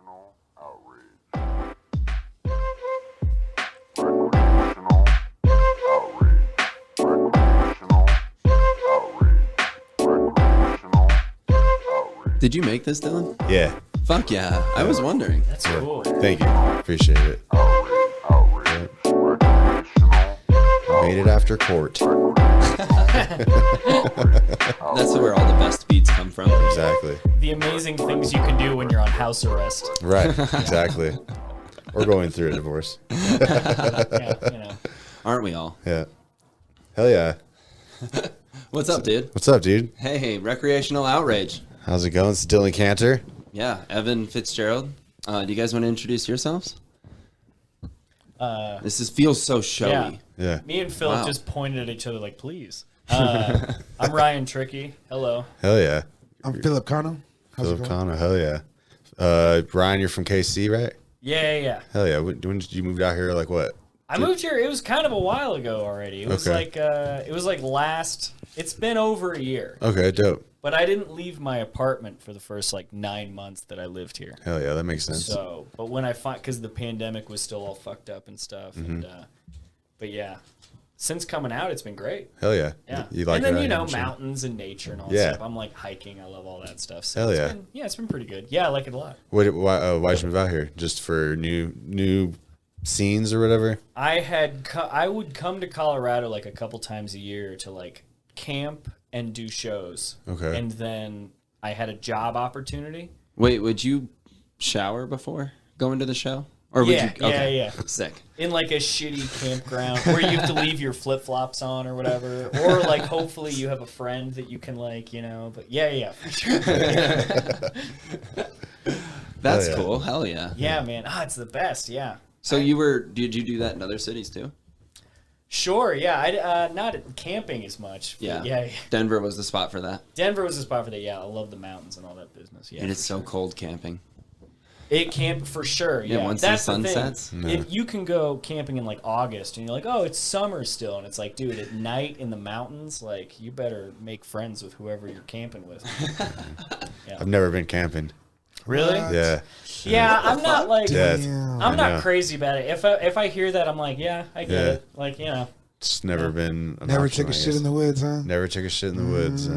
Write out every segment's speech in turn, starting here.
Outrage. Recreational outrage. Recreational outrage. Recreational outrage. Did you make this, Dylan? Yeah. Fuck yeah. I was wondering. That's cool. Thank you. Appreciate it. Outrage. Outrage. Recreational. Made it after court. That's where all the best beats come from. Exactly. The amazing things you can do when you're on house arrest. Right. Exactly. Or going through a divorce. Yeah, you know. Aren't we all? Yeah. Hell yeah. What's up, dude? What's up, dude? Hey, Recreational Outrage. How's it going? It's Dylan Kantor. Yeah, Evan Fitzgerald. Do you guys want to introduce yourselves? Feels so showy. Yeah. Yeah. Me and Phil Wow. just pointed at each other like, please. I'm Ryan Trickey. Hello. Hell yeah. I'm Phillip Cano. How's it Phillip going? Cano. Hell yeah. Ryan, you're from KC, right? Yeah. Hell yeah. When did you move out here? Like what? I moved here. It was kind of a while ago already. It was it's been over a year. Okay, dope. But I didn't leave my apartment for the first 9 months that I lived here. Hell yeah, that makes sense. So, but when I because the pandemic was still all fucked up and stuff, and but yeah, since coming out, it's been great. Hell yeah. Yeah, You like and then it out here, mountains and nature and all Yeah. that stuff. I'm like hiking. I love all that stuff. So Hell it's yeah. been, it's been pretty good. Yeah, I like it a lot. Why'd you move out here? Just for new scenes or whatever? I would come to Colorado a couple times a year to camp and do shows. Okay. And then I had a job opportunity. Wait, would you shower before going to the show? Or would you? Okay. Yeah. Sick. In a shitty campground where you have to leave your flip flops on or whatever, or hopefully you have a friend that you can But yeah, for sure. That's yeah. cool. Hell yeah. Yeah, man. It's the best. Yeah. So did you do that in other cities too? Sure. Yeah. I not camping as much. But yeah. Denver was the spot for that. Denver was the spot for that. Yeah, I love the mountains and all that business. Yeah. And it's so cold camping. It can for sure. Yeah. Once That's the sun thing. sets. If you can go camping in August and you're like, oh, it's summer still, and it's dude, at night in the mountains, you better make friends with whoever you're camping with. I've never been camping. Really? Yeah. Yeah, I'm not Yeah. I'm not crazy about it. If I hear that, I'm like, yeah, I get it. Just never been. Never took a shit in the woods, huh? Never took a shit in the woods.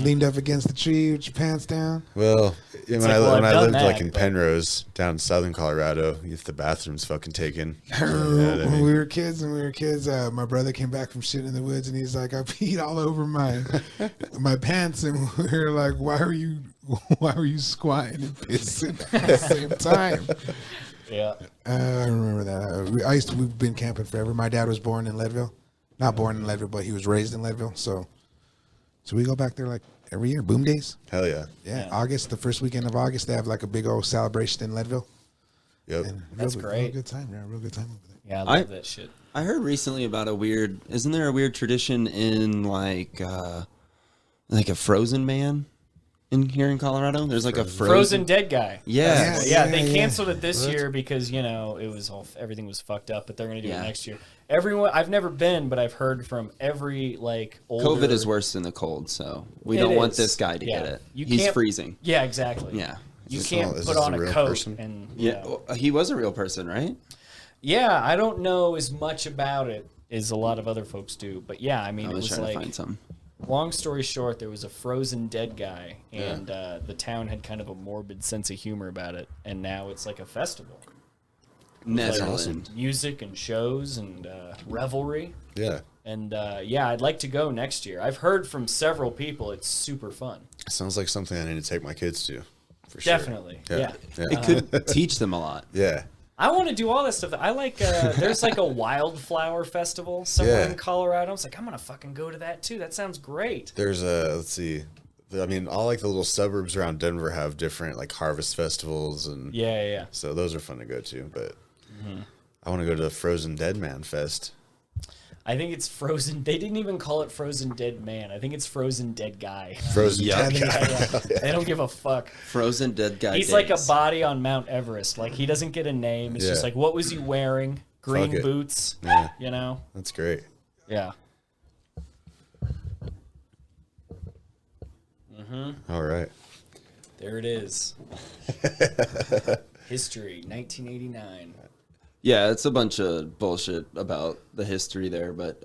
Leaned up against the tree with your pants down. Well, when like, I well, I've lived done that, in but- Penrose, down in southern Colorado, if the bathroom's fucking taken. When we were kids, my brother came back from shit in the woods, and he's like, I peed all over my pants, and we were like, why are you squatting and pissing at the same time? Yeah. I remember that. We've been camping forever. My dad was born in Leadville. Not born in Leadville, but he was raised in Leadville. So we go back there every year. Boom days. Hell yeah. Yeah. August, the first weekend of August, they have a big old celebration in Leadville. Yep. And That's real great. good time. Yeah, real good time over there. Yeah, I love that shit. I heard recently about isn't there a weird tradition in a frozen man in here in Colorado? There's a Frozen dead guy. Yeah. Yeah, they canceled it this year because everything was fucked up, but they're gonna do it next year. Everyone, I've never been, but I've heard from every older. COVID is worse than the cold, so we don't want this guy to get it. He's freezing. Yeah, exactly. Yeah. You Is can't this put a on a real coat person? and He was a real person, right? Yeah, I don't know as much about it as a lot of other folks do, but yeah, I mean, I it was was trying to find some. long story short, there was a frozen dead guy, and the town had kind of a morbid sense of humor about it, and now it's like a festival. That's Like, awesome. music and shows and revelry. Yeah. And I'd like to go next year. I've heard from several people it's super fun. Sounds like something I need to take my kids to. For sure. Definitely. Yeah. It could teach them a lot. Yeah. I want to do all that stuff. I like, there's a wildflower festival somewhere Yeah. in Colorado. I was like, I'm going to fucking go to that too. That sounds great. There's let's see. I mean, all the little suburbs around Denver have different harvest festivals, and Yeah. so those are fun to go to. But I want to go to the Frozen Dead Man Fest. I think it's Frozen. They didn't even call it Frozen Dead Man. I think it's Frozen Dead Guy. Frozen Yeah. Dead Guy. Yeah. They don't give a fuck. Frozen dead guy. He's like a body on Mount Everest. He doesn't get a name. It's just Yeah. what was he wearing? Green Fuck it. boots. Yeah. That's great. Yeah. All right. There it is. History, 1989. Yeah, it's a bunch of bullshit about the history there, but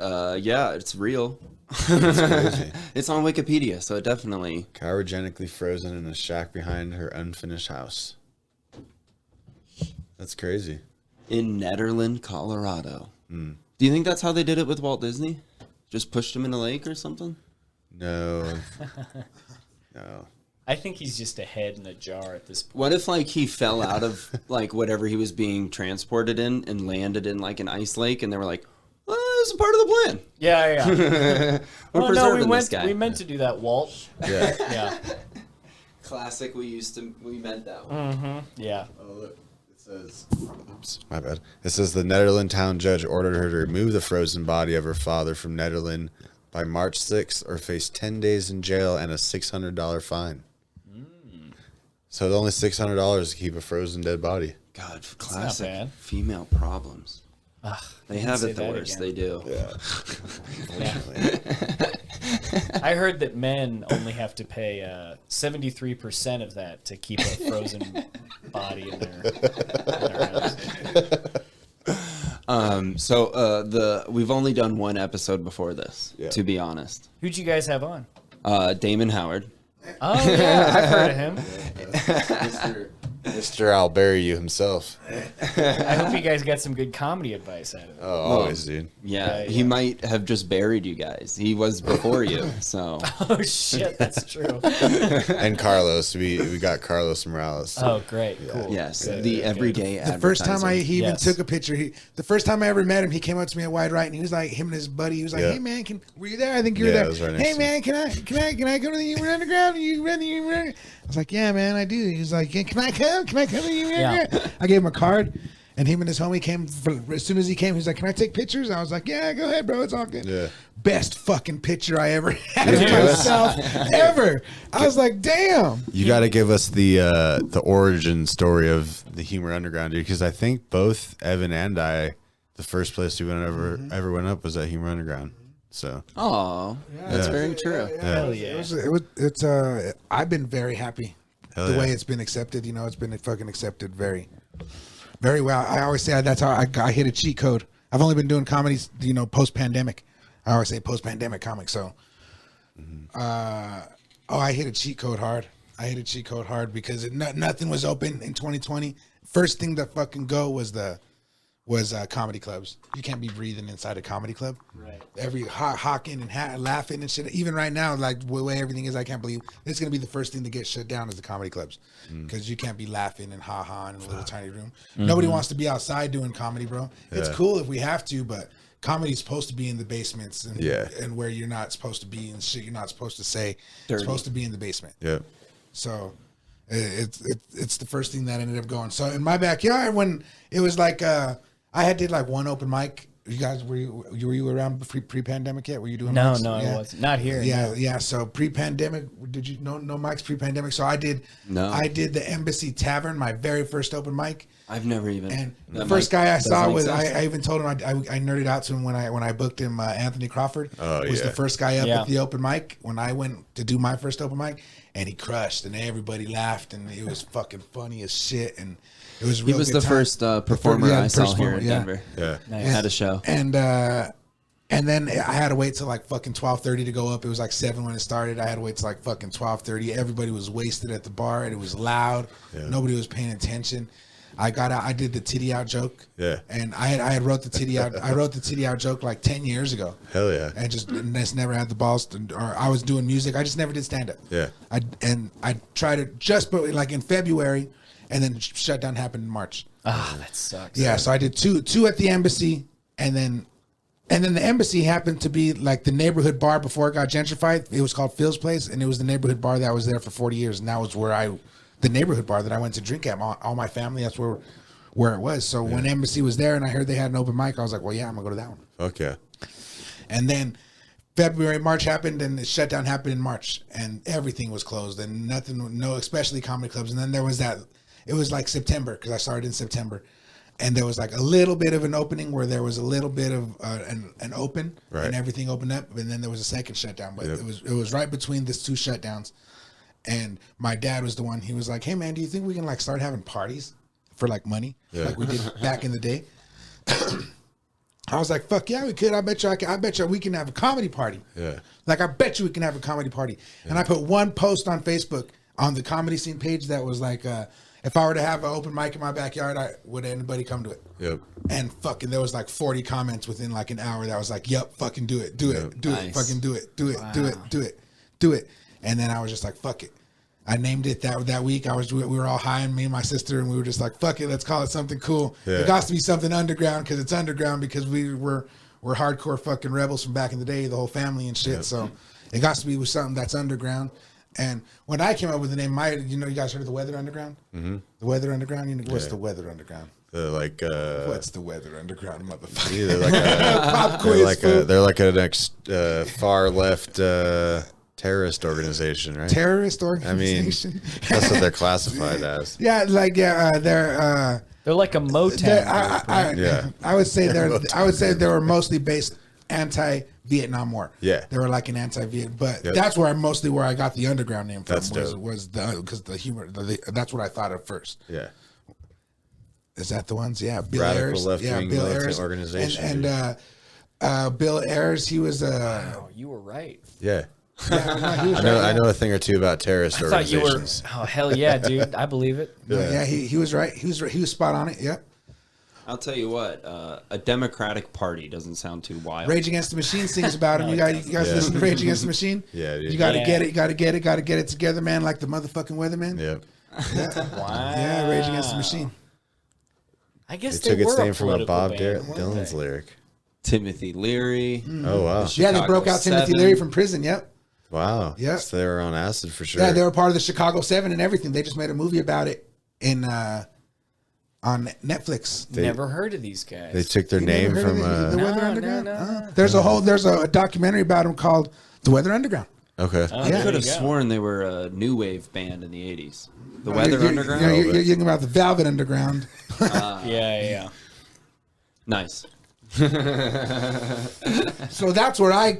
yeah, it's real. Crazy. It's on Wikipedia, so it definitely. Cryogenically frozen in a shack behind her unfinished house. That's crazy. In Nederland, Colorado. Do you think that's how they did it with Walt Disney? Just pushed him in a lake or something? No. No. I think he's just a head in a jar at this point. What if like he fell out of like whatever he was being transported in and landed in like an ice lake, and they were like, "Well, this is part of the plan. Yeah. We're preserving we this guy." We meant to do that, Walt. Yeah. Yeah. Classic. We meant that one. Yeah. Oh, look. It says, oops, my bad. It says the Nederland town judge ordered her to remove the frozen body of her father from Nederland by March 6th or face 10 days in jail and a $600 fine. So it's only $600 to keep a frozen dead body. God, classic bad. female problems. They have say it the that worst. again. They do. Yeah. I heard that men only have to pay 73% of that to keep a frozen body in their house. So we've only done one episode before this, Yeah. to be honest. Who'd you guys have on? Damon Howard. Oh, yeah, I've heard of him. Mr. I'll bury you himself. I hope you guys got some good comedy advice out of it. Oh, always, dude. Yeah, Yeah, he might have just buried you guys. He was before you, so. Oh, shit, that's true. And Carlos. We got Carlos Morales. Oh, great, cool. Yes, Good, the good. everyday The first time he even Yes. took a picture, the first time I ever met him, he came up to me at Wide Right, and he was like, him and his buddy, he was like, Yeah. "Hey man, were you there? I think you were Yeah, I there. was right next Hey to man, can I go to the Human Underground? You run the Human Underground?" I was like, "Yeah, man, I do." He was like, "Yeah, can I come? Can I come to the Human Yeah. Underground?" I gave him a card, and him and his homie came. As soon as he came, he was like, "Can I take pictures?" I was like, "Yeah, go ahead, bro. It's all good." Yeah. Best fucking picture I ever had of myself ever. I was like, "Damn." You got to give us the origin story of the Humor Underground, dude, because I think both Evan and I, the first place we went ever went up was at Humor Underground. So Oh, that's very true. Hell yeah. I've been very happy Hell the yeah. way it's been accepted. You know, it's been fucking accepted very, very well. I always say that's how I hit a cheat code. I've only been doing comedies, you know, post pandemic. I always say post pandemic comic. So, I hit a cheat code hard. I hit a cheat code hard because nothing was open in 2020. First thing to fucking go was comedy clubs. You can't be breathing inside a comedy club. Right. Every hawking and laughing and shit. Even right now, like the way everything is, I can't believe it's gonna be the first thing to get shut down is the comedy clubs, because you can't be laughing and ha in a little tiny room. Nobody wants to be outside doing comedy, bro. It's cool if we have to, but comedy's supposed to be in the basements and where you're not supposed to be and shit you're not supposed to say. It's supposed to be in the basement. yeah. So it's the first thing that ended up going. So in my backyard, when it was like I did like one open mic. You guys were you around pre-pandemic yet? Were you doing No, mics? no, Yeah. I wasn't. Not here. Yeah. So pre-pandemic, did you no mics pre-pandemic? So I did. No. I did the Embassy Tavern, my very first open mic. I've never even. And the that first mic guy I saw doesn't was exist. I even told him I nerded out to him when I booked him Anthony Crawford was the yeah. first guy up Yeah. at the open mic when I went to do my first open mic, and he crushed and everybody laughed and it was fucking funny as shit, and it was a He real was good the time. first performer yeah, I the saw first here performer, in yeah. Denver. Yeah. Nice. Had a show. And then I had to wait till like fucking 12:30 to go up. It was like 7 when it started. I had to wait till like fucking 12:30. Everybody was wasted at the bar and it was loud. Yeah. Nobody was paying attention. I got out. I did the titty out joke. Yeah. And I had wrote the titty out. I wrote the titty out joke like 10 years ago. Hell yeah. And just never had the balls to, or I was doing music. I just never did stand up. Yeah. I tried it just but like in February, and then shutdown happened in March. Ah, that sucks. Yeah, so I did two at the embassy, and then the embassy happened to be like the neighborhood bar before it got gentrified. It was called Phil's Place, and it was the neighborhood bar that was there for 40 years, and that was where the neighborhood bar that I went to drink at. All my family, that's where it was. So when embassy was there, and I heard they had an open mic, I was like, well, yeah, I'm gonna go to that one. Fuck yeah. And then March happened, and the shutdown happened in March, and everything was closed, and nothing, especially comedy clubs. And then there was that. It was like September, because I started in September, and there was like a little bit of an opening where there was a little bit of an open, Right. and everything opened up, and then there was a second shutdown. But it was right between these two shutdowns, and my dad was the one. He was like, "Hey man, do you think we can like start having parties for like money, Yeah. like we did back in the day. I was like, fuck yeah, we could. I bet you we can have a comedy party. Yeah. Like, I bet you we can have a comedy party. And I put one post on Facebook on the comedy scene page that was like, if I were to have an open mic in my backyard, would anybody come to it? Yep. And fucking, there was like 40 comments within like an hour that was like, yep, fucking do it, do it, do it, Nice. fucking do it, do it, do it, do it, do it. And then I was just like, fuck it. I named it that week. We were all high, and me and my sister, and we were just like, fuck it, let's call it something cool. Yeah. It got to be something underground because it's underground because we're hardcore fucking rebels from back in the day, the whole family and shit. Yep. So it got to be with something that's underground. And when I came up with the name, you guys heard of the Weather Underground? Mm-hmm. The Weather Underground? What's the Weather Underground? What's the Weather Underground, motherfucker? Yeah, they're like a, Pop quiz, they're like an far left terrorist organization, right? Terrorist I mean, organization. that's what they're classified as. they're They're like a Motown group, right? Yeah. I would say they were mostly based anti-Vietnam War. Yeah. They were like an anti-Viet, but Yep. that's where I got the underground name from. That's dope. Was because the humor. That's what I thought of first. Yeah. Is that the ones? Yeah, Bill Radical Ayers. left-wing Bill militant Ayers. organization, And Bill Ayers, he was Oh, you were right. Yeah. he was I know a thing or two about terrorist I thought you were. organizations. Oh hell yeah, dude! I believe it. Yeah, he was right. He was spot on it. Yep. I'll tell you what, a Democratic Party doesn't sound too wild. Rage Against the Machine sings about him. You guys Yeah. listen to Rage Against the Machine? Yeah, dude. You got to Yeah. get it. Got to get it together, man. Like the motherfucking weatherman. Yep. Wow. Yeah, Rage Against the Machine. I guess It they took its were name from a political Bob band, weren't Dylan's they? lyric. Timothy Leary. Oh, wow. Yeah, they Chicago broke out Timothy 7. Leary from prison. Yep. Wow. Yeah. So they were on acid for sure. Yeah, they were part of the Chicago 7 and everything. They just made a movie about it on Netflix. Never heard of these guys. They took their You never name heard from. of the No, Weather no, Underground? no. There's a documentary about them called The Weather Underground. Okay. Oh, Yeah. I could have there you go. sworn they were a new wave band in the 80s. The Weather You're- Underground? You're thinking about the Velvet Underground. Yeah. Nice. So that's where I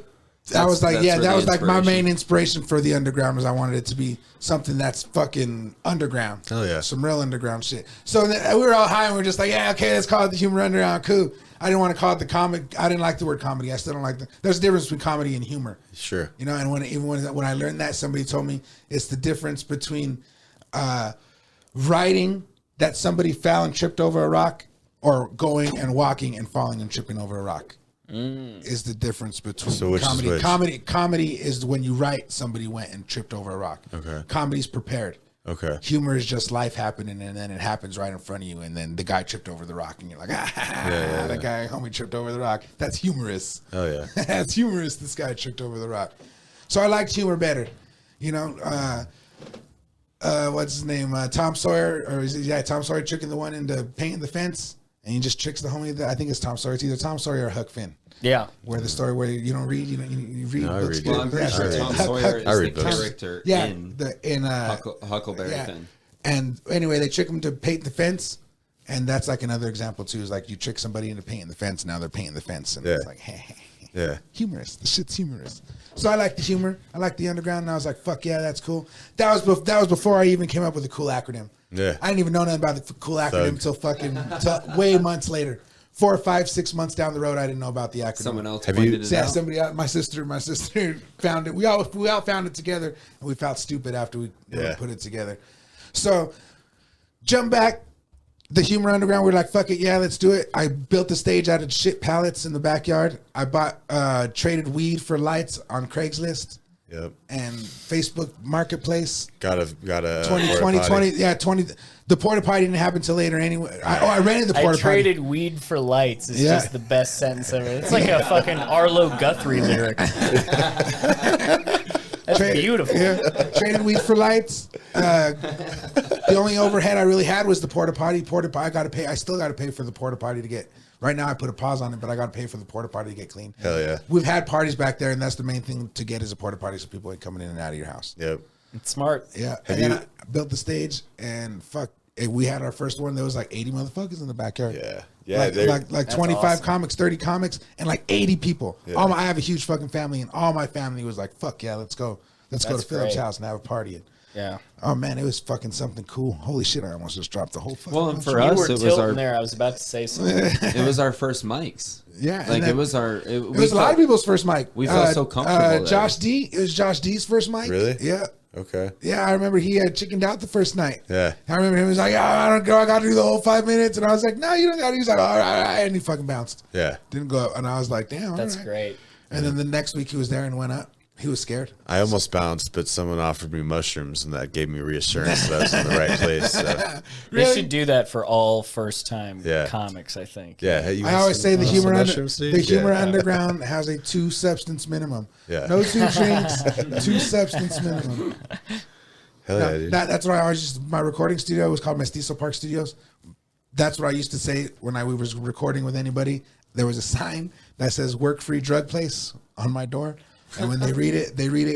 was like, that's yeah, where that the was like my inspiration- main inspiration for the underground was I wanted it to be something that's fucking underground. Hell yeah. Some real underground shit. So then we were all high and we are just like, yeah, okay, let's call it the humor underground. Cool. I didn't want to call it the comic. I didn't like the word comedy. I still don't like there's a difference between comedy and humor. Sure. You know, and when I learned that, somebody told me it's the difference between writing that somebody fell and tripped over a rock or going and walking and falling and tripping over a rock. Is the difference between So which is comedy. which? Comedy is when you write somebody went and tripped over a rock. Okay. Comedy's prepared. Okay. Humor is just life happening, and then it happens right in front of you, and then the guy tripped over the rock, and you're like, that guy, homie, tripped over the rock. That's humorous. Oh, yeah. That's humorous. This guy tripped over the rock. So I liked humor better. You know, what's his name? Tom Sawyer, Tom Sawyer tricking the one into painting the fence, and he just tricks the homie. I think it's Tom Sawyer. It's either Tom Sawyer or Huck Finn. Yeah. Where the story where you don't read, you read No, I books. read Well, I'm pretty Yeah, sure I read Tom it. Sawyer I is read the books. character Yeah, in Huckle, Huckleberry yeah. Finn. And anyway, they trick him to paint the fence, and that's like another example too. Is like you trick somebody into painting the fence, and now they're painting the fence, and it's Yeah. like, hey, Yeah. humorous. The shit's humorous. So I like the humor. I like the underground, and I was like, fuck yeah, that's cool. That was before I even came up with a cool acronym. Yeah. I didn't even know nothing about the cool acronym Thug. until way months later. 4 or 5, 6 months down the road, I didn't know about the acronym. Someone else Have pointed you- it Yeah, out. somebody out. My sister found it. We all found it together, and we felt stupid after we Yeah. put it together. So, jump back. The humor underground. We're like, fuck it, yeah, let's do it. I built the stage out of shit pallets in the backyard. I bought traded weed for lights on Craigslist Yep. and Facebook Marketplace. Got a 2020, yeah, 20. The porta potty didn't happen till later anyway. I rented the I porta potty. traded weed for lights. Is Yeah. just the best sentence ever. It's like a fucking Arlo Guthrie lyric. That's beautiful. Yeah, traded weed for lights. The only overhead I really had was the porta potty. I got to pay. I still got to pay for the porta potty to get. Right now, I put a pause on it, but I got to pay for the porta potty to get clean. Hell yeah. We've had parties back there, and that's the main thing to get is a porta potty, so people ain't coming in and out of your house. Yep. It's smart. Yeah, Have and then you- I built the stage, and fuck, we had our first one. There was like 80 motherfuckers in the backyard. Yeah. Yeah. like That's 25 awesome. comics, 30 comics, and like 80 people. Yeah. I have a huge fucking family, and all my family was like, "Fuck yeah, let's go to That's Philip's great. house and have a party." And Yeah. Oh man, it was fucking something cool. Holy shit, I almost just dropped the whole fucking. Well, and for You us, were it was tilting our there. I was about to say something. it was our first mics. Yeah, and Like then- it was our. It was a lot of people's first mic. we felt so comfortable there. Josh D. It was Josh D's first mic. Really? Yeah. Okay. Yeah, I remember he had chickened out the first night. Yeah. I remember him was like, "Yeah, I don't go. I got to do the whole 5 minutes." And I was like, "No, you don't got to." He's like, "All right," and he fucking bounced. Yeah. Didn't go up. And I was like, "Damn, That's all right." great. And then the next week he was there and went up. He was scared. I almost bounced, but someone offered me mushrooms, and that gave me reassurance that I was in the right place. So, They should do that for all first-time Yeah. comimes, I think. yeah. Hey, you I want always some- say the want humor some under, mushrooms, dude? the humor Yeah. underground has a 2 substance minimum. Yeah. No 2 drinks, 2 substance minimum. Hell yeah, dude. That's what I always just, my recording studio was called Mestizo Park Studios. That's what I used to say when I was recording with anybody. There was a sign that says "Work Free Drug Place" on my door, and when they read it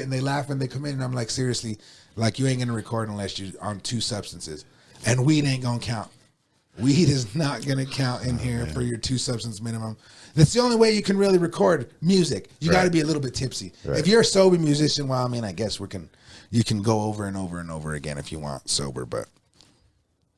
and they laugh and they come in, and I'm like, seriously, like you ain't gonna record unless you on 2 substances, and weed ain't gonna count. Weed is not gonna count in here for your 2 substance minimum. That's the only way you can really record music. You got to be a little bit tipsy. Right. If you're a sober musician, well, I mean, I guess you can go over and over and over again if you want sober, but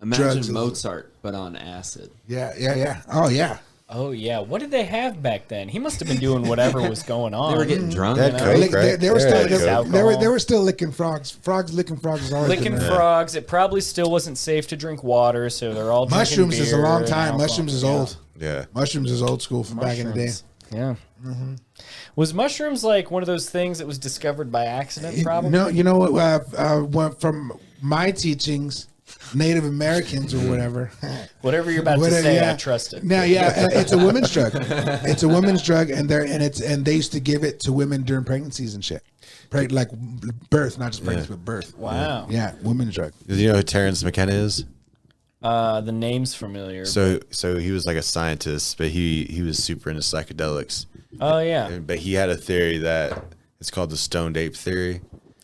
Imagine drugs is- Mozart, but on acid. yeah. Oh yeah. Oh, yeah. What did they have back then? He must have been doing whatever was going on. They were getting drunk. That you know? coke, Lick- right? they were Yeah, still coke. they were still licking frogs. Frogs licking frogs is always Licking been there. frogs. It probably still wasn't safe to drink water, so they're all drinking Mushrooms is a beer long and time. alcohol. Mushrooms is Yeah. old. Yeah. Mushrooms is old school from back in the day. Mushrooms. Yeah. Was mushrooms like one of those things that was discovered by accident? Probably. No, you know what? Went from my teachings, Native Americans or whatever. Whatever you're about to Whatever, say, yeah. I trust it. Now, yeah, it's a women's drug. It's a women's drug, and they used to give it to women during pregnancies and shit, like birth, not just pregnancy, but birth. Wow. Yeah, women's drug. Do you know who Terence Mckenna is? The name's familiar. So he was like a scientist, but he was super into psychedelics. Oh yeah. But he had a theory that it's called the stoned ape theory.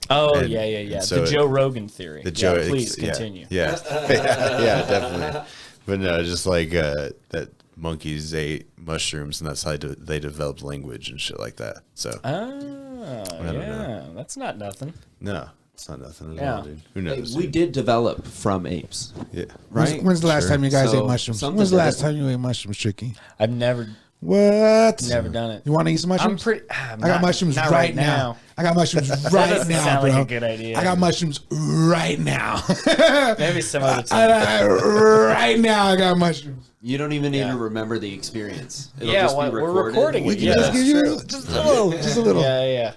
Oh and- yeah. and so The Joe Rogan theory. The Joe, Please continue. Yeah, yeah, definitely. But no, just like that monkeys ate mushrooms, and that's how they developed language and shit like that. So Yeah. That's not nothing. no, it's not nothing at Yeah. all, dude. Who Hey, knows? we did develop from apes, yeah. right? When's the last time you guys So, ate mushrooms? something When's the that- last time you ate mushrooms, Tricky? I've never What? done it. You want to eat some mushrooms? I'm pretty. I got mushrooms not right now. I got mushrooms right doesn't now, sound bro. like a good idea. I got mushrooms right now. Maybe some other time. Right now, I got mushrooms. You don't even need Yeah. to remember the experience. It'll Yeah, just be well, we're recorded. recording We it. can Yeah, just give you true. just a little, just a little. Yeah.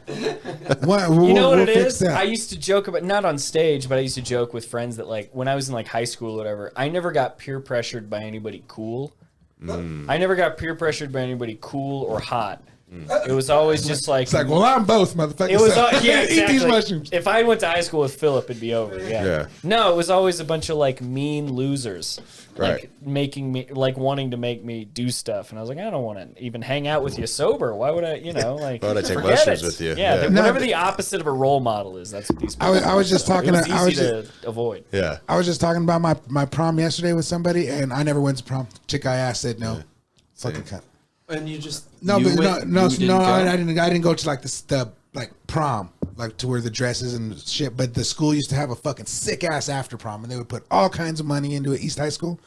We'll, You know what we'll it fix is? that. I used to joke about, not on stage, but I used to joke with friends that like when I was in like high school or whatever, I never got peer pressured by anybody cool. I never got peer pressured by anybody cool or hot. It was always just like, It's like, well, I'm both, motherfucker. it was So, yeah, eat these exactly. mushrooms. If I went to high school with Phillip, it'd be over. Yeah. Yeah. No, it was always a bunch of like mean losers, like Right. making me like wanting to make me do stuff, and I was like, I don't want to even hang out with you sober. Why would I? You know, like Why would I take forget mushrooms it. with you? Yeah, Yeah. No, whatever but- the opposite of a role model is, that's what these. People I was just talking. It was I was easy just, to avoid. Yeah. I was just talking about my prom yesterday with somebody, and I never went to prom. Chick I asked said no. Fucking cunt. And you just No, you but went- no, you didn't no. go? I didn't go to like the like prom, like to wear the dresses and shit. But the school used to have a fucking sick ass after prom, and they would put all kinds of money into it. East High School,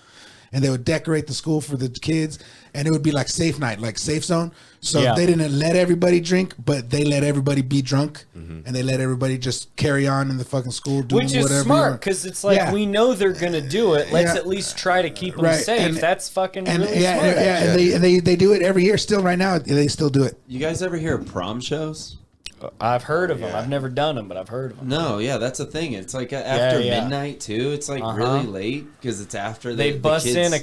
and they would decorate the school for the kids, and it would be like safe night, like safe zone. So Yeah. they didn't let everybody drink, but they let everybody be drunk, and they let everybody just carry on in the fucking school doing Which is whatever. smart because it's like Yeah. we know they're gonna do it. Let's Yeah. at least try to keep them Right, safe. and- That's fucking And really yeah, smart. yeah, and they do it every year. Still, right now, they still do it. You guys ever hear of prom shows? I've heard of them. I've never done them, but I've heard of them. No, yeah, that's a thing. It's like after yeah. midnight too. It's like Uh-huh. really late because it's after They the bust kids, in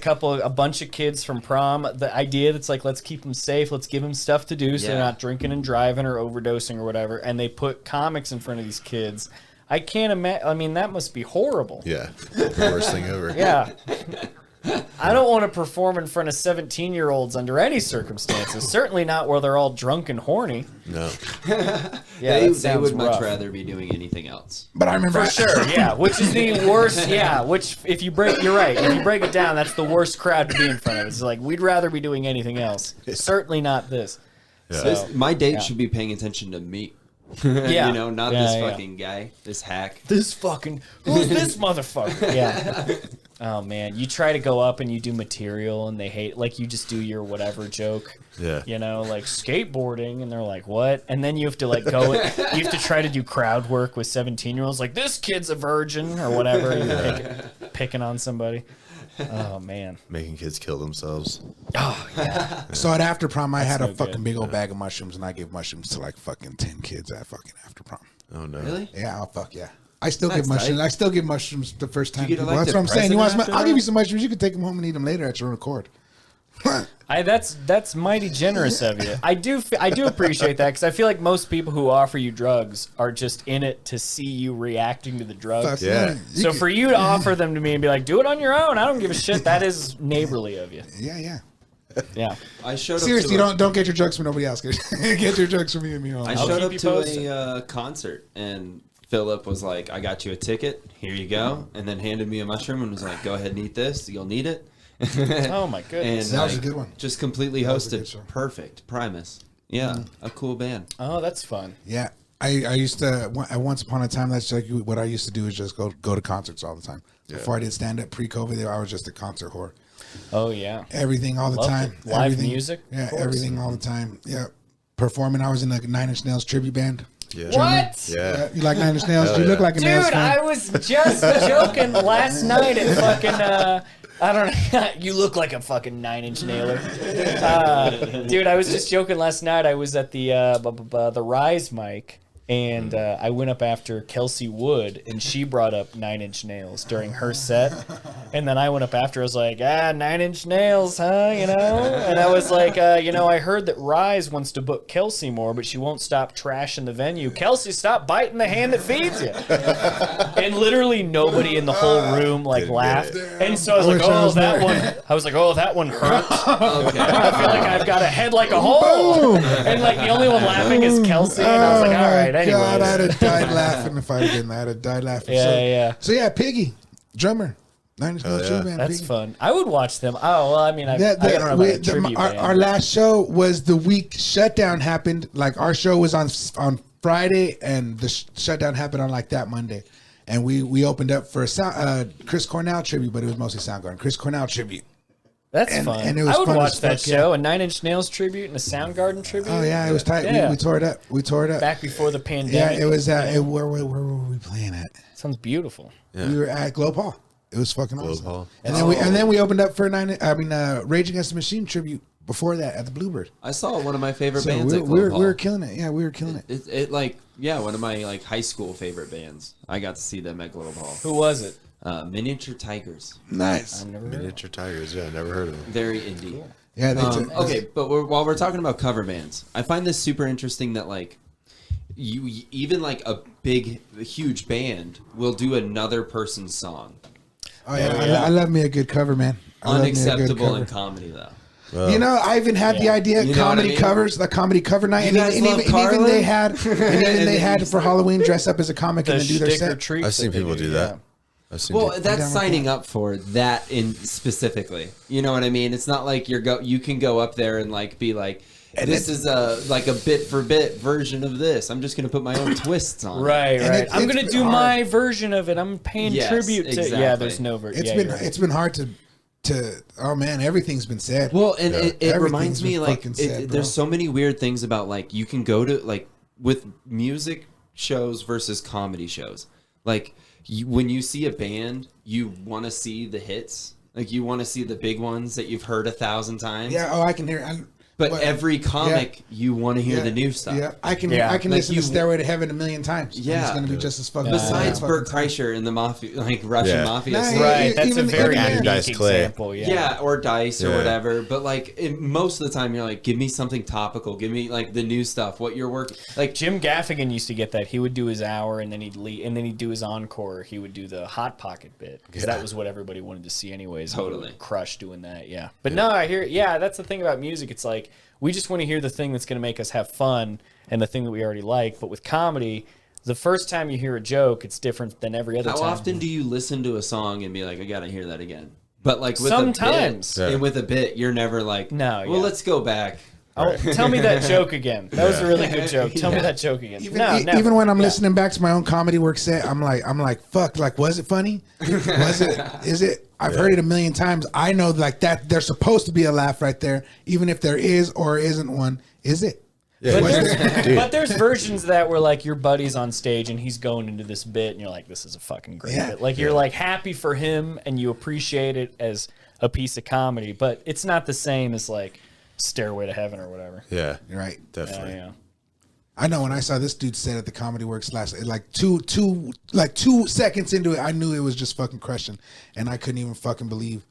a bunch of kids from prom. The idea that's like, let's keep them safe, let's give them stuff to do, so they're Yeah. not drinking and driving or overdosing or whatever. And they put comics in front of these kids. I can't imagine. I mean, that must be horrible. Yeah. The worst thing ever. Yeah. I don't want to perform in front of 17-year-olds under any circumstances. Certainly not where they're all drunk and horny. No. Yeah, they that sounds would much rough. rather be doing anything else. But I remember For sure, yeah. Which is the worst, yeah. Which, if you break, you're right. If you break it down, that's the worst crowd to be in front of. It's like, we'd rather be doing anything else. Certainly not this. Yeah. So, My date yeah. should be paying attention to me. Yeah. You know, not Yeah, this yeah. fucking guy, this hack. Who's this motherfucker? Yeah. Oh man, you try to go up and you do material and they hate, like you just do your whatever joke. Yeah. You know, like skateboarding, and they're like, "What?" And then you have to like go. You have to try to do crowd work with 17-year-olds, like this kid's a virgin or whatever. You're picking on somebody. Oh man. Making kids kill themselves. Oh yeah. So at after prom, I had a no fucking good. big old bag of mushrooms, and I gave mushrooms to like fucking 10 kids at fucking after prom. Oh no. Really? Yeah, oh fuck yeah. I still That's give mushrooms. tight. I still give mushrooms the first time. get, people- like, That's what I'm saying. You want some? depressant I'll after give you that? some mushrooms. You can take them home and eat them later at your own accord. That's mighty generous of you. I do appreciate that, because I feel like most people who offer you drugs are just in it to see you reacting to the drugs. Fuck Yeah. So for you to offer them to me and be like, do it on your own, I don't give a shit. That is neighborly of you. Yeah. Yeah. I showed Seriously, up to don't get your drugs from nobody else. Get your drugs from me and me only. I I'll showed keep up you to posted. a concert, and Phillip was like, I got you a ticket. Here you go. And then handed me a mushroom and was like, go ahead and eat this. You'll need it. Oh my goodness. And That was a like, good one. Just completely was a good hosted. show. Perfect. Primus. Yeah. A cool band. Oh, that's fun. Yeah, I used to once upon a time. That's like what I used to do is just go to concerts all the time. Before I did stand up pre-COVID, I was just a concert whore. Oh yeah. Everything all the Loved time. it. Live Everything. music? Of Yeah, course. everything all the time. Yeah, performing. I was in a 9 Inch Nails tribute band. Yeah. What? Yeah. You like 9 Inch Nails? Hell You look yeah. like a Nails Dude, fan. I was just joking last night at fucking I don't know. You look like a fucking 9-inch nailer. Dude, I was just joking last night. I was at the Rise mic, and I went up after Kelsey Wood, and she brought up 9-inch nails during her set. And then I went up after, I was like, 9-inch nails, huh? You know? And I was like, I heard that Rise wants to book Kelsey more, but she won't stop trashing the venue. Kelsey, stop biting the hand that feeds you. And literally nobody in the whole room like Didn't laughed. get it. And so I was I like, wish I oh, was that there. one. I was like, oh, that one hurt. Okay. I feel like I've got a head like a hole. And like the only one laughing is Kelsey. And I was like, all right, anyway. God, I'd have died laughing if I'd been. I'd have died laughing. Yeah, so, yeah. So yeah, Piggy, drummer, 9 Inch Nails yeah. tribute band. That's Piggy. fun. I would watch them. Oh, well, I mean, I Yeah, don't know about a tribute band. our last show was the week shutdown happened. Like our show was on Friday, and the shutdown happened on like that Monday, and we opened up for a Chris Cornell tribute, but it was mostly Soundgarden. Chris Cornell tribute. That's and- fun. and it was I would fun watch as that fuck, yeah. show. A 9-inch Nails tribute and a Soundgarden tribute. Oh yeah, it was tight. Yeah. We tore it up. We tore it up. Back before the Yeah, pandemic. it was. Where were we playing at? Sounds beautiful. We were at Globe Hall. It was fucking awesome. Hall. And then we opened up for Rage Against the Machine tribute before that at the Bluebird. I saw one of my favorite So bands we at were Globe we were Hall. killing it. Yeah, we were killing it. It like, yeah, one of my like high school favorite bands. I got to see them at Globe Hall. Who was it? Miniature Tigers. Nice. Miniature Tigers. Yeah, never heard of them. Very indie. Yeah. Okay, but while we're talking about cover bands, I find this super interesting that like you even like a huge band will do another person's song. Oh yeah, I love me a good cover, man. I love me a good Unacceptable in cover. comedy though. You know, I even had the idea You know what comedy I mean? covers, the comedy cover night, You guys love even Carlin? they had, they had for Halloween dress up as a comic The and then do their sticker set. treats. I've seen that they people do that. I've seen Well, people- that's down with signing up for that in specifically. You know what I mean? It's not like you can go up there and like be like, this is a like a bit for bit version of this. I'm just gonna put my own twists on it. Right, And right. I'm it's gonna been do hard. my version of it. I'm paying Yes, tribute to. Yeah, exactly. there's no version. It's been hard to oh man, everything's been said. Well, and it Everything's reminds me been like fucking sad, bro. there's so many weird things about like you can go to like with music shows versus comedy shows. Like when you see a band, you want to see the hits. Like you want to see the big ones that you've heard 1,000 times. Yeah, I can hear. But every comic, you want to hear the new stuff. Yeah, I can Yeah. like you- listen to Stairway to Heaven a million times. and Yeah. it's gonna be just as fucking. Besides fucking Burt time. Kreischer and the mafia, like Russian Yeah. mafia. Nah, stuff. Right, that's Even- a very even- unique Dice Clay. example. Yeah, or Dice or Yeah. whatever. But like most of the time, you're like, give me something topical. Give me like the new stuff. What you're working like. Jim Gaffigan used to get that. He would do his hour, and then he'd leave, and then he'd do his encore. He would do the hot pocket bit because that was what everybody wanted to see, anyways. He Totally. would crush doing that. Yeah, but no, I hear. Yeah, that's the thing about music. It's like we just want to hear the thing that's going to make us have fun and the thing that we already like. But with comedy, the first time you hear a joke, it's different than every other How time. often do you listen to a song and be like, I gotta hear that again? But like with Sometimes. a bit, and with a bit, you're never like, No, Well, yeah. let's go back. Oh, tell me that joke again. That was a really good joke. Tell me that joke again. Even when I'm listening back to my own comedy work set, I'm like, fuck, like, was it funny? Was it? Is it? I've heard it a million times. I know like that there's supposed to be a laugh right there, even if there is or isn't one. Is it? Yeah, But there's versions of that where like your buddy's on stage and he's going into this bit and you're like, this is a fucking great bit. Like you're like happy for him and you appreciate it as a piece of comedy, but it's not the same as like Stairway to Heaven or whatever. Yeah, You're right. definitely. Yeah. I know when I saw this dude set at the Comedy Works like 2 seconds into it, I knew it was just fucking crushing, and I couldn't even fucking believe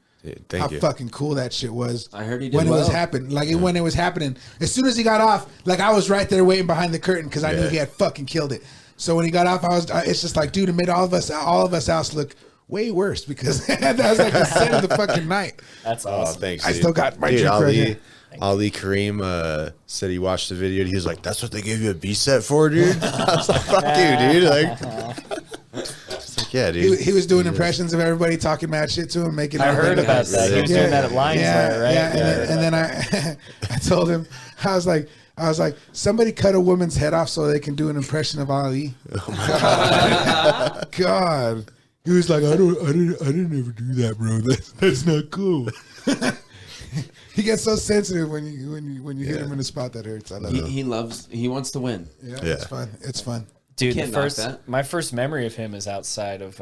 how fucking cool that shit was. I heard he did when well. it was happening. Like when it was happening, as soon as he got off, like I was right there waiting behind the curtain because I knew he had fucking killed it. So when he got off, it's just like, dude, it made all of us else look way worse because that was like the set of the fucking night. That's awesome. Oh, thanks. I dude. still got my Dude, joke right here. Ali Kareem said he watched the video and he was like, "That's what they gave you a B set for, dude." I was like, "Fuck you, dude!" Like, it's like, yeah, dude. He was doing impressions of everybody talking mad shit to him, making. I heard about that. He was doing that at Lions Lair, right? Yeah, and then I told him, I was like, somebody cut a woman's head off so they can do an impression of Ali. Oh my God. He was like, I didn't ever do that, bro. That's not cool. He gets so sensitive when you hit him in a spot that hurts. I love him. He wants to win. Yeah, it's fun. It's fun. Dude, Can't knock that. my first memory of him is outside of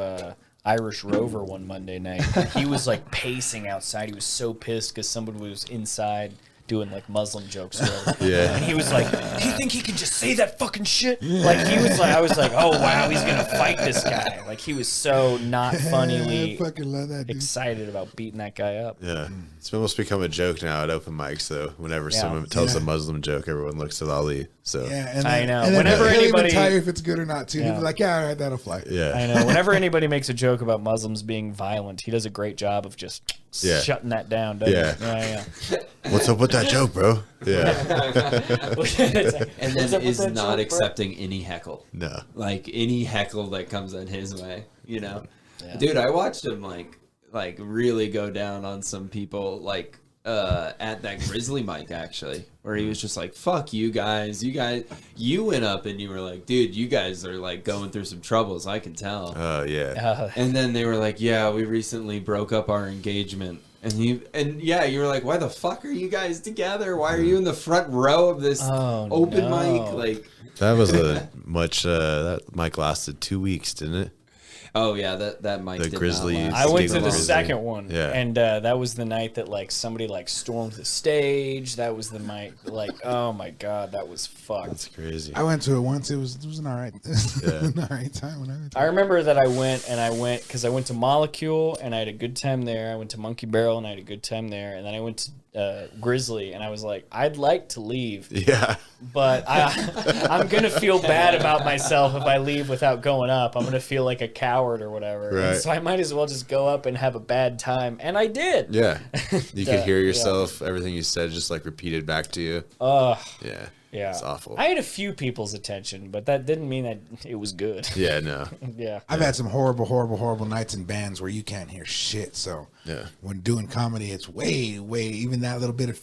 Irish Rover one Monday night. He was like pacing outside. He was so pissed because somebody was inside doing like Muslim jokes or whatever. Yeah. And he was like, do you think he can just say that fucking shit? Like he was like, I was like, oh wow, he's gonna fight this guy. Like he was so not funnily I fucking love that dude. excited about beating that guy up. Yeah, it's almost become a joke now at open mics. Though, whenever someone tells a Muslim joke, everyone looks at Ali. So Yeah, and I know. And then Whenever he'll anybody- even tell you if it's good or not too. He'll be like, yeah, all right, that'll fly. yeah, I know. Whenever anybody makes a joke about Muslims being violent, he does a great job of just shutting that down, doesn't he? Yeah. What's up with that joke, bro? Yeah, And then is not accepting any heckle. no, Like any heckle that comes in his way, you know. Dude, I watched him like really go down on some people like at that Grizzly mic actually, where he was just like, fuck you guys, you went up and you were like, dude, you guys are like going through some troubles, I can tell. oh yeah, And then they were like, yeah, we recently broke up our engagement. And you were like, why the fuck are you guys together? Why are you in the front row of this open mic? Like, that was a much. That mic lasted 2 weeks, didn't it? oh yeah, that mic. The did Grizzly- Not last I went to too the long. second one, Yeah. and that was the night that like somebody like stormed the stage. That was the night, like, oh my god, that was fucked. That's crazy. I went to it once. It was an all right, an all right time when I went to I remember that I went because I went to Molecule and I had a good time there. I went to Monkey Barrel and I had a good time there, and then I went to Grizzly and I was like, I'd like to leave, Yeah, but I'm gonna feel bad about myself if I leave without going up. I'm gonna feel like a coward or whatever. Right. And so I might as well just go up and have a bad time, and I did. yeah. You could hear yourself. Everything you said just like repeated back to you. Ugh. Yeah, Yeah, it's awful. I had a few people's attention, but that didn't mean that it was good. Yeah, no. Yeah. I've had some horrible nights in bands where you can't hear shit. So Yeah. when doing comedy, it's way even that little bit of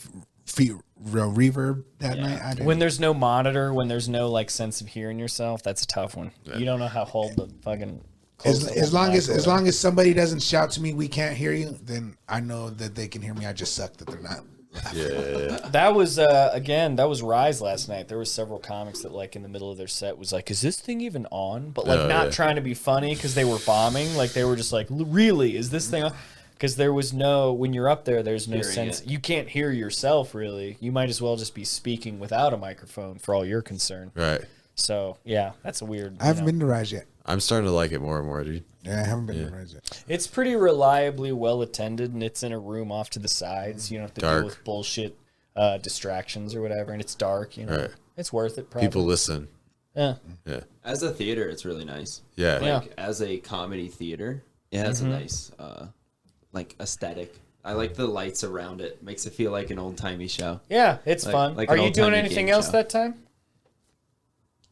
reverb that night. I didn't. When there's no monitor, when there's no like sense of hearing yourself, that's a tough one. You don't know how to hold the fucking. as long as somebody doesn't shout to me, we can't hear you, then I know that they can hear me. I just suck that they're not. Yeah, That was that was Rise last night. There were several comics that like in the middle of their set was like, "Is this thing even on?" But like not trying to be funny because they were bombing. Like they were just like, "Really, is this thing on?" Because there was no when you're up there, there's no Hearing sense. it. You can't hear yourself really. You might as well just be speaking without a microphone for all you're concerned. right. So yeah, that's a weird. I haven't been to Rise yet. I'm starting to like it more and more, dude. Yeah, I haven't been to Rise yet. It's pretty reliably well attended, and it's in a room off to the sides. You don't have to Dark. deal with bullshit distractions or whatever, and it's dark. You know, Right. it's worth it. Probably. People listen. Yeah. Yeah, As a theater, it's really nice. yeah, Like as a comedy theater, it has a nice like aesthetic. I like the lights around it. Makes it feel like an old timey show. Yeah, it's Like- fun. like Are an you doing old-timey anything game else show. that time?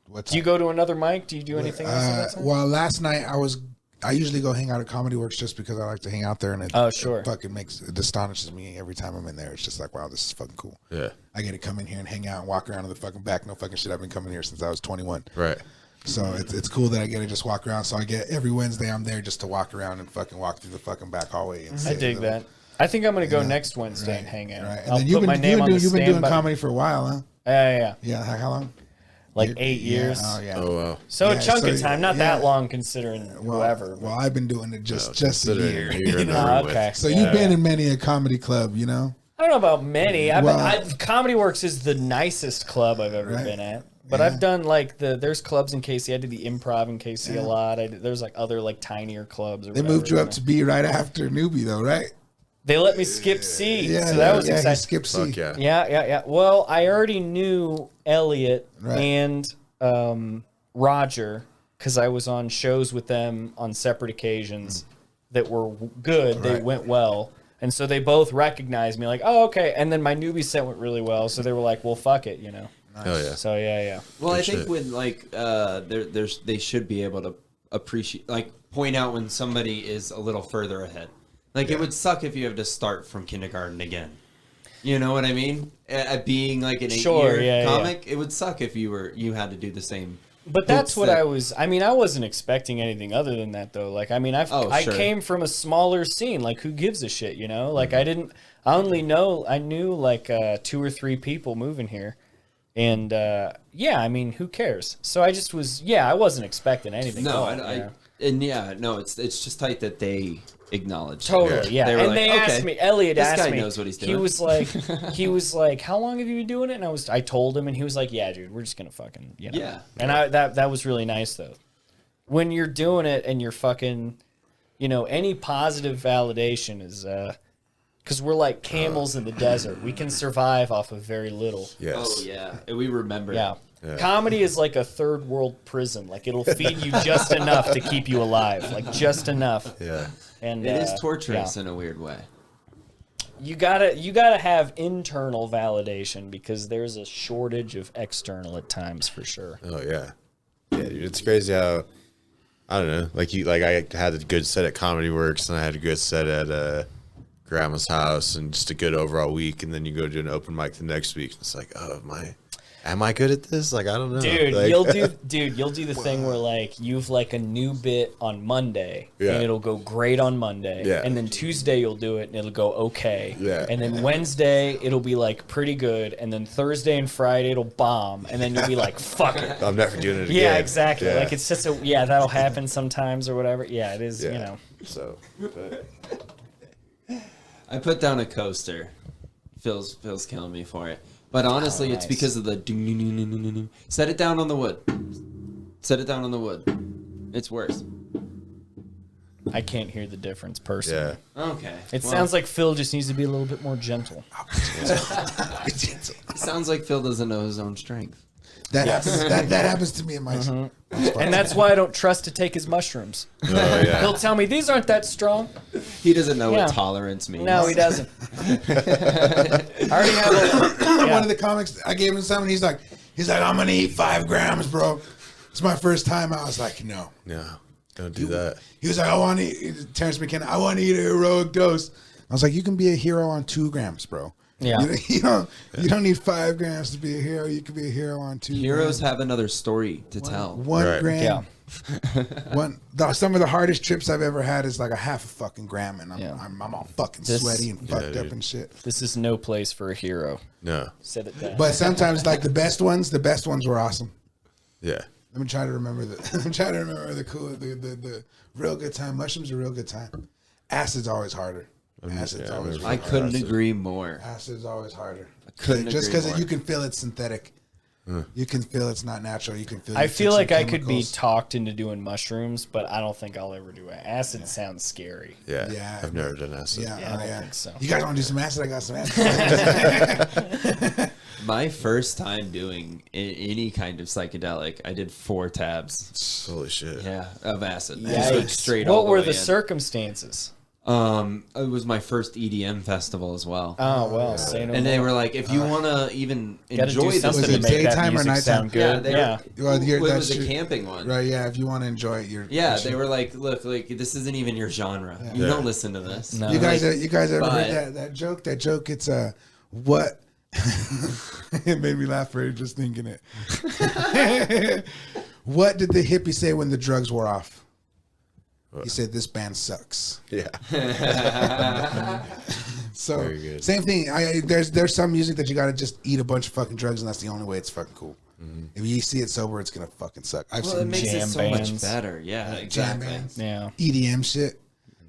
What's Do you go to another mic? Do you do anything else at that time? Well, last night I was I usually go hang out at Comedy Works just because I like to hang out there, and it, Oh, sure. it fucking it astonishes me every time I'm in there. It's just like, wow, this is fucking cool. Yeah. I get to come in here and hang out and walk around in the fucking back. No fucking shit. I've been coming here since I was 21. Right. So it's cool that I get to just walk around. So I get every Wednesday I'm there just to walk around and fucking walk through the fucking back hallway. And I dig that. I think I'm gonna go Yeah. next Wednesday Right, and hang out. right. And I'll then put my name on the you've been doing standby. comedy for a while, huh? Yeah. Yeah. How long? Like 8 years. Yeah. Oh yeah. Oh wow. So Yeah, a chunk so, of time, not yeah. that long considering whoever. Well, I've been doing it just a Considering year. you're in the Ah, room with- okay. So you've been in many a comedy club, you know? I don't know about many. Well- Comedy Works is the nicest club I've ever Right. been at. But Yeah. I've done like there's clubs in KC. I did the Improv in KC a lot. There's like other like tinier clubs. Or They whatever, moved you up to B right after newbie, though, right? They let me skip C, Yeah, so that was he exciting. skipped C. Fuck yeah. Yeah. Well, I already knew Elliot Right. and Roger because I was on shows with them on separate occasions that were good. They Right. went well. And so they both recognized me like, oh, okay. And then my newbie set went really well. So they were like, well, fuck it, you know? Hell yeah. So yeah. Well, I Good think shit. when like they should be able to appreciate, like, point out when somebody is a little further ahead. Like, it would suck if you have to start from kindergarten again. You know what I mean? At being like an 8-year Sure, yeah. comic, it would suck if you had to do the same. But that's what that- I wasn't expecting anything other than that though. Like, I mean, I sure. came from a smaller scene. Like, who gives a shit, you know? Like, I knew like 2 or 3 people moving here. And yeah, I mean, who cares? So I just was, I wasn't expecting anything. No, at all, it's just tight that they acknowledge. Totally, yeah. They were And like, they okay, asked me, Elliot this asked guy me. knows what he's He doing. was like, how long have you been doing it? And I told him, and he was like, yeah, dude, we're just gonna fucking, you know. Yeah. And that was really nice though. When you're doing it and you're fucking, you know, any positive validation is, because we're like camels in the desert. We can survive off of very little. Yes. Oh yeah, we remember. Yeah. Yeah. Comedy is like a third world prison. Like it'll feed you just enough to keep you alive. Like just enough. Yeah. And It is torturous yeah. in a weird way. You gotta have internal validation because there's a shortage of external at times for sure. Oh yeah. Yeah, dude, it's crazy how I don't know. Like I had a good set at Comedy Works and I had a good set at Grandma's house and just a good overall week, and then you go to an open mic the next week and it's like, oh, am I good at this? Like, I don't know. Dude, Like, you'll do the thing where like you've like a new bit on Monday Yeah. and it'll go great on Monday. Yeah. And then Tuesday you'll do it and it'll go okay. Yeah. And then Wednesday it'll be like pretty good. And then Thursday and Friday it'll bomb. And then you'll be like, fuck it. I'm never doing it again. Yeah, exactly. Yeah. Like it's just that'll happen sometimes or whatever. Yeah, it is, Yeah. you know. So, but, I put down a coaster. Phil's killing me for it. But honestly, it's nice. because of the ding-ding-ding-ding-ding-ding. Set it down on the wood. Set it down on the wood. It's worse. I can't hear the difference personally. yeah. Okay. It well, sounds like Phil just needs to be a little bit more gentle. it sounds like Phil doesn't know his own strength. That happens to me in my. And that's why I don't trust to take his mushrooms. Oh yeah. He'll tell me these aren't that strong. He doesn't know Yeah. what tolerance means. No, he doesn't. I already have a One of the comics I gave him some, and he's like, I'm gonna eat 5 grams, bro. It's my first time. I was like, no. No, don't do that. He was like, I want to eat, Terence McKenna, I want to eat a heroic dose. I was like, you can be a hero on 2 grams, bro. Yeah. You don't need 5 grams to be a hero. You can be a hero on 2 Heroes grams. have another story to tell. 1 Right. gram. Yeah. Some of the hardest trips I've ever had is like a half a fucking gram, and Yeah. I'm all fucking This- sweaty and fucked up dude. and shit. This is no place for a hero. No. Said it down. But sometimes, like the best ones were awesome. Yeah. Let me try to remember the real good time. Mushrooms are a real good time. Acid's always harder. Acid's always I've I really couldn't harder. agree more. Acid's always harder. couldn't Just agree because more. you can feel it's synthetic. You can feel it's not natural. You can feel. I you feel took like some I could be chemicals. talked into doing mushrooms, but I don't think I'll ever do it. Acid sounds scary. Yeah. Yeah. I've never done acid. Yeah, I oh, don't yeah. think so. You guys want to do some acid? I got some acid. My first time doing any kind of psychedelic, I did 4 tabs. Holy shit. Yeah, of acid. Just like Yikes. straight all What the were way the in. circumstances? It was my first EDM festival as well. Oh well, say no And they more. were like, if you want to even Gotta enjoy do this, something Was to it make that daytime or music nighttime? sound good. Yeah, Well, it was that's a your- camping one. Right, yeah. If you want to enjoy it, you're. Yeah, they were like, look, like this isn't even your genre. You don't listen to this. No. You guys, Like, you guys ever but- heard that joke? That joke. It's what. It made me laugh for just thinking it. What did the hippie say when the drugs wore off? He said, "This band sucks." Yeah. So Very good. same thing. There's some music that you got to just eat a bunch of fucking drugs, and that's the only way it's fucking cool. If you see it sober, it's gonna fucking suck. I've Well, it seen makes it jam so bands. much better. Yeah, jam exactly. bands, Yeah. EDM shit.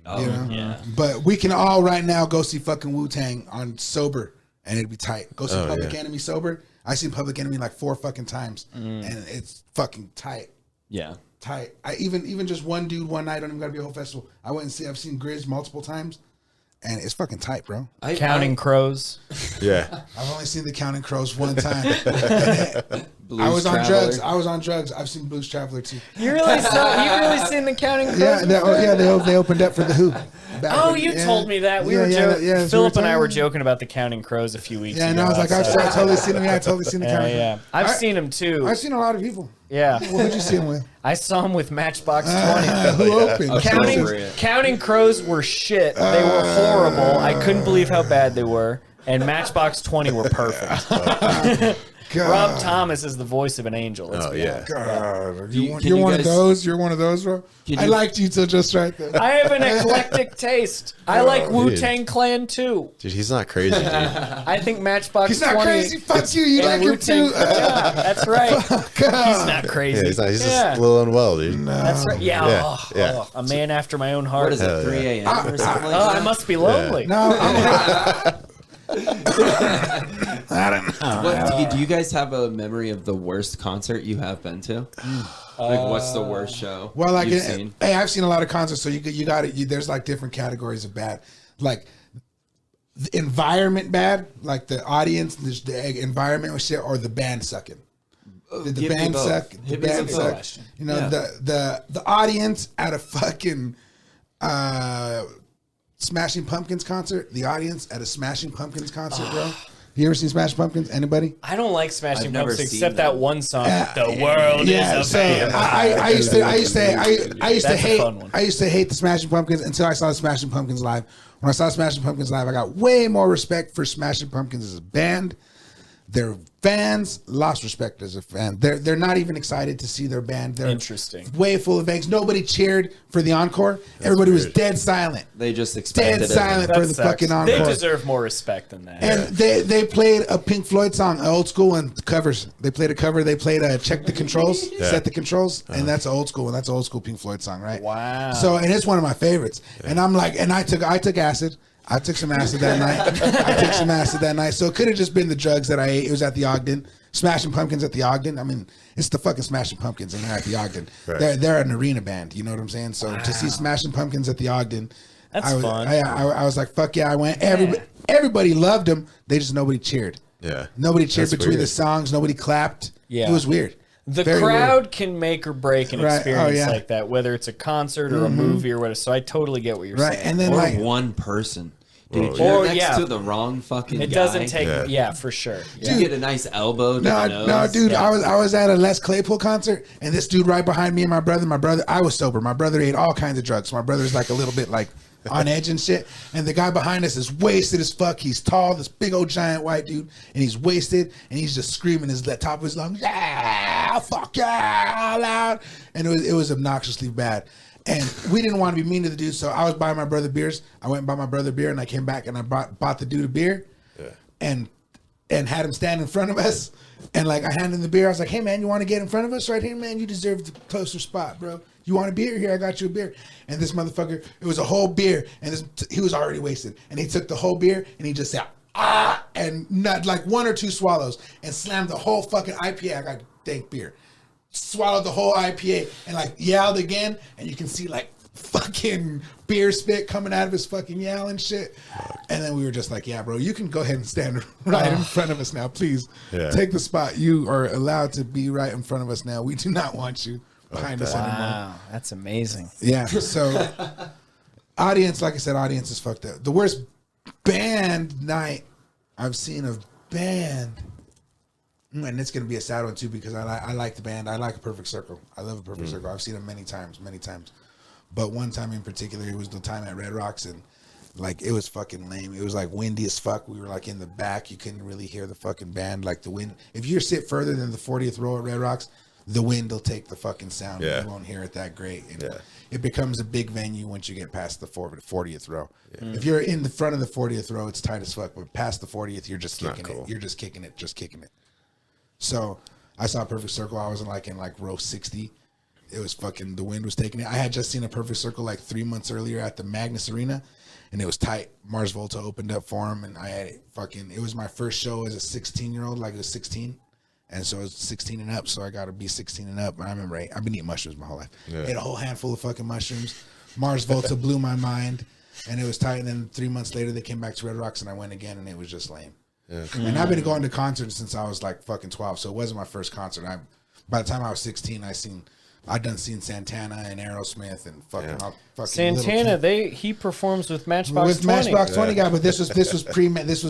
Oh, You know? yeah. But we can all right now go see fucking Wu-Tang on sober, and it'd be tight. Go see Oh, Public yeah. Enemy sober. I seen Public Enemy like 4 fucking times, and it's fucking tight. Yeah. Tight. I even just one dude one night. I don't even gotta be a whole festival. I went and see. I've seen Grizz multiple times, and it's fucking tight, bro. Counting Crows. Yeah. I've only seen the Counting Crows one time. Blues I was on Traveler. drugs. I was on drugs. I've seen Blues Traveler too. You really seen the Counting Crows? Yeah, they opened up for the Who. Back Oh, when- you yeah. told me that. We Yeah, were yeah, joking. yeah, so Philip and I were talking- joking about the Counting Crows a few weeks Yeah, ago. and I was like, I've outside. totally seen them. Yeah, I totally seen the Yeah, Counting. yeah. I've seen him too. I've seen a lot of people. Yeah. Who'd you see him with? I saw him with Matchbox 20. Who opened? Counting, Appropriate. Counting Crows were shit. They were horrible. I couldn't believe how bad they were. And Matchbox 20 were perfect. God. Rob Thomas is the voice of an angel. Let's Oh be yeah. honest. God, you- you're can you one of guys- those. You're one of those, bro. Can I you- liked you till just right there. I have an eclectic taste. I like Wu-Tang Clan too. Dude, he's not crazy, dude. I think Matchbox He's not 20 crazy. Fuck you. You like and him Wu-Tang. too. Yeah, that's right. He's not crazy. Yeah, he's not. He's Yeah. just a little unwell, dude. That's right. Yeah. Yeah, Oh, yeah. oh, a man after my own heart. What is Hell it, 3 a.m. or something like Oh, that? I must be lonely. No, I don't know. What, do you guys have a memory of the worst concert you have been to? Like, what's the worst show Well, like, you've seen? hey, I've seen a lot of concerts, so you got it. There's like different categories of bad, like the environment bad, like the audience, the environment was shit, or the band sucking. Did the Give me band both. suck? The Hit me band with suck. both. You know, Yeah. the audience at a fucking Smashing Pumpkins concert. The audience at a Smashing Pumpkins concert, bro. You ever seen Smashing Pumpkins? Anybody? I don't like Smashing I've never Pumpkins seen except them. that one song. The world Yeah, is a so band. I used to That's a hate fun one. I used to hate the Smashing Pumpkins until I saw the Smashing Pumpkins live. When I saw Smashing Pumpkins live, I got way more respect for Smashing Pumpkins as a band. Their fans lost respect as a fan. They're not even excited to see their band. They're Interesting. way full of angst. Nobody cheered for the encore. Everybody was weird. dead silent. They just expected Dead it. silent for That the sucks. fucking encore. They deserve more respect than that. And they played a Pink Floyd song, an old school one, covers. They played a cover. They played Check the Controls, Set the Controls, and that's an old school one. That's an old school Pink Floyd song, right? Wow. So, and it's one of my favorites. And I'm like, and I took acid. I took some acid that night. So it could have just been the drugs that I ate. It was at the Ogden. Smashing Pumpkins at the Ogden. I mean, it's the fucking Smashing Pumpkins, and they're at the Ogden. Right. They're an arena band. You know what I'm saying? So to see Smashing Pumpkins at the Ogden, That's I was, fun. I was like, fuck yeah, I went. Everybody loved them. Nobody cheered. Yeah. Nobody cheered That's between the weird. songs. Nobody clapped. Yeah. It was weird. The Very crowd weird. can make or break an Right. Oh, experience yeah. like that, whether it's a concert or a movie or whatever. So I totally get what you're Right. saying. And then Or like one person. Dude, Whoa, you're yeah. next Or, to the wrong fucking it guy. doesn't take, Yeah. yeah, for sure. Did you get a nice elbow to the nose? No, dude. Yeah. I was at a Les Claypool concert, and this dude right behind me and my brother. I was sober. My brother ate all kinds of drugs. My brother's like a little bit like on edge and shit. And the guy behind us is wasted as fuck. He's tall, this big old giant white dude, and he's wasted, and he's just screaming his top of his lungs, yeah, fuck yeah, loud, and it was obnoxiously bad. And we didn't want to be mean to the dude, so I was buying my brother beers. I went and bought my brother beer, and I came back and I bought the dude a beer, and had him stand in front of us. And like I handed him the beer, I was like, "Hey man, you want to get in front of us right here, man? You deserve the closer spot, bro. You want a beer? Here, I got you a beer." And this motherfucker, it was a whole beer, and he was already wasted, and he took the whole beer and he just said, "Ah," and not like one or two swallows, and slammed the whole fucking IPA. I got dank beer. Swallowed the whole IPA and like yelled again, and you can see like fucking beer spit coming out of his fucking yell and shit. And then we were just like, yeah, bro, you can go ahead and stand right in front of us now, please. Yeah. Take the spot. You are allowed to be right in front of us now. We do not want you behind us anymore. Wow, that's amazing. Yeah. So Audience, like I said, audience is fucked up. The worst band night I've seen of band, and it's gonna be a sad one too because I like the band. I like A Perfect Circle. I love A Perfect Circle. I've seen them many times. But one time in particular, it was the time at Red Rocks, and like it was fucking lame. It was like windy as fuck. We were like in the back. You couldn't really hear the fucking band. Like the wind. If you sit further than the 40th row at Red Rocks, the wind will take the fucking sound. Yeah. You won't hear it that great. And Yeah. it becomes a big venue once you get past the 40th row. Yeah. If you're in the front of the 40th row, it's tight as fuck. But past the 40th, you're just kicking cool. it. You're just kicking it. So I saw Perfect Circle. I was in like row 60. It was fucking, the wind was taking it. I had just seen A Perfect Circle like 3 months earlier at the Magnus Arena, and it was tight. Mars Volta opened up for him, and I had it was my first show as a 16-year-old, like it was 16. And so it was 16 and up, so I got to be 16 and up. And I remember, I've been eating mushrooms my whole life. Yeah. Ate a whole handful of fucking mushrooms. Mars Volta blew my mind, and it was tight. And then 3 months later, they came back to Red Rocks, and I went again, and it was just lame. Yeah. And I've been going to concerts since I was like fucking 12, so it wasn't my first concert. By the time I was 16, I'd done seen Santana and Aerosmith and fucking Santana, he performs with Matchbox 20. Matchbox 20 guy, but this was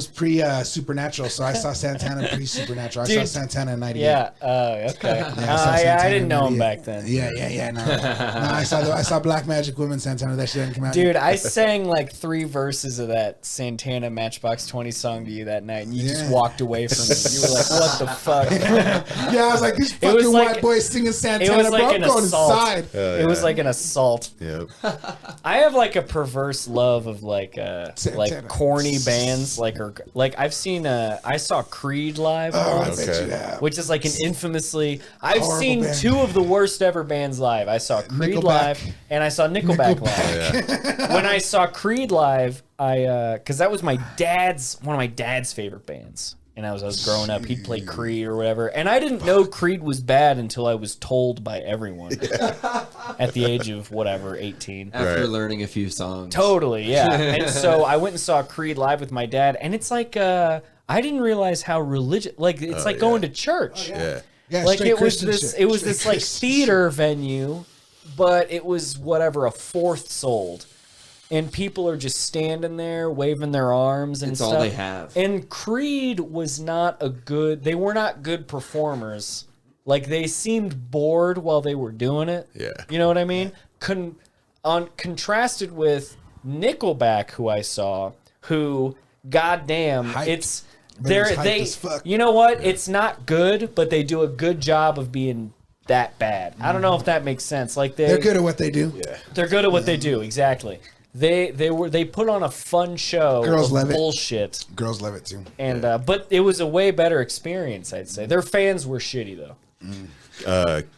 pre Supernatural, so I saw Santana pre Supernatural. I saw Santana in '98. Yeah. Okay. I didn't know him back then. Yeah. No, I saw Black Magic Woman Santana. That shit hadn't come out. Dude, I sang like 3 verses of that Santana Matchbox 20 song to you that night, and you just walked away from me. You were like, "What the fuck?" Yeah, I was like, "These fucking white boys singing Santana." It was like an going assault. inside. It was like an assault. Yep. I have like a perverse love of like corny bands, like I saw Creed live once, I bet you have. which is like an infamously. I've Horrible seen band. 2 of the worst ever bands live. I saw Creed Nickelback. live, and I saw Nickelback live. When I saw Creed live, because that was one of my dad's favorite bands. And I was growing up, he'd play Creed or whatever. And I didn't know Creed was bad until I was told by everyone at the age of, 18. After learning a few songs. Totally, yeah. And so I went and saw Creed live with my dad. And it's like, I didn't realize how religious, like, it's like going to church. Yeah. Yeah, Like straight it was Christian this, shit. it was Straight this like Christian theater venue, but it was a fourth sold. And people are just standing there waving their arms and It's stuff. all they have. And Creed was not they were not good performers. Like they seemed bored while they were doing it. Yeah. You know what I mean? Contrasted with Nickelback, who I saw, who goddamn, Hyped. But it was hyped as fuck. you know what? It's not good, but they do a good job of being that bad. I don't know if that makes sense. Like They're good at what they do. Yeah. they're good at what they do, exactly. They put on a fun show Girls of love it. bullshit, Girls love it too. and but it was a way better experience, I'd say. Their fans were shitty though.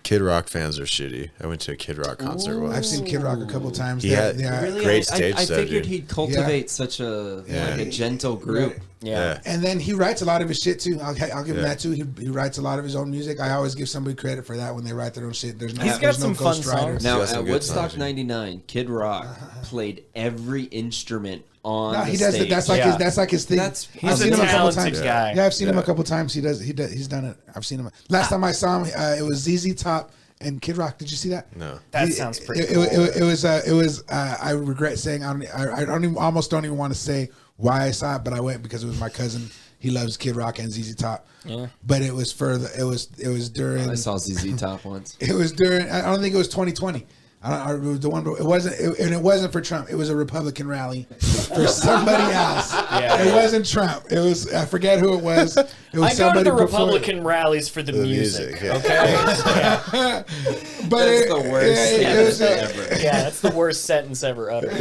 Kid Rock fans are shitty. I went to a Kid Rock concert once. I've seen Kid Rock a couple times. He had- Really, Great stage I show, figured dude. he'd cultivate such a gentle group. Yeah. And then he writes a lot of his shit too. I'll give him that too. He writes a lot of his own music. I always give somebody credit for that when they write their own shit. There's no, He's got there's some no fun ghostwriter. songs. Now got some at good Woodstock songs. '99, Kid Rock played every instrument on No, the he does stage. it. That's like Yeah. that's like his thing. He's I've a seen him a couple talented times. guy. Yeah, I've seen him a couple times. He's done it. I've seen him. Last time I saw him, it was ZZ Top and Kid Rock. Did you see that? No. That sounds pretty It was. I regret saying I almost don't even want to say why I saw it, but I went because it was my cousin. He loves Kid Rock and ZZ Top. Yeah. But it was during. I saw ZZ Top once. It was during. I don't think it was 2020. The one. It wasn't. And it wasn't for Trump. It was a Republican rally for somebody else. Yeah. It wasn't Trump. It was. I forget who it was. It was I go to somebody the before- Republican rallies for the music. music, yeah. Okay. But That's the worst it was sentence ever. Yeah, that's the worst sentence ever uttered.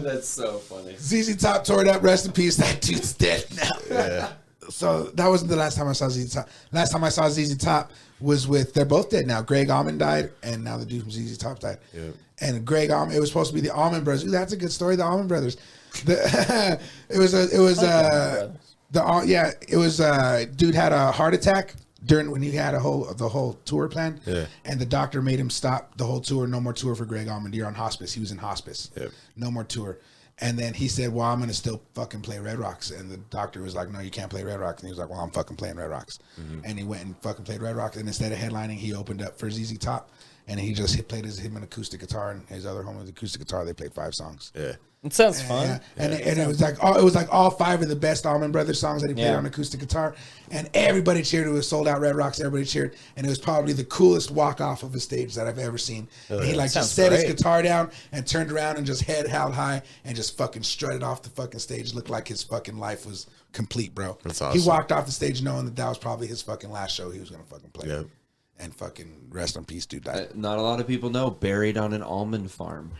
That's so funny. ZZ Top tore it up. Rest in peace. That dude's dead now. Yeah. So that wasn't the last time I saw ZZ Top. Last time I saw ZZ Top was with. They're both dead now. Greg Allman died, and now the dude from ZZ Top died. Yeah. And Greg Allman. It was supposed to be the Allman Brothers. Ooh, that's a good story. The Allman Brothers. It was dude had a heart attack during when he had the whole tour planned. Yeah. And the doctor made him stop the whole tour. No more tour for Greg Allman. You're on hospice. He was in hospice. Yep. No more tour. And then he said, well, I'm going to still fucking play Red Rocks. And the doctor was like, no, you can't play Red Rocks. And he was like, well, I'm fucking playing Red Rocks. And he went and fucking played Red Rocks. And instead of headlining, he opened up for ZZ Top. and he just played him an acoustic guitar and his other homie with acoustic guitar. They played 5 songs. Yeah. It sounds fun. Yeah. And it was like all 5 of the best Allman Brothers songs that he played on acoustic guitar, and everybody cheered. It was sold out Red Rocks. Everybody cheered, and it was probably the coolest walk off of a stage that I've ever seen. And he like just set his guitar down and turned around and just head held high and just fucking strutted off the fucking stage. Looked like his fucking life was complete, bro. That's awesome. He walked off the stage knowing that was probably his fucking last show he was gonna fucking play. Yep. And fucking rest in peace, dude died. Not a lot of people know. Buried on an almond farm.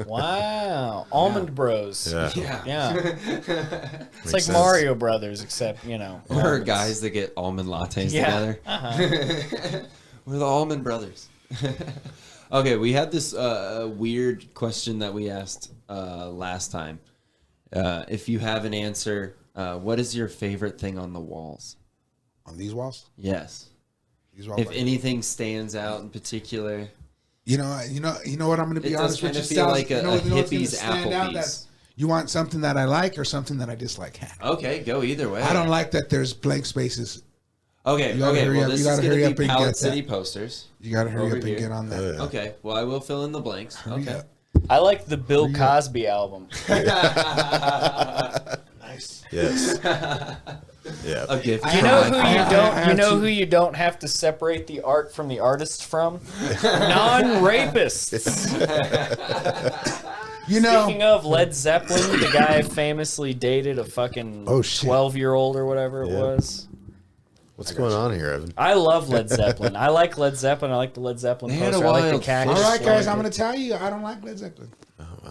Wow. Almond Bros. Yeah. Yeah. It's like sense. Mario Brothers, except, you know. Or almonds. guys that get almond lattes Yeah. together. We're the almond brothers. Okay, we had this weird question that we asked last time. If you have an answer, what is your favorite thing on the walls? On these walls? Yes. These walls If anything stands out in particular. You know what, I'm going to be It honest does with you. kinda feel Sal, like you a know what's gonna hippie's stand out? Applebee's. That's- You want something that I like or something that I dislike? Okay, go either way. I don't like that there's blank spaces. Okay, You gotta okay. hurry Well, up. this You is gotta going hurry to up be and Pallet get City that. posters. You got to hurry Over up and here. get on that. Okay, well, I will fill in the blanks. Okay. Yeah. I like the Bill Cosby album. Nice. Yes. Yeah. A gift. You know who I you don't. have You know to- who you don't have to separate the art from the artist from? Non-rapists. You know, Speaking of Led Zeppelin, the guy famously dated a fucking Oh, shit. 12-year-old or whatever it was. What's going on here, Evan? I love Led Zeppelin. I like Led Zeppelin. I like the Led Zeppelin They had a poster. I like the wild cactus. all right, guys, one. I'm going to tell you, I don't like Led Zeppelin.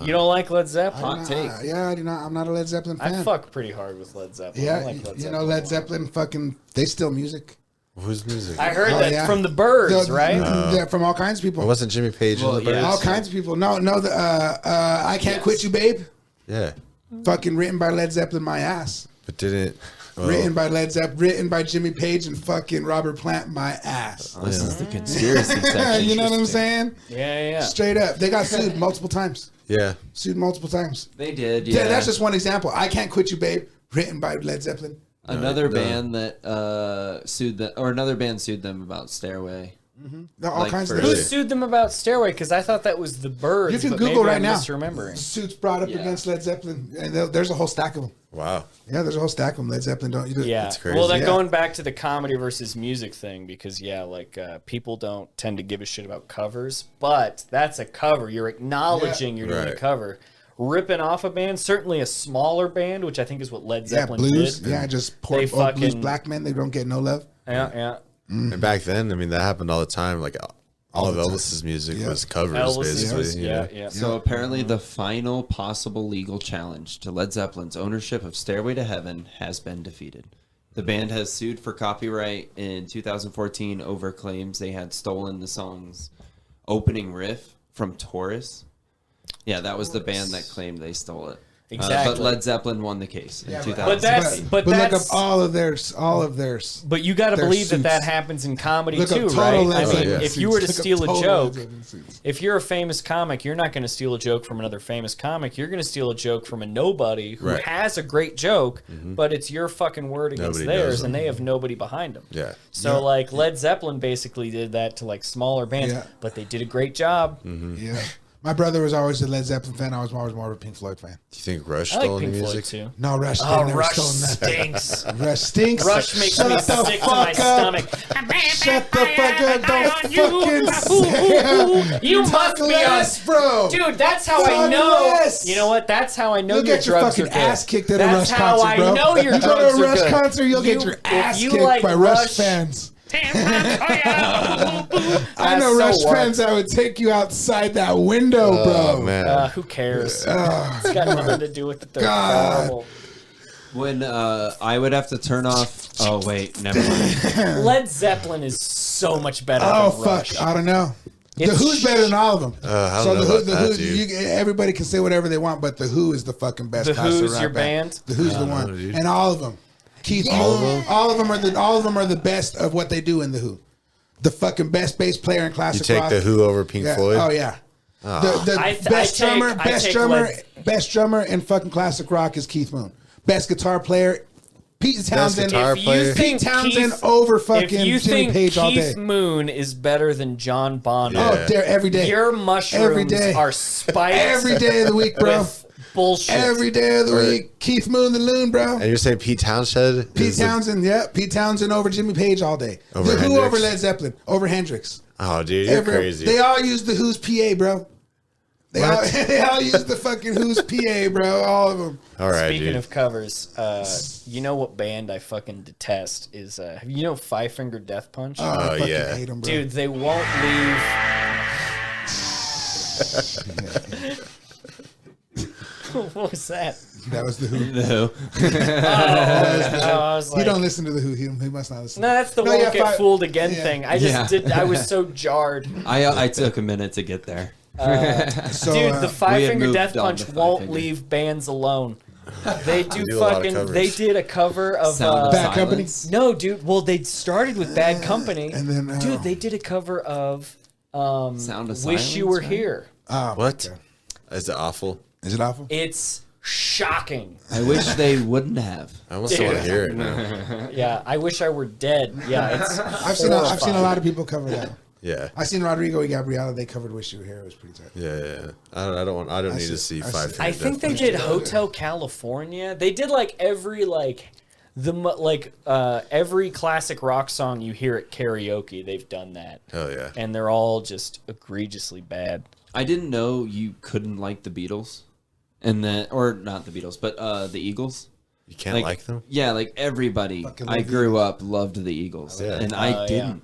You don't like Led Zeppelin? Hot take. Yeah, I do not. I'm not a Led Zeppelin fan. I fuck pretty hard with Led Zeppelin. I Yeah, like Led you Zeppelin know, a Led lot. Zeppelin fucking, they steal music. Whose music? I heard Oh, that yeah. from the Birds, right? Yeah, from all kinds of people. It wasn't Jimmy Page Well, in the yeah. Birds? All kinds of people. No, I Can't Quit You, Babe. Yeah. Fucking written by Led Zeppelin, my ass. But didn't... Oh. Written by Led Zeppelin, written by Jimmy Page and fucking Robert Plant, my ass. This is the conspiracy section. You know what I'm saying? Yeah. Straight up. They got sued multiple times. Yeah. Sued multiple times. They did, Yeah, yeah. that's just one example. I Can't Quit You, Babe, written by Led Zeppelin. Another No. band that sued them, or another band sued them about Stairway. No, all Like kinds for- of Who Really? sued them about Stairway? Because I thought that was the Birds. You can but Google maybe right I'm now. misremembering. Suits brought up Yeah. against Led Zeppelin, and there's a whole stack of them. Wow. Yeah, there's a whole stack of them. Led Zeppelin don't you do? Yeah. That's crazy. Well, then Yeah. going back to the comedy versus music thing, because people don't tend to give a shit about covers, but that's a cover. You're acknowledging you're doing a Right. cover. Ripping off a band, certainly a smaller band, which I think is what Led Yeah, Zeppelin blues. did. Yeah, just poor They old blues fucking- black men. They don't get no love. Yeah. And back then, I mean, that happened all the time. Like, all of the time. Elvis's music Yeah. was covers, Elvis's basically. was, you know? yeah. So apparently, the final possible legal challenge to Led Zeppelin's ownership of Stairway to Heaven has been defeated. The band has sued for copyright in 2014 over claims they had stolen the song's opening riff from Taurus. Yeah, that was the band that claimed they stole it. Exactly. But Led Zeppelin won the case in Yeah, 2016. But look up that's- all of theirs. But you got to Their believe that suits. happens in comedy Look up too, total right? Led I mean, Zeppelin if you were to suits. Look up steal a total joke, Led Zeppelin suits. if you're a famous comic, you're not going to steal a joke from another famous comic. You're going to steal a joke from a nobody who Right. has a great joke, but it's your fucking word against Nobody knows theirs, them. and they have nobody behind them. Yeah. So like Led Zeppelin basically did that to like smaller bands, Yeah. but they did a great job. Yeah. My brother was always a Led Zeppelin fan. I was always more of a Pink Floyd fan. Do you think Rush I stole like any Pink Floyd music? too. No, Rush. Oh, never Rush stole nothing. stinks. Rush stinks. Rush makes Shut me the sick to my fuck up. stomach. Shut the fuck up. Don't fucking say You must be less, on, bro. dude. That's how I Talk know. less. You know what? That's how I know You'll your get your drugs fucking are good. ass kicked at a That's Rush how concert, bro. I know your You go drugs to a are Rush good. concert, you'll get You- your if ass you kicked like by Rush fans. I That's know so Rush what? fans that would take you outside that window, Oh, bro. man. Who cares? It's got nothing to do with it. They're God. horrible. When I would have to turn off. Oh wait, never mind. Led Zeppelin is so much better Oh, than fuck. Rush. I don't know. The It's Who's better than all of them. I don't know the about the that, Who, dude. everybody can say whatever they want, but the Who is the fucking best. The classic Who's rock your band? The Who's the don't one, know, dude. and all of them. Keith Moon, all of them are the best of what they do in the Who. The fucking best bass player in You classic take rock. the Who over Pink Yeah. Floyd? Oh yeah. The I best take- drummer, I take best drummer in fucking classic rock is Keith Moon. Best guitar player, Pete Townsend. guitar If you player. think Pete Townsend Keith- over If fucking you Jimmy think Page all day. Keith Moon is better than John Bonham, Yeah. Oh, there every day. your mushrooms Every day. are spiked Every day of the week, bro. with bullshit. Every day of the week. Keith Moon the Loon, bro. And you're saying Pete Townshend? Pete is the- Townsend, yeah. Pete Townsend over Jimmy Page all day. Over The Who Hendrix? over Led Zeppelin. Over Hendrix. Oh, dude, you're crazy. They all use the Who's PA, bro. They all use the fucking Who's PA, bro. All of them. All right, Speaking dude. of covers, you know what band I fucking detest is you know Five Finger Death Punch? Oh, I fucking yeah. hate them, bro. Dude, they won't leave. What was that? That was the Who. No. I was He like, don't listen to the Who. He must not listen. no, that's the No, won't yeah, get Five- fooled again yeah. thing. I just Yeah. did. I was so jarred. I took a minute to get there. So, Dude, the Five had Finger moved Death on Punch to Five won't Finger. leave bands alone. They do do a lot of fucking. covers. They did a cover of. Sound of Bad Company? Silence. No, dude. Well, they started with Bad Company, and then, dude, they did a cover of Sound of "Wish You Silence, Were right? Here." What? okay. Is it awful? Is it awful? It's shocking. I wish they wouldn't have. I almost don't want to hear it now. Yeah, I wish I were dead. Yeah, it's. I've seen a lot of people cover that. Yeah. I seen Rodrigo and Gabriela. They covered "Wish You Were Here." It was pretty tight. Yeah. I don't need to see I Five see. Finger I Death think they Punch. did Hotel California. They did like every every classic rock song you hear at karaoke. They've done that, Hell yeah. and they're all just egregiously bad. I didn't know you couldn't like the Beatles, and that, or not the Beatles, but the Eagles. You can't like them? Yeah, like everybody. Fucking I love the grew up loved the Eagles, Yeah. and I yeah. didn't.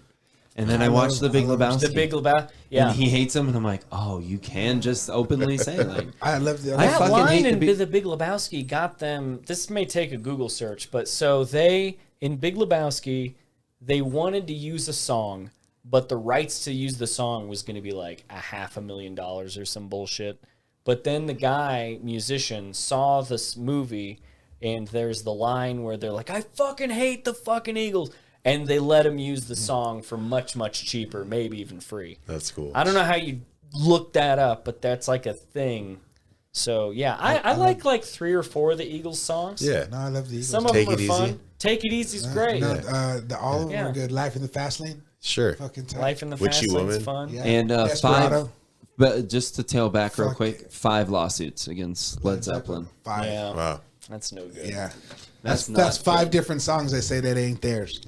And then I watched The Big Lebowski. The Big Lebowski. Yeah, And he hates them, and I'm like, oh, you can just openly say like, I love the. I that fucking line hate in the the Big Lebowski got them. This may take a Google search, but so they in Big Lebowski, they wanted to use a song, but the rights to use the song was going to be like $500,000 or some bullshit. But then the guy musician saw this movie, and there's the line where they're like, "I fucking hate the fucking Eagles." And they let him use the song for much, much cheaper, maybe even free. That's cool. I don't know how you look that up, but that's like a thing. So yeah, I like 3 or 4 of the Eagles songs. Yeah. No, I love the Eagles. Some of Take them are It fun. Easy. Take It Easy is great. No, all of them Yeah. are good. Life in the Fast Lane. Sure. Fucking tight. Life in the Witchy Fast Lane's Woman. fun. Yeah. and Desperado. 5. But just to tail back real Fuck. quick, 5 lawsuits against Led Zeppelin. 5. Yeah, Wow. that's no good. Yeah. That's That's not 5 good. different songs they say that ain't theirs.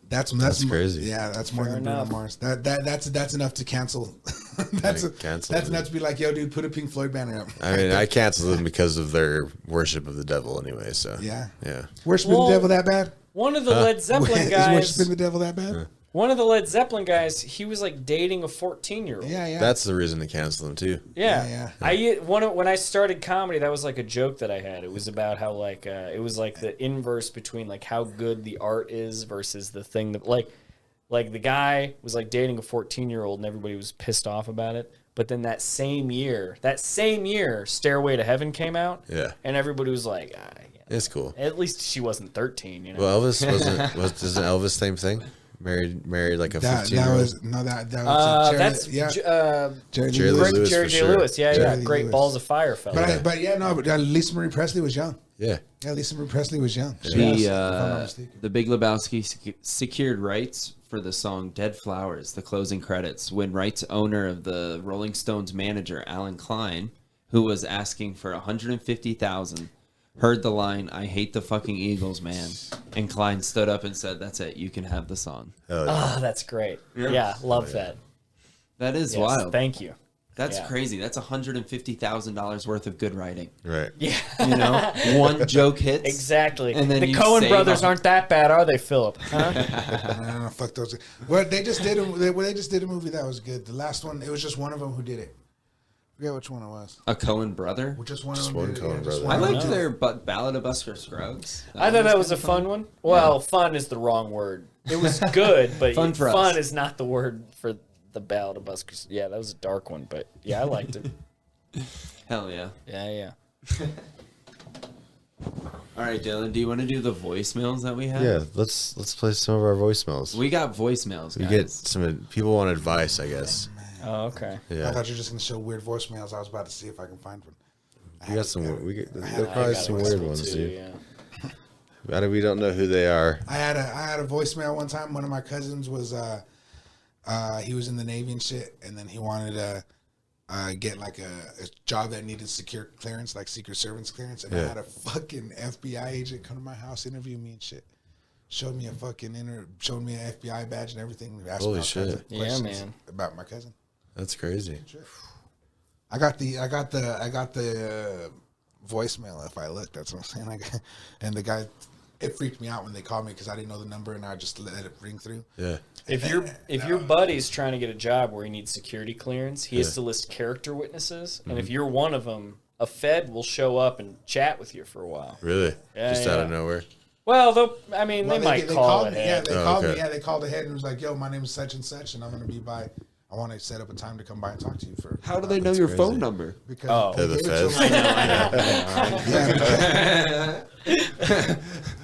That's crazy. Yeah, that's more Fair than Bruno enough. Mars. That's enough to cancel. that's Cancel that's it. enough to be like, yo, dude, put a Pink Floyd banner up. I mean, I canceled them because of their worship of the devil anyway, so. Yeah. Yeah. Worshiping Well, the devil that bad? One of the Led Zeppelin Is guys, worshiping the devil that bad? one of the Led Zeppelin guys, he was like dating a 14-year-old. Yeah, yeah. That's the reason to cancel them, too. Yeah, Yeah, when I started comedy, that was like a joke that I had. It was about how like it was like the inverse between like how good the art is versus the thing that like the guy was like dating a 14-year-old and everybody was pissed off about it. But then that same year, Stairway to Heaven came out. Yeah. And everybody was like, yeah. It's cool. At least she wasn't 13, you know. Well, Elvis isn't Elvis same thing? Married like a that 15-year-old? was no that was Jerry, that's yeah. Jerry Jerry Lee Lee Lewis. Lewis. Jerry for J. sure. Lewis. Yeah, Jerry yeah. Lee Great Lewis. balls of fire, fella. But Lisa Marie Presley was young. Yeah. Yeah, Lisa Marie Presley was young. The Yes, if I'm not mistaken. the Big Lebowski secured rights for the song "Dead Flowers," the closing credits, when rights owner of the Rolling Stones manager Alan Klein, who was asking for $150,000, heard the line "I hate the fucking Eagles, man," and Klein stood up and said, "That's it, you can have the song." Hell yeah. Oh, that's great. Yeah, love that. That is Yes, wild. Thank you. That's yeah. crazy. That's $150,000 worth of good writing. Right. Yeah, You know, one joke hits. exactly. And then the you Coen save brothers a- aren't that bad, are they, Philip? Huh? No, fuck those. Well, they just did a movie that was good. The last one, it was just one of them who did it. I forget which one it was. A Coen brother. Just one of Just them. one did it, Coen just brother. one I of them. liked their Ballad of Buster Scruggs. I thought that was a kinda fun one. Well, fun is the wrong word. It was good, but Fun for us. fun is not the word for the Ballad of Buster. Yeah, that was a dark one, but yeah, I liked it. Hell yeah. Yeah. All right, Dylan, do you want to do the voicemails that we have? Yeah, let's play some of our voicemails. We got voicemails, We guys. get some people want advice, I guess. Oh, okay. I Yeah. thought you were just gonna show weird voicemails. I was about to see if I can find one. We got some. There are I probably got some a weird couple ones, too, dude. yeah. We don't know who they are. I had a voicemail one time. One of my cousins was he was in the Navy and shit, and then he wanted to get like a job that needed secure clearance, like Secret Service clearance, and I had a fucking FBI agent come to my house, interview me and shit. Showed me a fucking showed me an FBI badge and everything. Asked Holy me all shit. kinds of Yeah, questions man. about my cousin. That's crazy. I got the voicemail. If I look, that's what I'm saying. And the guy, it freaked me out when they called me because I didn't know the number and I just let it ring through. Yeah. If your buddy's trying to get a job where he needs security clearance, he has to list character witnesses, and if you're one of them, a Fed will show up and chat with you for a while. Really? Yeah, Just out of nowhere. Well, they might call me. ahead. Yeah, they called okay. me. Yeah, they called ahead and was like, "Yo, my name is such and such, and I'm gonna be by. I want to set up a time to come by and talk to you for." How do they know your phone number? Because They're the they gave it to feds. him. Yeah,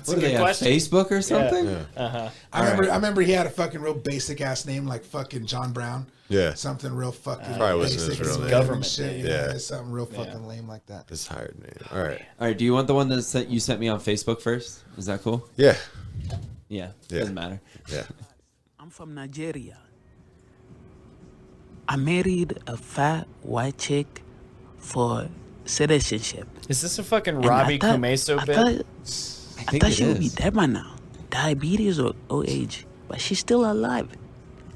What do they good have, question. Facebook or something? I remember he had a fucking real basic ass name like fucking John Brown. Yeah. Something real fucking Probably wasn't his basic real and name. government Government shit. name. Yeah. Something real fucking lame like that. Just hired me. All right. All right. Do you want the one that you sent me on Facebook first? Is that cool? Yeah. Yeah. Yeah. Doesn't matter. Yeah. I'm from Nigeria. I married a fat white chick for citizenship. Is this a fucking And Robbie Kumeso bit? I thought she would be dead by now. Diabetes or old age. But she's still alive.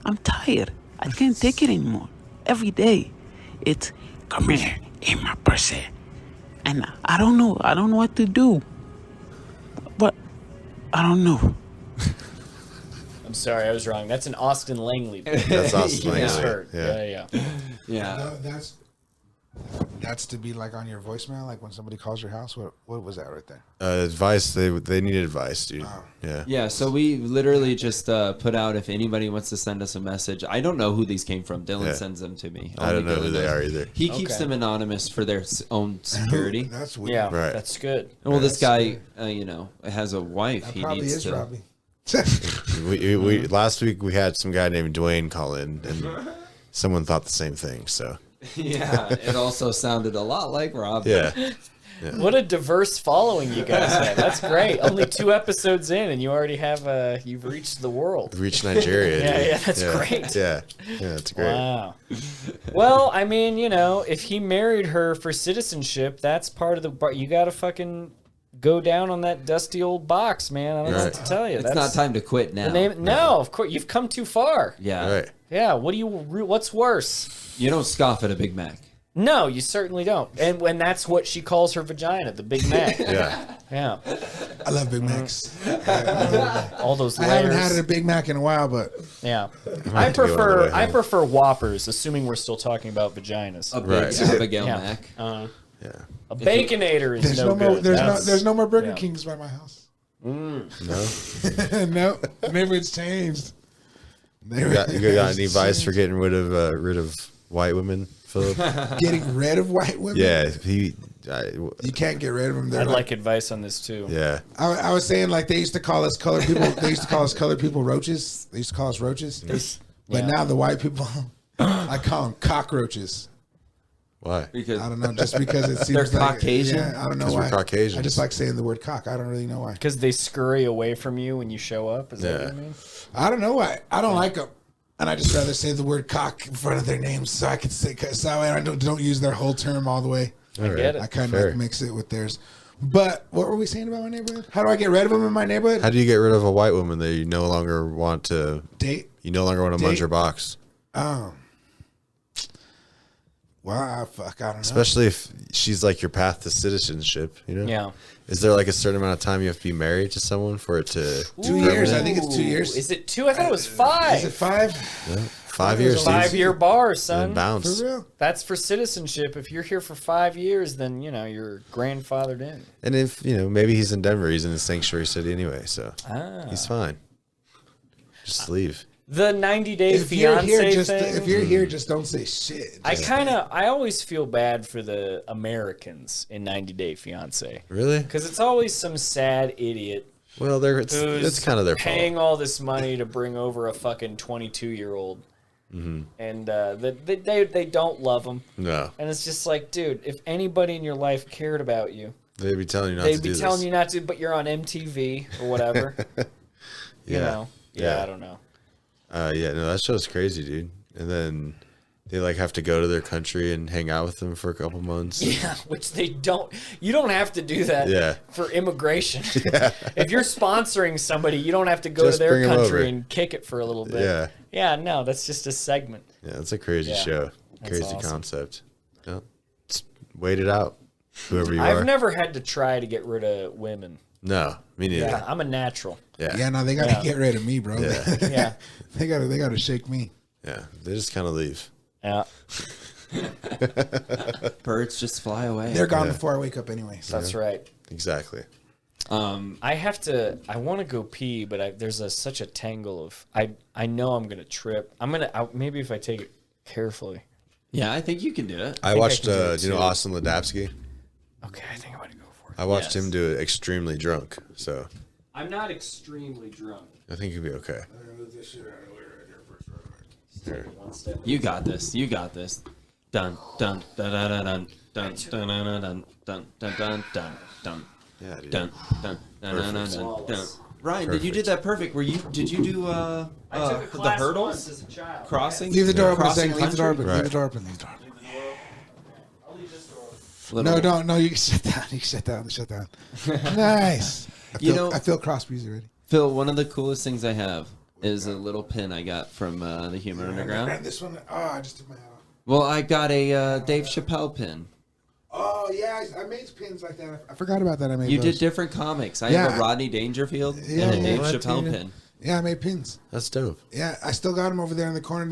I'm tired. I can't take it anymore. Every day. It's, come here, in my pussy. And I don't know. I don't know what to do. But I don't know. I'm sorry, I was wrong. That's an Austin Langley bit. That's awesome. Yeah. Misheard. Yeah. Yeah. Yeah. That's to be like on your voicemail, like when somebody calls your house. What was that right there? Advice. They needed advice, dude. Yeah. Yeah, so we literally just put out if anybody wants to send us a message. I don't know who these came from. Dylan Yeah. sends them to me. I don't know Only who Dylan they knows. are either. He keeps Okay. them anonymous for their own security. That's weird. Yeah, Right. that's good. Well, this guy, has a wife. That He probably needs is to. Robbie. We last week we had some guy named Dwayne call in, and someone thought the same thing. So Yeah, it also sounded a lot like Rob. yeah. What a diverse following you guys have. That's great. Only 2 episodes in, and you already have you've reached the world. Reach Nigeria. Yeah, dude. yeah, that's great. Yeah, that's great. Wow. Well, I mean, if he married her for citizenship, that's part of the. You got to fucking go down on that dusty old box, man. I don't know what to tell you. It's not time to quit now. The name. No, of course you've come too far. Yeah. All right. Yeah. What's worse? You don't scoff at a Big Mac. No, you certainly don't. And when that's what she calls her vagina, the Big Mac. Yeah. Yeah. I love Big Macs. All those I layers. haven't had a Big Mac in a while, but Yeah. might have to go on the way I home. prefer Whoppers, assuming we're still talking about vaginas. A big Right. Abigail Yeah. Mac. Yeah. A Baconator is there's no, no more. good. There's no more Burger yeah. Kings by my house. No. No, maybe it's changed. You got any advice for getting rid of white women, Philip? Getting rid of white women? Yeah. You can't get rid of them. They're I'd like advice on this too. Yeah. I was saying, like, they used to call us colored people. They used to call us colored people roaches. They used to call us roaches. But now the white people, I call them cockroaches. Why? Because I don't know, just because it seems They're like Caucasian? Yeah, I don't know 'Cause why. we're Caucasians. I just like saying the word cock. I don't really know why. Because they scurry away from you when you show up. Is that what Yeah. you mean? I don't know why. I don't like them, and I just rather say the word cock in front of their names so I can say so that way I don't use their whole term all the way. All right. get it. I kind Fair. of mix it with theirs. But what were we saying about my neighborhood? How do I get rid of them in my neighborhood? How do you get rid of a white woman that you no longer want to? Date. You no longer want to munch Date. her box, Well, I don't know. especially if she's like your path to citizenship. You know? Yeah. Is there like a certain amount of time you have to be married to someone for it to? 2 years. I think it's 2 years. Is it 2? I thought it was 5. Is it 5? 5 years. dude. 5-year bar, And son. bounce. For real? That's for citizenship. If you're here for 5 years, then you're grandfathered in. And if maybe he's in Denver, he's in the sanctuary city anyway, so he's fine. Just leave. The 90-day If you're fiance here, just thing. if you're here, just don't say shit. I always feel bad for the Americans in 90 Day Fiance Really? because it's always some sad idiot Well, who's it's kind of their paying fault. all this money to bring over a fucking 22-year-old, and they don't love them. No. And it's just like, dude, if anybody in your life cared about you, They'd be telling you not to They'd do be telling this. you not to, but you're on MTV or whatever. You know? Yeah, I don't know. Yeah, no, that show's crazy, dude. And then they like have to go to their country and hang out with them for a couple months. Yeah, which they don't. You don't have to do that for immigration. If you're sponsoring somebody, you don't have to go Just to their bring 'em over. country and kick it for a little bit. Yeah. Yeah, no, that's just a segment. Yeah, it's a crazy show. That's Crazy awesome. concept. Yeah. Just wait it out. Whoever you are. I've never had to try to get rid of women. No, me neither. Yeah, I'm a natural. Yeah. No, they gotta get rid of me, bro. Yeah. Yeah. they gotta shake me. Yeah. They just kind of leave. Yeah. Birds just fly away. They're gone before I wake up anyway. So. That's right. Exactly. I want to go pee, but there's such a tangle of, I know I'm going to trip. Maybe if I take it carefully. Yeah, I think you can do it. I watched, can do it do you know too. Austin Ladapsky? Okay, I think I'm going to go for it. I watched him do it extremely drunk. So I'm not extremely drunk. I think you'll be okay. Here. One step. You got this. You got this. Dun dun dun dun dun dun dun dun dun dun dun dun dun Yeah, dude. dun dun dun dun dun dun dun. Ryan, did you Perfect. did that perfect? Did you do I took a the class hurdles? once as a child. Crossing? Leave the door open a Crossing second. Leave the door country? open. Leave the Right. door open. Leave the door open. I'll leave this door open. Little- No, don't. No, you can shut down. You can shut down. Shut down. Nice. I feel Crosby's already. Phil, one of the coolest things I have is a little pin I got from the Human Underground. And this one. Oh, I just took my hat off. Well, I got a Dave Chappelle pin. Oh yeah, I made pins like that. I forgot about that. I made. You those. did different comics. I Yeah. have a Rodney Dangerfield Yeah, and a Dave what, Chappelle dude? pin. Yeah, I made pins. That's dope. Yeah, I still got them over there in the corner.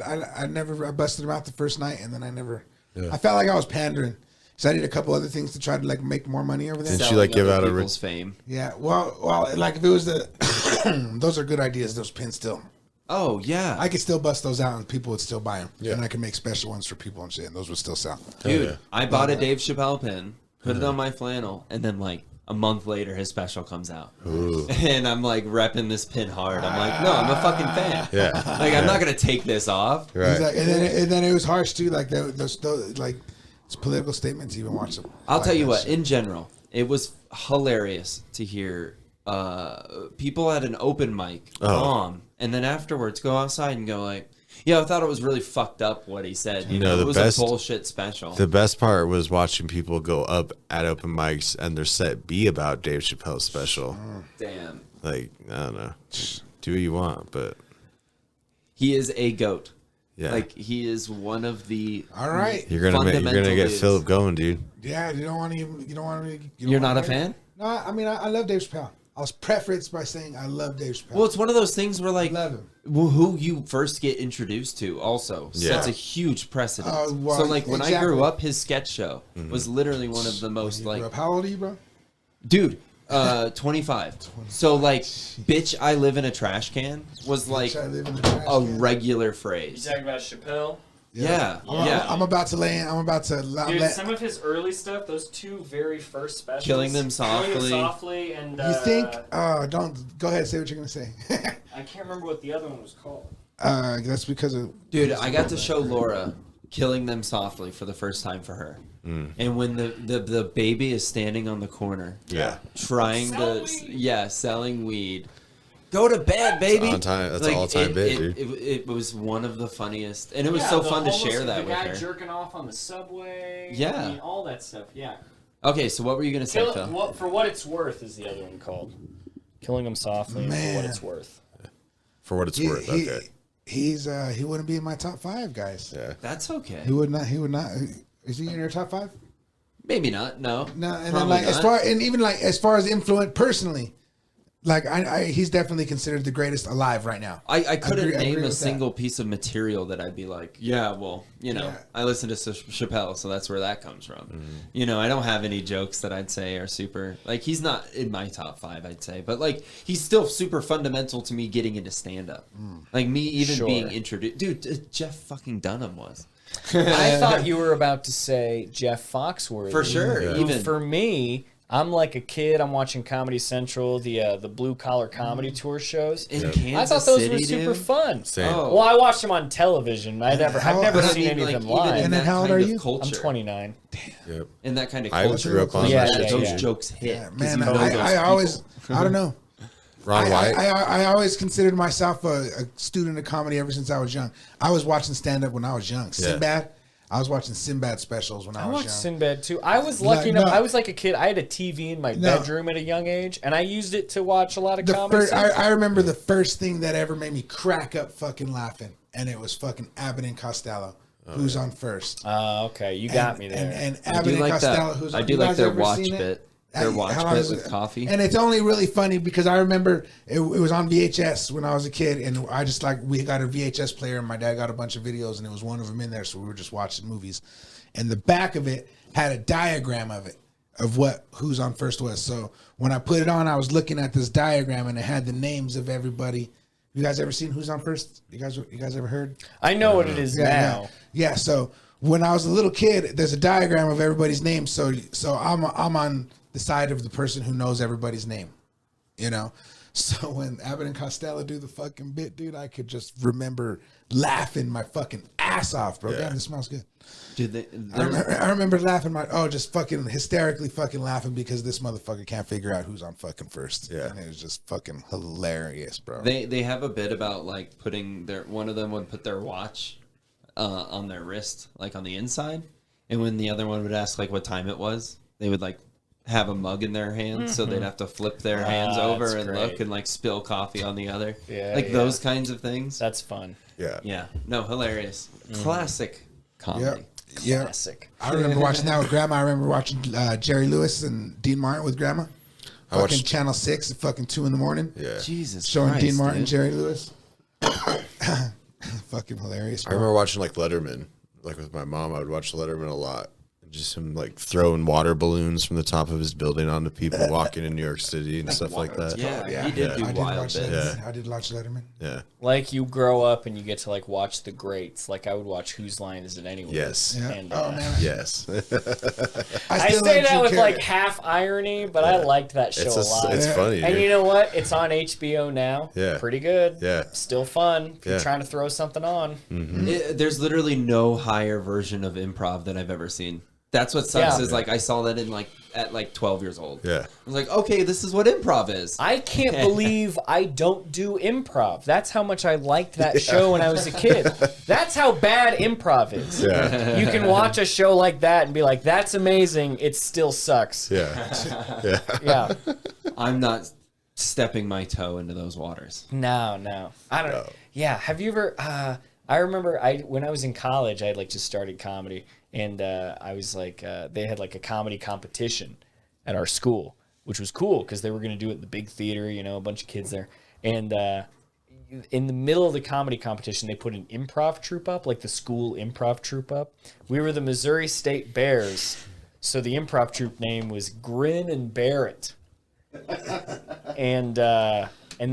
I busted them out the first night, and then I never. Yeah. I felt like I was pandering, so I did a couple other things to try to like make more money over there. Didn't you Selling like give other out a people's fame? Yeah, well, like if it was the, those are good ideas. Those pins still, Oh yeah, I could still bust those out, and people would still buy them. Yeah. And I could make special ones for people and shit, and those would still sell. dude. yeah. I bought a Dave Chappelle pin, put it on my flannel, and then like a month later, his special comes out, and I'm like repping this pin hard. I'm like, no, I'm a fucking fan. Yeah. Like I'm not gonna take this off. Right. Exactly. And then it was harsh too. Like those like it's political statements. Even watch them. I'll like tell you that what. shit. In general, it was hilarious to hear people at an open mic bomb, and then afterwards go outside and go like, "Yeah, I thought it was really fucked up what he said. You know, the it was best- a bullshit special." The best part was watching people go up at open mics and their set be about Dave Chappelle's special. Damn, Like, I don't know. Do what you want, but he is a goat. yeah. Like he is one of the. All right. you're gonna get fundamental Phillip going, dude. Yeah, you don't want to. You don't want to. You're not a fan? No, I mean I love Dave Chappelle. I was preferenced by saying I love Dave Chappelle. Well, it's one of those things where like Love him. who you first get introduced to also Yeah. sets a huge precedent. Well, So like when I exactly. grew up, his sketch show Mm-hmm. was literally one of the most You like grew up- how old are you, bro? dude. 25. So like, bitch, I live in a trash can was like I live in the trash a can. regular You phrase. talking about Chappelle? Yeah, yeah. I'm about to lay in. I'm about to. Dude, some of his early stuff, those two very first specials. Killing Them Killing Them Softly. Softly and... you think? Don't go ahead. Say what you're gonna say. I can't remember what the other one was called. That's because of. Dude, I got to show Laura Killing Them Softly for the first time for her. And when the baby is standing on the corner Yeah. trying Selling to weed. selling weed. Go to bed, baby. That's an all-time bit, dude. It was one of the funniest, and it was so fun to share that with The guy her. jerking off on the subway. Yeah. I mean, all that stuff. Yeah. Okay, so what were you gonna say, Phil? For What It's Worth is the other one called. Killing Them Softly and For What Man. It's Worth. For what it's worth, okay. He wouldn't be in my top 5 guys. Yeah. That's okay. He would not. He would not. Is he in your top 5? Maybe not. No. No, and then Probably like not. as far as influence personally, like he's definitely considered the greatest alive right now. I couldn't I name agree a with single piece of material that I'd be like, yeah, well, you know, Yeah. I listen to Chappelle, so that's where that comes from. Mm-hmm. You know, I don't have any jokes that I'd say are super, like, he's not in my top 5, I'd say, but like, he's still super fundamental to me getting into stand up. Like, me even Sure. being introduced. Dude, Jeff fucking Dunham was. I thought you were about to say Jeff Foxworthy. For sure, who, even. for me, I'm like a kid. I'm watching Comedy Central, the blue collar comedy tour shows. In I Kansas thought those City, were super dude? fun. Same. Oh. Well, I watched them on television. I've never But I seen any of them even live. in And then that how old kind are of you? Culture, I'm 29. Yep. In that kind of I culture, grew up on Yeah, that shit. those yeah. jokes hit. Yeah, 'cause man, you know those I always, I don't know. Ron White. I always considered myself a student of comedy ever since I was young. I was watching stand up when I was young. Sinbad. I was watching Sinbad specials when I I was watched young. Sinbad too. I was lucky No. enough. I was like a kid. I had a TV in my bedroom at a young age, and I used it to watch a lot of comedy. I remember the first thing that ever made me crack up fucking laughing, and it was fucking Abbott and Costello. Who's on first? Okay, you got me there. And I Abbott do and like Costello. that. Who's I on? do You like guys their ever watch seen it? bit. Their watch How long bit is with it? coffee. And it's only really funny because I remember it was on VHS when I was a kid, and I just we got a VHS player, and my dad got a bunch of videos, and it was one of them in there, so we were just watching movies. And the back of it had a diagram of it, of what Who's on First was. So when I put it on, I was looking at this diagram, and it had the names of everybody. You guys ever seen Who's on First? You guys ever heard? I know what it is now. Yeah. So when I was a little kid, there's a diagram of everybody's name. So I'm on the side of the person who knows everybody's name, you know. So when Abbott and Costello do the fucking bit, dude, I could just remember laughing my fucking ass off, bro. Damn, this smells good. Dude, I remember laughing just fucking hysterically fucking laughing because this motherfucker can't figure out who's on fucking first. Yeah. And it was just fucking hilarious, bro. they have a bit about like putting one of them would put their watch on their wrist, like on the inside, and when the other one would ask like what time it was, they would like have a mug in their hand, so they'd have to flip their hands over that's and great. look and like spill coffee on the other. Yeah, like yeah. those kinds of things. That's fun. Yeah. Yeah, no, hilarious, classic comedy. Yeah. Classic. I remember watching that with Grandma. I remember watching Jerry Lewis and Dean Martin with Grandma. Fucking watched- Channel 6 at fucking 2 a.m. Yeah. Jesus, Showing Christ, Dean Martin, dude. Jerry Lewis. Fucking hilarious. I remember watching like Letterman, like with my mom. I would watch Letterman a lot. Just him like throwing water balloons from the top of his building onto people walking in New York City and stuff like that. Yeah, he did do I did wild watch bits. Letterman. I did watch Letterman. Yeah. Like you grow up and you get to like watch the greats. Like I would watch Whose Line Is It Anyway? Yes. Yeah. And, Oh man. Yes. I still say let that you with carry like it. half irony, but I liked that show a lot. It's funny. And dude. you know what? It's on HBO now. Yeah. Pretty good. Yeah. Still fun. If you're Yeah. trying to throw something on. There's literally no higher version of improv that I've ever seen. That's what sucks Yeah. is like I saw that at 12 years old. Yeah. I was like, okay, this is what improv is. I can't believe I don't do improv. That's how much I liked that show when I was a kid. That's how bad improv is. Yeah. You can watch a show like that and be like, that's amazing. It still sucks. Yeah. Yeah. Yeah. I'm not stepping my toe into those waters. No. I don't know. Yeah. Have you ever, I remember when I was in college, I had like just started comedy and I was like, they had like a comedy competition at our school, which was cool because they were going to do it in the big theater, you know, a bunch of kids there. And in the middle of the comedy competition, they put an improv troupe up, like the school improv troupe up. We were the Missouri State Bears. So the improv troupe name was Grin and Bear It. And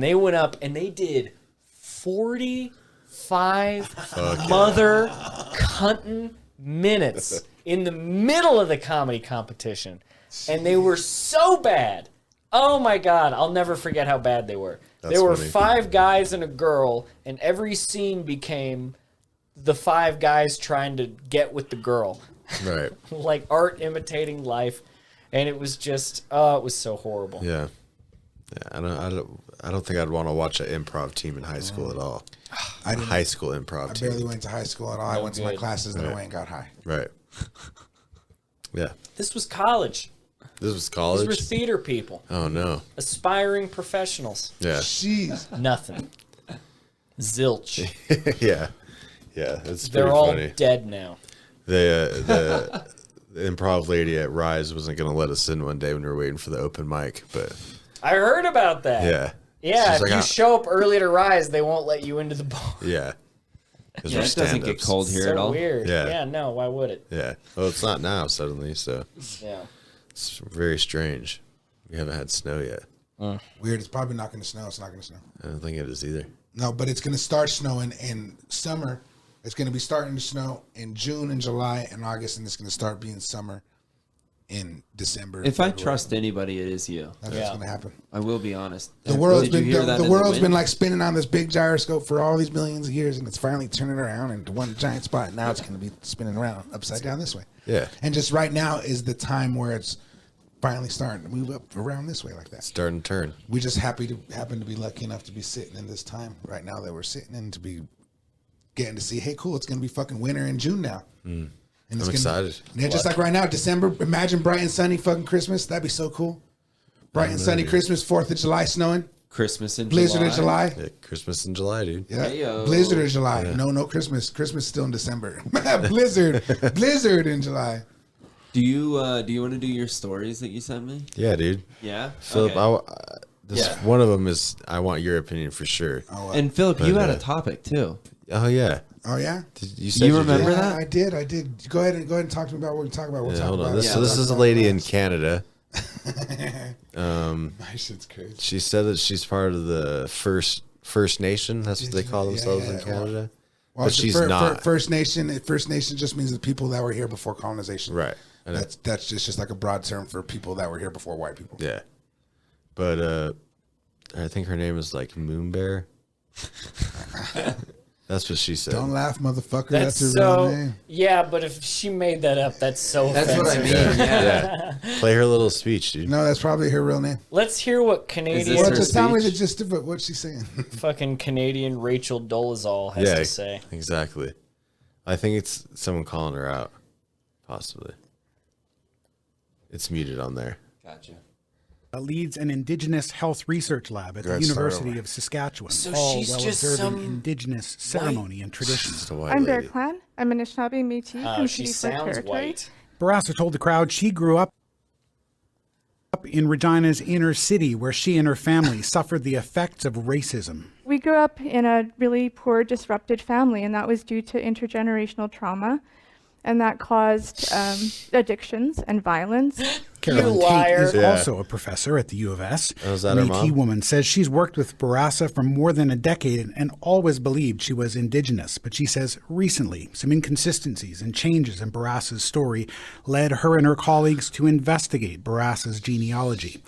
they went up and they did 45 mother cuntin' minutes in the middle of the comedy competition. And they were so bad. Oh my God. I'll never forget how bad they were. There were funny. 5 guys and a girl, and every scene became the 5 guys trying to get with the girl. Right. Like art imitating life. And it was just, it was so horrible. Yeah. Yeah. I don't think I'd want to watch an improv team in high school at all. I didn't. High school improv I team. barely went to high school at all. I went to my good. classes and I went and got high. Right. Yeah. This was college. This was These were college. theater people, Oh no. aspiring professionals. Yeah. Jeez. Nothing. Zilch. Yeah. Yeah. It's They're pretty all funny. dead now. The improv lady at Rise wasn't going to let us in one day when we were waiting for the open mic, but I heard about that. yeah. Yeah, She's if like, you show up early to Rise, they won't let you into the bar. Yeah. 'Cause Yeah, we're it doesn't get stand-ups. cold here at So all. weird. Yeah. Yeah, no, why would it? Yeah. Well, it's not now suddenly, so Yeah. it's very strange. We haven't had snow yet. Weird. It's probably not going to snow. It's not going to snow. I don't think it is either. No, but it's going to start snowing in summer. It's going to be starting to snow in June and July and August, and it's going to start being summer in December. If I February. trust anybody, it is you. That's what's gonna happen. I will be honest. The world's Did you been hear that the in world's wind? been like spinning on this big gyroscope for all these millions of years, and it's finally turning around into one giant spot. Now it's going to be spinning around upside down this way. Yeah. And just right now is the time where it's finally starting to move up around this way like that. Starting to turn. We just happen to be lucky enough to be sitting in this time right now that we're sitting in, to be getting to see. Hey, cool! It's going to be fucking winter in June now. And I'm excited. Yeah, just like right now, December. Imagine bright and sunny fucking Christmas. That'd be so cool. Bright and sunny Christmas, 4th of July snowing. Christmas in Blizzard July. of July. Yeah, Christmas in July, dude. Yeah. Heyo. Blizzard of July. No Christmas. Christmas still in December. Blizzard in July. Do you want to do your stories that you sent me? Yeah, dude. Yeah. Philip, Okay. one of them is I want your opinion for sure. And Philip, you But, had a topic too. Oh yeah. Oh yeah. You said You remember did. that? I did. Go ahead and talk to me about what we talk about. We'll Yeah, talk hold about on. it. This is a lady in Canada. My shit's crazy. She said that she's part of the First Nation. That's what they call themselves in Canada. Well, But she's not. First Nation. First Nation just means the people that were here before colonization. Right. And That's just like a broad term for people that were here before white people. yeah. But I think her name is like Moonbear. That's what she said. Don't laugh, motherfucker. That's That's her real so. name. Yeah, but if she made that up, that's so. That's what I offensive. mean. Yeah. Play her little speech, dude. No, that's probably her real name. Let's hear what Is Canadian this Well, her just tell me the speech? gist of it. What's she saying? fucking Canadian Rachel Dolezal has Yeah, to say. exactly. I think it's someone calling her out, possibly. It's muted on there. Gotcha. Leads an Indigenous health research lab at Go the ahead, start University over. of Saskatchewan, So all she's while just observing some Indigenous ceremony and traditions. Just a white I'm Bear lady. Clan. I'm Anishinaabe Métis Oh, from she City sounds Territory. white. Barassa told the crowd she grew up in Regina's inner city, where she and her family suffered the effects of racism. We grew up in a really poor, disrupted family, and that was due to intergenerational trauma, and that caused addictions and violence. Carolyn Tate liar. is Yeah. also a professor at the U of S. Oh, is that her Métis mom? woman says she's worked with Barassa for more than a decade and always believed she was Indigenous. But she says recently some inconsistencies and changes in Barassa's story led her and her colleagues to investigate Barassa's genealogy.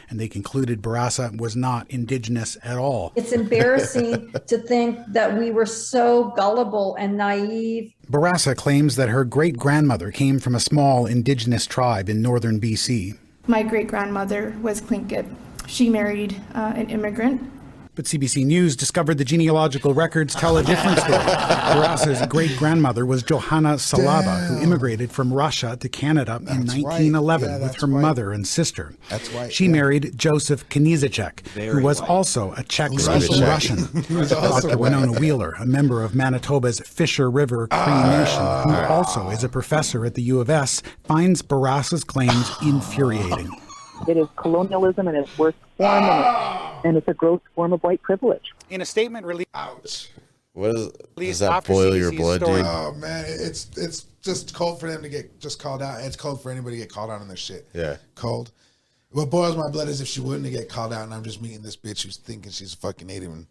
And they concluded Barassa was not Indigenous at all. It's embarrassing to think that we were so gullible and naive. Barassa claims that her great-grandmother came from a small Indigenous tribe in northern BC. My great-grandmother was Tlingit. She married an immigrant. But CBC News discovered the genealogical records tell a different story. Barassa's great-grandmother was Johanna Salaba, who immigrated from Russia to Canada in That's 1911 right. Yeah, with that's her right. mother and sister. That's right, She yeah. married Joseph Knizichek, who Very was white. also a Czech-speaking Russian. Russian. He was also Dr. white. Winona Wheeler, a member of Manitoba's Fisher River Cree Nation, who also is a professor at the U of S, finds Barassa's claims infuriating. It is colonialism in its worst form, and it's a gross form of white privilege. In a statement released Ouch. What is? Please, Does that after boil your CBC's blood, story- dude? Oh man, it's just cold for them to get just called out. It's cold for anybody to get called out on their shit. Yeah. Cold. What boils my blood is if she wouldn't get called out, and I'm just meeting this bitch who's thinking she's a fucking native, and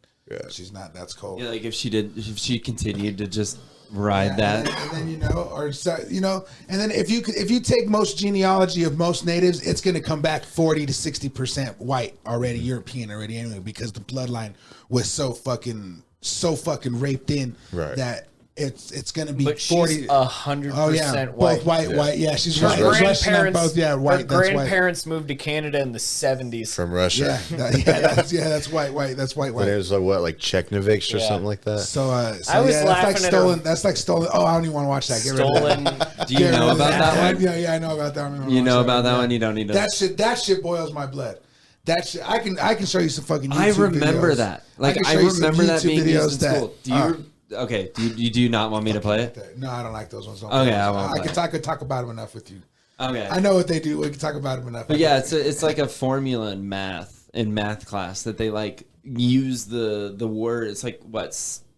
she's not. That's cold. Yeah, like if she continued to just ride that. And then and then if you take most genealogy of most natives, it's going to come back 40 to 60% white already, European already anyway, because the bloodline was so fucking raped in Right. that it's going to be But 40. she's 100% Oh yeah, white. both white. Yeah, she's Her white. Russian and grandparents, both. Yeah, her white. That's white. grandparents moved to Canada in the 70s. From Russia. That's white. That's white. But it was like what, like Czechnovich or Yeah. something like that? So, I was that's like laughing at stolen. her- That's like stolen. Oh, I don't even want to watch that. Get rid of that. Stolen. Do you know about that one? Yeah, I know about that one. You know about that one? You don't need to. That shit boils my blood. That shit, I can show you some fucking YouTube I remember videos. that. Like can I show you some remember that YouTube being videos used in school. Do you? Okay. Do you not want me to play it? No, I don't like those ones. Okay, I won't play I could talk about them enough with you. Okay. I know what they do. We can talk about them enough. But yeah, it's like a formula in math class that they like use the word. It's like what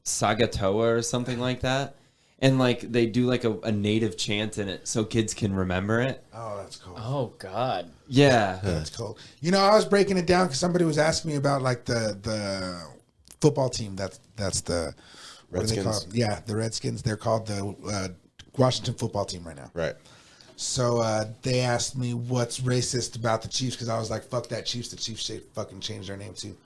Sagatoa or something like that, and like they do like a native chant in it so kids can remember it. Oh, that's cool. Oh, God. Yeah. That's cool. You know, I was breaking it down because somebody was asking me about like the football team. That's the what are they Redskins? called? Yeah, the Redskins. They're called the Washington football team right now. Right. So they asked me what's racist about the Chiefs because I was like, "Fuck that Chiefs." The Chiefs should fucking change their name too.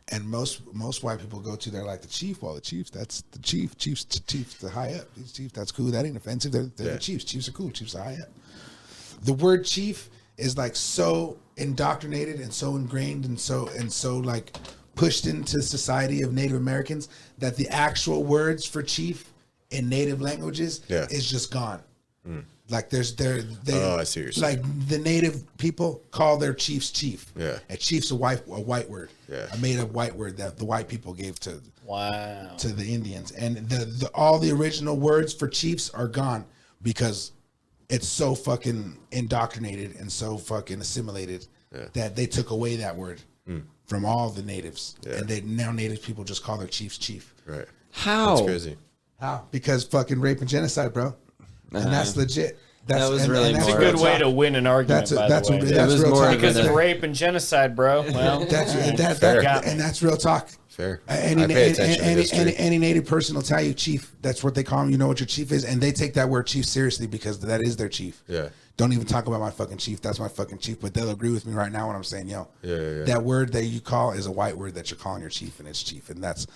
And most white people go to, they're like, the Chief. Well, the Chiefs, that's the Chief. Chiefs, the high up. These Chiefs, that's cool. That ain't offensive. They're the Chiefs. Chiefs are cool. Chiefs are high up. The word Chief is like so indoctrinated and so ingrained and so like pushed into society of Native Americans that the actual words for chief in Native languages is just gone. Like I see what you're saying. Like the Native people call their chiefs chief. Yeah. And chief's a white word. Yeah. A made up white word that the white people gave to the Indians. And the all the original words for chiefs are gone because it's so fucking indoctrinated and so fucking assimilated that they took away that word from all the natives. Yeah. And now native people just call their chiefs chief. Right. How? That's crazy. How? Because fucking rape and genocide, bro. And that's legit. That was really that's a good way to win an argument. That's real talk. Because of rape and genocide, bro. Well, that's real talk. Fair. Any Native person will tell you chief. That's what they call him. You know what your chief is, and they take that word chief seriously because that is their chief. Yeah. Don't even talk about my fucking chief. That's my fucking chief. But they'll agree with me right now when I'm saying, yo, that word that you call is a white word that you're calling your chief, and it's chief, and that's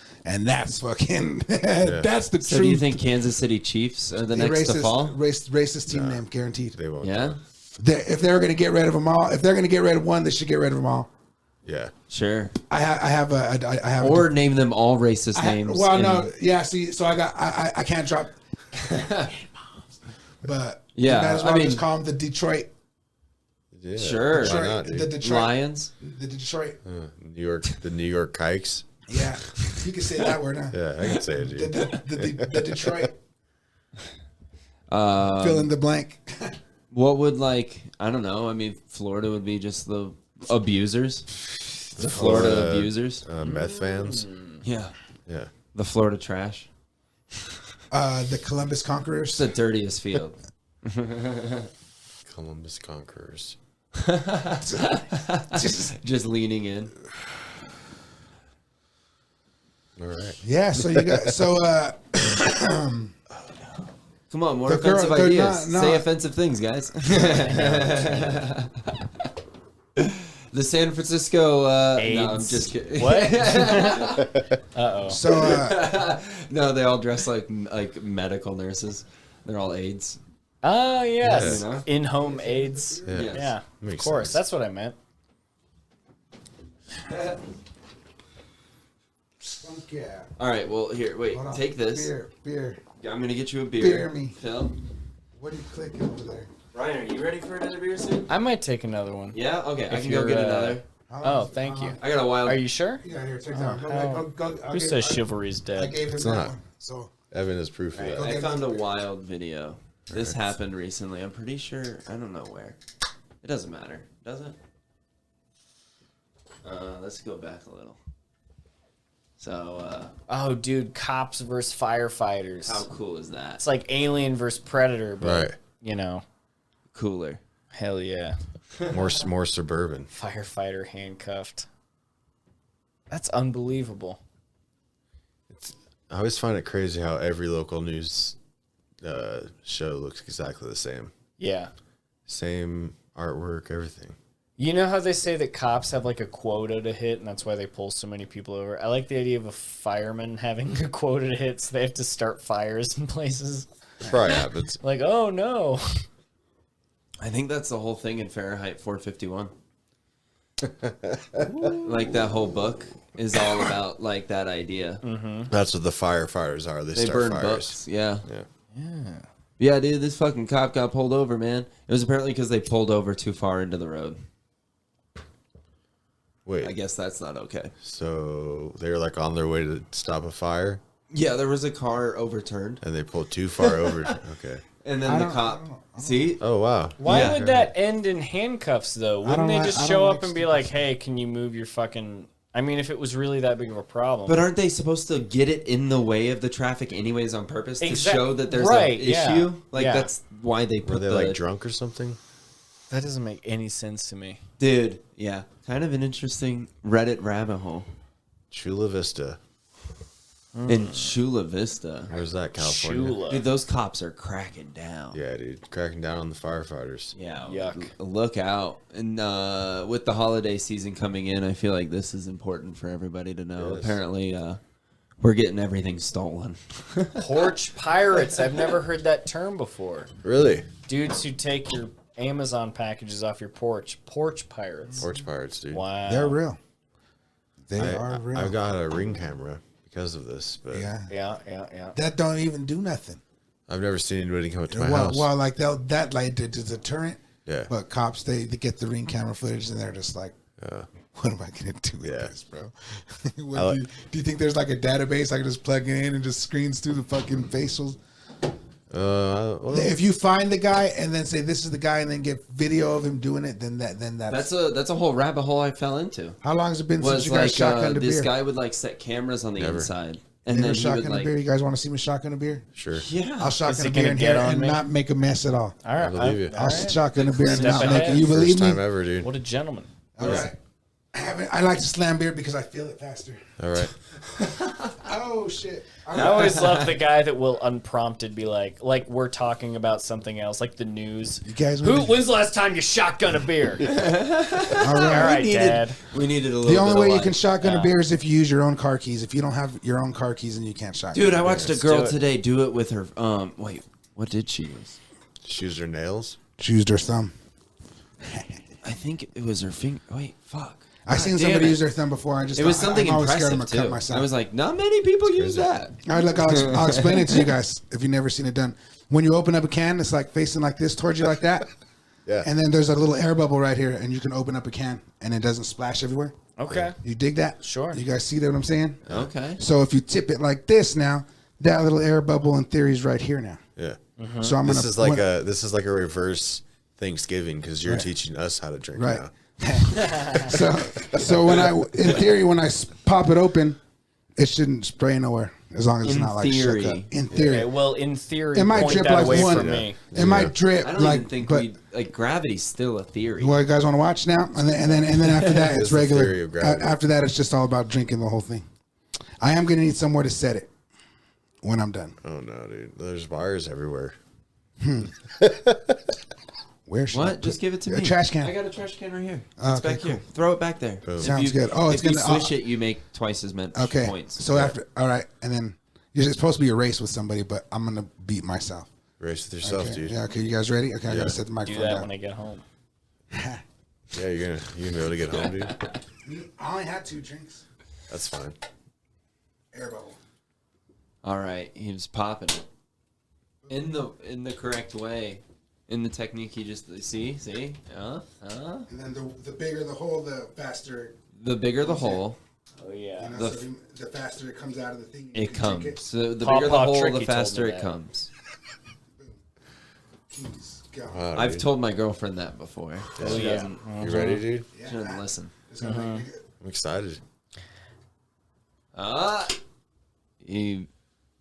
fucking that's the truth. So do you think Kansas City Chiefs are the next to fall? Racist team name guaranteed. They won't. Yeah. If they're going to get rid of them all, if they're going to get rid of one, they should get rid of them all. Yeah. Sure. I have or name them all racist names. Well, no, yeah. See, so I can't drop. But yeah, I mean, just call them the Detroit. Yeah, sure. Detroit, the Detroit Lions. The Detroit. The New York Kikes. Yeah, you can say that word, huh? Yeah, I can say it. Dude. The Detroit. Fill in the blank. What would I don't know. I mean, Florida would be just the abusers. The Florida abusers. Meth fans. Yeah. Yeah. The Florida trash. The Columbus Conquerors. It's the dirtiest field. Columbus Conquerors. just leaning in. All right. Yeah, so you got Come on, more offensive ideas. Say offensive things, guys. The San Francisco. No, I'm just kidding. What? Uh-oh. So no, they all dress like medical nurses. They're all aides. Oh yes, Yeah. In-home aides. Yeah, of course. Sense. That's what I meant. Yeah. All right. Well, here, wait. Take this. Beer. Yeah, I'm gonna get you a beer. Beer me. Phil. What are you clicking over there? Ryan, are you ready for another beer soon? I might take another one. Yeah. Okay. I can go get another. Oh, thank you. I got a wild. Are you sure? Yeah. Here, take that one. Go. Who says chivalry's dead? I gave him that one. So Evan is proof of that. I found a wild video. This happened recently. I'm pretty sure. I don't know where. It doesn't matter, does it? Let's go back a little. So. Oh, dude, cops versus firefighters. How cool is that? It's like Alien versus Predator, but cooler. Hell yeah. More suburban. Firefighter handcuffed. That's unbelievable. I always find it crazy how every local news show looks exactly the same. Yeah. Same artwork, everything. You know how they say that cops have like a quota to hit and that's why they pull so many people over? I like the idea of a fireman having a quota to hit so they have to start fires in places. Probably happens. Like, oh no. I think that's the whole thing in Fahrenheit 451. Like that whole book is all about like that idea. Mm-hmm. That's what the firefighters are. They start burn fires. books. Yeah. Yeah, dude, this fucking cop got pulled over, man. It was apparently because they pulled over too far into the road. Wait. I guess that's not okay. So they were like on their way to stop a fire? Yeah, there was a car overturned. And they pulled too far over. Okay. And then the cop... See? Oh, wow. Why would that end in handcuffs, though? Wouldn't they just show up and be like, hey, can you move your fucking... I mean, if it was really that big of a problem. But aren't they supposed to get it in the way of the traffic anyways on purpose to show that there's an issue? Like, that's why they put Were they, like, drunk or something? That doesn't make any sense to me. Dude, yeah. Kind of an interesting Reddit rabbit hole. Chula Vista. in Chula Vista. Where's that, California? Chula. Dude, those cops are cracking down. Yeah, dude, cracking down on the firefighters. Yeah, Yuck. Look out. And with the holiday season coming in, I feel like this is important for everybody to know. Yes. Apparently, we're getting everything stolen. Porch pirates. I've never heard that term before. Really? Dudes who take your Amazon packages off your porch. Porch pirates. Porch pirates, dude. Wow. They're real. They are real. I've got a Ring camera because of this, but Yeah. That don't even do nothing. I've never seen anybody come up to my house. Well, like that like is a deterrent. Yeah. But cops, they get the Ring camera footage and they're just like, what am I gonna do with this, bro? Do you think there's like a database I can just plug in and just screens through the fucking facials? If you find the guy and then say this is the guy and then get video of him doing it, then that's a whole rabbit hole I fell into. How long has it been since Was you guys shotgunned a beer? this guy would like set cameras on the inside, and then he shotgun would a beer. You guys want to see me shotgun a beer? Sure. Yeah. I'll Is shotgun it a beer gonna in get here on and me? not make a mess at all. All right. I believe you. I'll shotgun a beer and Step not make it. ahead. You believe First me? time ever, dude. What a gentleman. All right. I like to slam beer because I feel it faster. All right. Oh shit! I always love the guy that will unprompted be like we're talking about something else, like the news. You guys, When's the last time you shotgun a beer? all All right. right, Dad. We needed a little. The only bit way of you life. can shotgun a beer is if you use your own car keys. If you don't have your own car keys, then you can't shotgun. Dude, I beer. watched a do girl it. today do it with her. Wait, what did she use? She used her nails. She used her thumb. I think it was her finger. Wait, fuck. I've seen God damn somebody it. use their thumb before. I just It was thought- something I'm always scared I'm impressive gonna cut too. myself. I was like, not many people use that. All right, look, I'll explain it to you guys if you've never seen it done. When you open up a can, it's like facing like this towards you like that. Yeah. And then there's a little air bubble right here, and you can open up a can, and it doesn't splash everywhere. Okay. You dig that? Sure. You guys see that what I'm saying? Okay. So if you tip it like this now, that little air bubble in theory is right here now. Yeah. So I'm This gonna is like a reverse Thanksgiving because you're teaching us how to drink Right. now. So when in theory when I pop it open, it shouldn't spray nowhere as long as it's In not like theory. shook up. In theory, Okay, well, in theory, It might point drip that like away one. from me. it might drip I don't like. even think but we like gravity's still a theory. what you guys want to watch now, and then after that It's it's the regular. theory of gravity. After that, it's just all about drinking the whole thing. I am gonna need somewhere to set it when I'm done. Oh no, dude! There's wires everywhere. Where should I What? put- Just give it to a me. trash can. I got a trash can right here. Oh, It's okay, back cool. here. Throw it back there. Boom. If Sounds you- good. Oh, it's if you gonna- swish it, you make twice as many Okay. points. So after, all right, and then it's supposed to be a race with somebody, but I'm gonna beat myself. Race with yourself, Okay. dude. Yeah. Okay. You guys ready? Okay. I Yeah. gotta set the Do microphone that down. when I get home. Yeah, you're gonna be able to get home, dude. I only had 2 drinks. That's fine. Air bubble. All right, he was popping it in the correct way, in the technique he just see. And then the bigger the hole, the faster. The bigger the hole, Oh yeah. You know, so the faster it comes out of the thing. you it can drink comes. So the Paw bigger the Paw hole, Trickey the told faster me it that. comes. Jeez, go. Wow, I've dude. told my girlfriend that before. She yeah. doesn't. You ready, dude? She doesn't listen. It's gonna make you good. I'm excited. He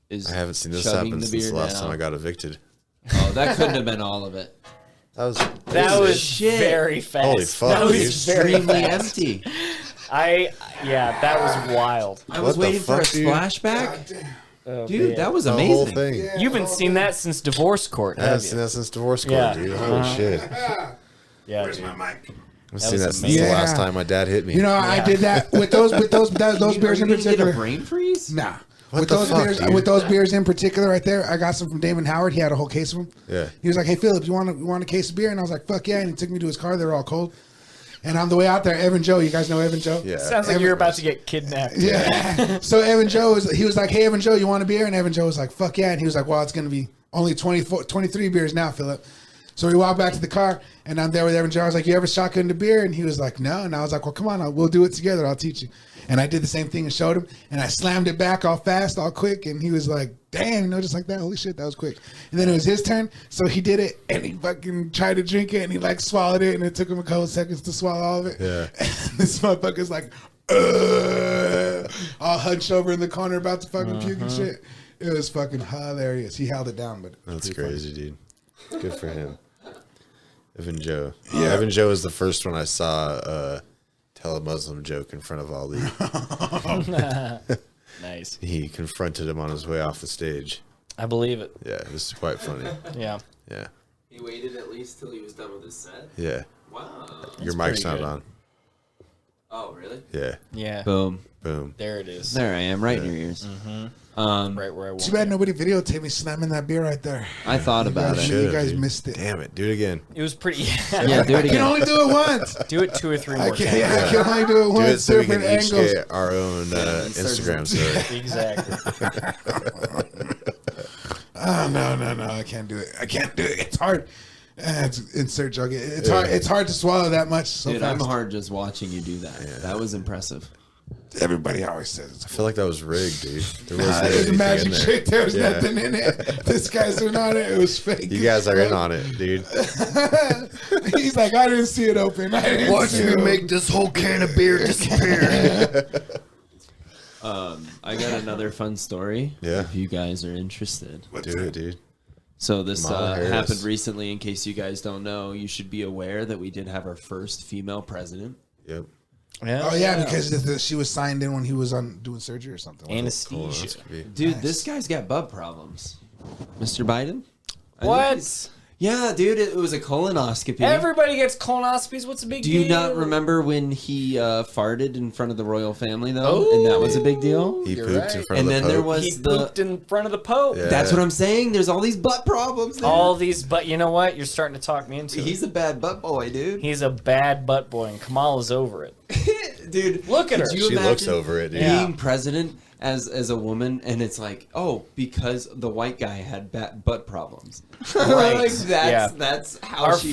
is. I haven't seen this chugging happen the since beer the last now. time I got evicted. Oh, that couldn't have been all of it. That was was shit. very fast. Holy fuck, That was dude. very Extremely fast. empty. That was wild. I was What the waiting for a fuck, dude? splashback. Oh, Dude, man. that was the amazing. whole thing. You haven't seen that since divorce court, I haven't have seen you? that since divorce court, Yeah. dude. Holy shit. Yeah, Where's dude. my mic? I've seen was that since amazing. the last Yeah. time my dad hit me. You know, I did that with those Are beers you in gonna get a particular. brain freeze? Nah. What With the those fuck, beers, dude? with those beers in particular, right there, I got some from Damon Howard. He had a whole case of them. Yeah. He was like, "Hey, Phillip, you want a case of beer?" And I was like, "Fuck yeah!" And he took me to his car. They were all cold. And on the way out there, Evan Joe, you guys know Evan Joe? Yeah. Sounds like you're about to get kidnapped. Yeah. So Evan Joe was like, "Hey, Evan Joe, you want a beer?" And Evan Joe was like, "Fuck yeah!" And he was like, "Well, it's gonna be only 23 beers now, Phillip." So we walked back to the car, and I'm there with Evan Joe. I was like, "You ever shotgunned a beer?" And he was like, "No." And I was like, "Well, come on, we'll do it together. I'll teach you." And I did the same thing and showed him, and I slammed it back all fast, all quick, and he was like, "Damn, just like that. Holy shit, that was quick." And then it was his turn, so he did it, and he fucking tried to drink it, and he like swallowed it, and it took him a couple seconds to swallow all of it. Yeah. And this motherfucker's like, all hunched over in the corner about to fucking puke and shit. It was fucking hilarious. He held it down, but That's pretty crazy, dude. Good for him. Evan Joe. Yeah. Evan Joe was the first one I saw tell a Muslim joke in front of Ali. Nice. He confronted him on his way off the stage. I believe it. Yeah, it was quite funny. Yeah. Yeah. He waited at least till he was done with his set. Yeah. Wow. Your mic's not good. on. Oh, really? Yeah. Yeah. Boom. Boom. There it is. There I am, right in your ears. Right where I want Too bad nobody videotaped me slamming that beer right there. I thought about it. You guys missed it. Damn it. Do it again. It was pretty. Yeah, do it I can again. only do it once. Do it 2 or 3 I more can, times. I can only do it Do once. it so we can Different each angles. get our own Instagram story. Exactly. Oh, no. I can't do it. It's hard. It's insert joke. It's hard. It's hard to swallow that much. So Dude, fast. I'm hard just watching you do that. That was impressive. Everybody always says it's I feel like that was rigged, dude. There It wasn't was a anything magic in there. trick. There was Yeah. nothing in it. This guy's in on it. It was fake. You guys are in on it, dude. He's like, I didn't see it open. I didn't see it open. this whole can of beer disappear. I got another fun story. Yeah. If you guys are interested. Do it, dude. So this Kamala Harris. happened recently. In case you guys don't know, you should be aware that we did have our first female president. Yep. Oh yeah, because she was signed in when he was on doing surgery or something. Anesthesia. Dude, this guy's got butt problems. Mr. Biden? I think What? he's- Yeah, dude, it was a colonoscopy. Everybody gets colonoscopies. What's the big Do deal? you not remember when he farted in front of the royal family, though? And that was a big deal? He You're pooped right. in front And of then the there Pope. was He the... pooped in front of the Pope. Yeah. That's what I'm saying. There's all these butt problems there. All these, but you know what? You're starting to talk me into it. He's a bad butt boy, dude. He's a bad butt boy, and Kamala's over it. Dude, Look at her. could you She imagine looks over it, dude. being president as a woman, and it's like, oh, because the white guy had butt problems. Right. Like, Yeah. that's how Our she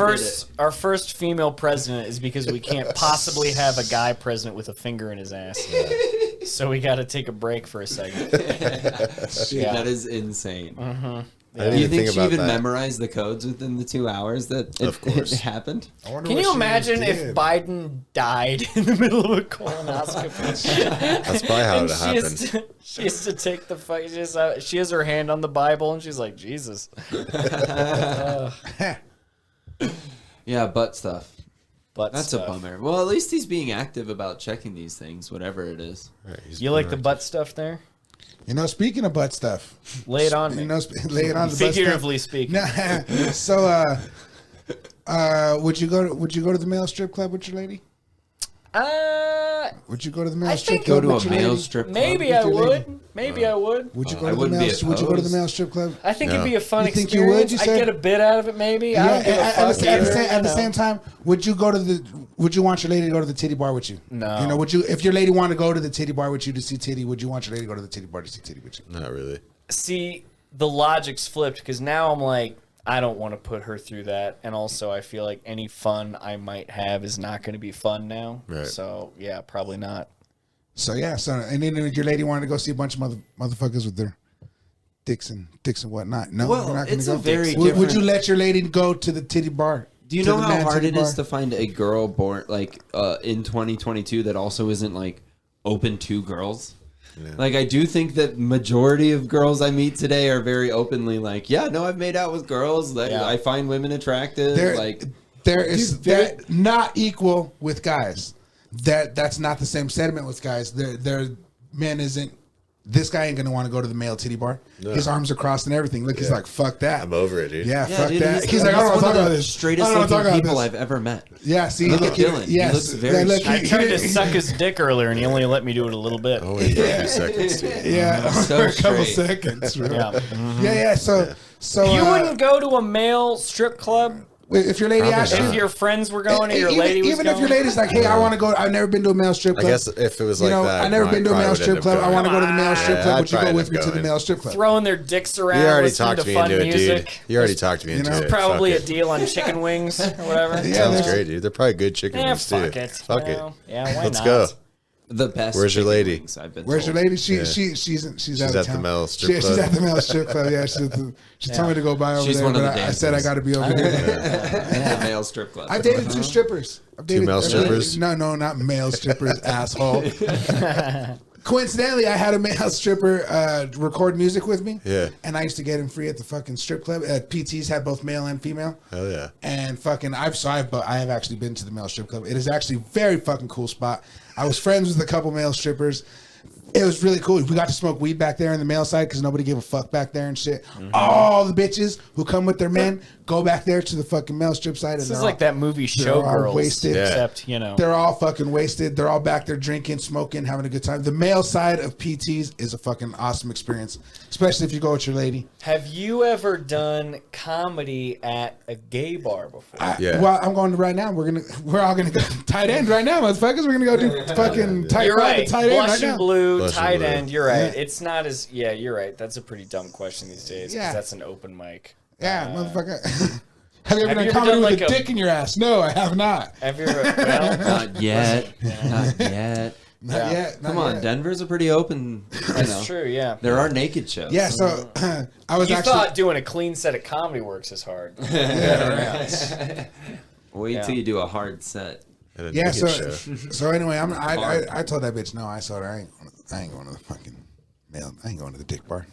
our first female president is because we can't possibly have a guy president with a finger in his ass. So we got to take a break for a second. did it. Dude, that is insane. I didn't Do you even think think she about even that. memorized the codes within the 2 hours that Of course. it happened? Can you imagine if Biden died in the middle of a colonoscopy? That's probably how And it happened. she has to take the fight. She has her hand on the Bible, and she's like, Jesus. Yeah, butt stuff. Butt That's stuff. a bummer. Well, at least he's being active about checking these things, whatever it is. Right, he's You like the correct. butt stuff there? You know, speaking of butt stuff, Lay it on me. You know, lay it on the butt stuff. Figuratively speaking. Nah, so, would you go to the male strip club with your lady? Would you go to the male I strip think club Go to with a your male lady? strip club. Maybe with I your lady? would. Maybe I would. Would you go I to the wouldn't male? be Would you go to the opposed. male strip club? I think No. it'd be a fun You think you would, experience. you I'd said? get a bit out of it, maybe. I don't give a at fuck the either, same you know. time, would you want your lady to go to the titty bar with you? No. You know, would you, if your lady wanted to go to the titty bar with you to see titty, would you want your lady to go to the titty bar to see titty with you? Not really. See, the logic's flipped because now I'm like, I don't want to put her through that, and also I feel like any fun I might have is not going to be fun now. Right. So yeah, probably not. So yeah, and then if your lady wanted to go see a bunch of motherfuckers with their dicks and whatnot, no, Well, you're not gonna it's go. a very Would you different- let your lady go to the titty bar? Do you To know the how man hard titty it is bar? to find a girl born like in 2022 that also isn't like open to girls? Like I do think that majority of girls I meet today are very openly like, yeah, no, I've made out with girls. Like, Yeah. I find women attractive. There is that not equal with guys. That's not the same sentiment with guys. Their men isn't. This guy ain't gonna want to go to the male titty bar. No. His arms are crossed and everything. Look, he's like, fuck that. I'm over it, dude. Yeah, fuck dude, that. He's like, I don't want to one talk of the about this. straightest I don't wanna talk looking about people this. I've ever met. Yeah, see, Look at Dylan. He Yes, looks very look, I tried to he- suck his dick earlier, and he only let me do it a little bit. Only for a few seconds, dude. Yeah, So for a couple straight. seconds. Bro. Yeah. Yeah. So You wouldn't go to a male strip club if your lady asked you, if your friends were going or your even, lady was even going? if your lady's like, hey, I want to go. I've never been to a male strip I club. guess if it was You like know, that, I've never been to a male probably strip would club. end I up want to go to the male strip Yeah, club. I'd Would you probably go end with up me to the going. male strip club? Throwing their dicks around, You already listening talked to me fun into it, music. dude. You already talked me into know, it. Probably a Fuck it. deal on chicken wings or whatever. Yeah, Sounds there's- great, dude. They're probably good chicken Yeah, wings too. fuck it. Fuck You it. know? Yeah, why Let's not? go. The best. Where's your chicken lady? wings, I've been Where's your told. lady? Yeah. She's out at of the town. male strip She's club. at the male strip club. Yeah, she told me to go by over She's there, one of but the I said I dancers. got to be over there. The male strip club. I've dated two strippers. I've dated, male I've dated- strippers? No, not male strippers, asshole. Coincidentally, I had a male stripper record music with me. Yeah. And I used to get him free at the fucking strip club. PTs had both male and female. Hell yeah. And fucking, I have actually been to the male strip club. It is actually a very fucking cool spot. I was friends with a couple male strippers. It was really cool. We got to smoke weed back there in the male side because nobody gave a fuck back there and shit. All the bitches who come with their men go back there to the fucking male strip side. This is like that movie Showgirls, wasted. except, you know. They're all fucking wasted. They're all back there drinking, smoking, having a good time. The male side of PTs is a fucking awesome experience, especially if you go with your lady. Have you ever done comedy at a gay bar before? Well, I'm going to right now. We're all gonna go tight end right now, motherfuckers. We're gonna go do fucking tight You're right. tight end right Blush and now. blue, Blush and tight blue. end. You're right. It's not as you're right. That's a pretty dumb question these days. Yeah. That's an open mic. Yeah, motherfucker. Have you ever done you ever comedy done with like a dick in your ass? No, I have not. Have you ever? Well, Not yet. Not yet. Not yet. Come on, Denver's a pretty open. that's true. Yeah. There are naked shows. Yeah, so I was You actually. thought doing a clean set of Comedy Works is hard. Wait till you do a hard set. Yeah, so anyway, I told that bitch no. I told her I ain't going to the fucking male. I ain't going to the dick bar.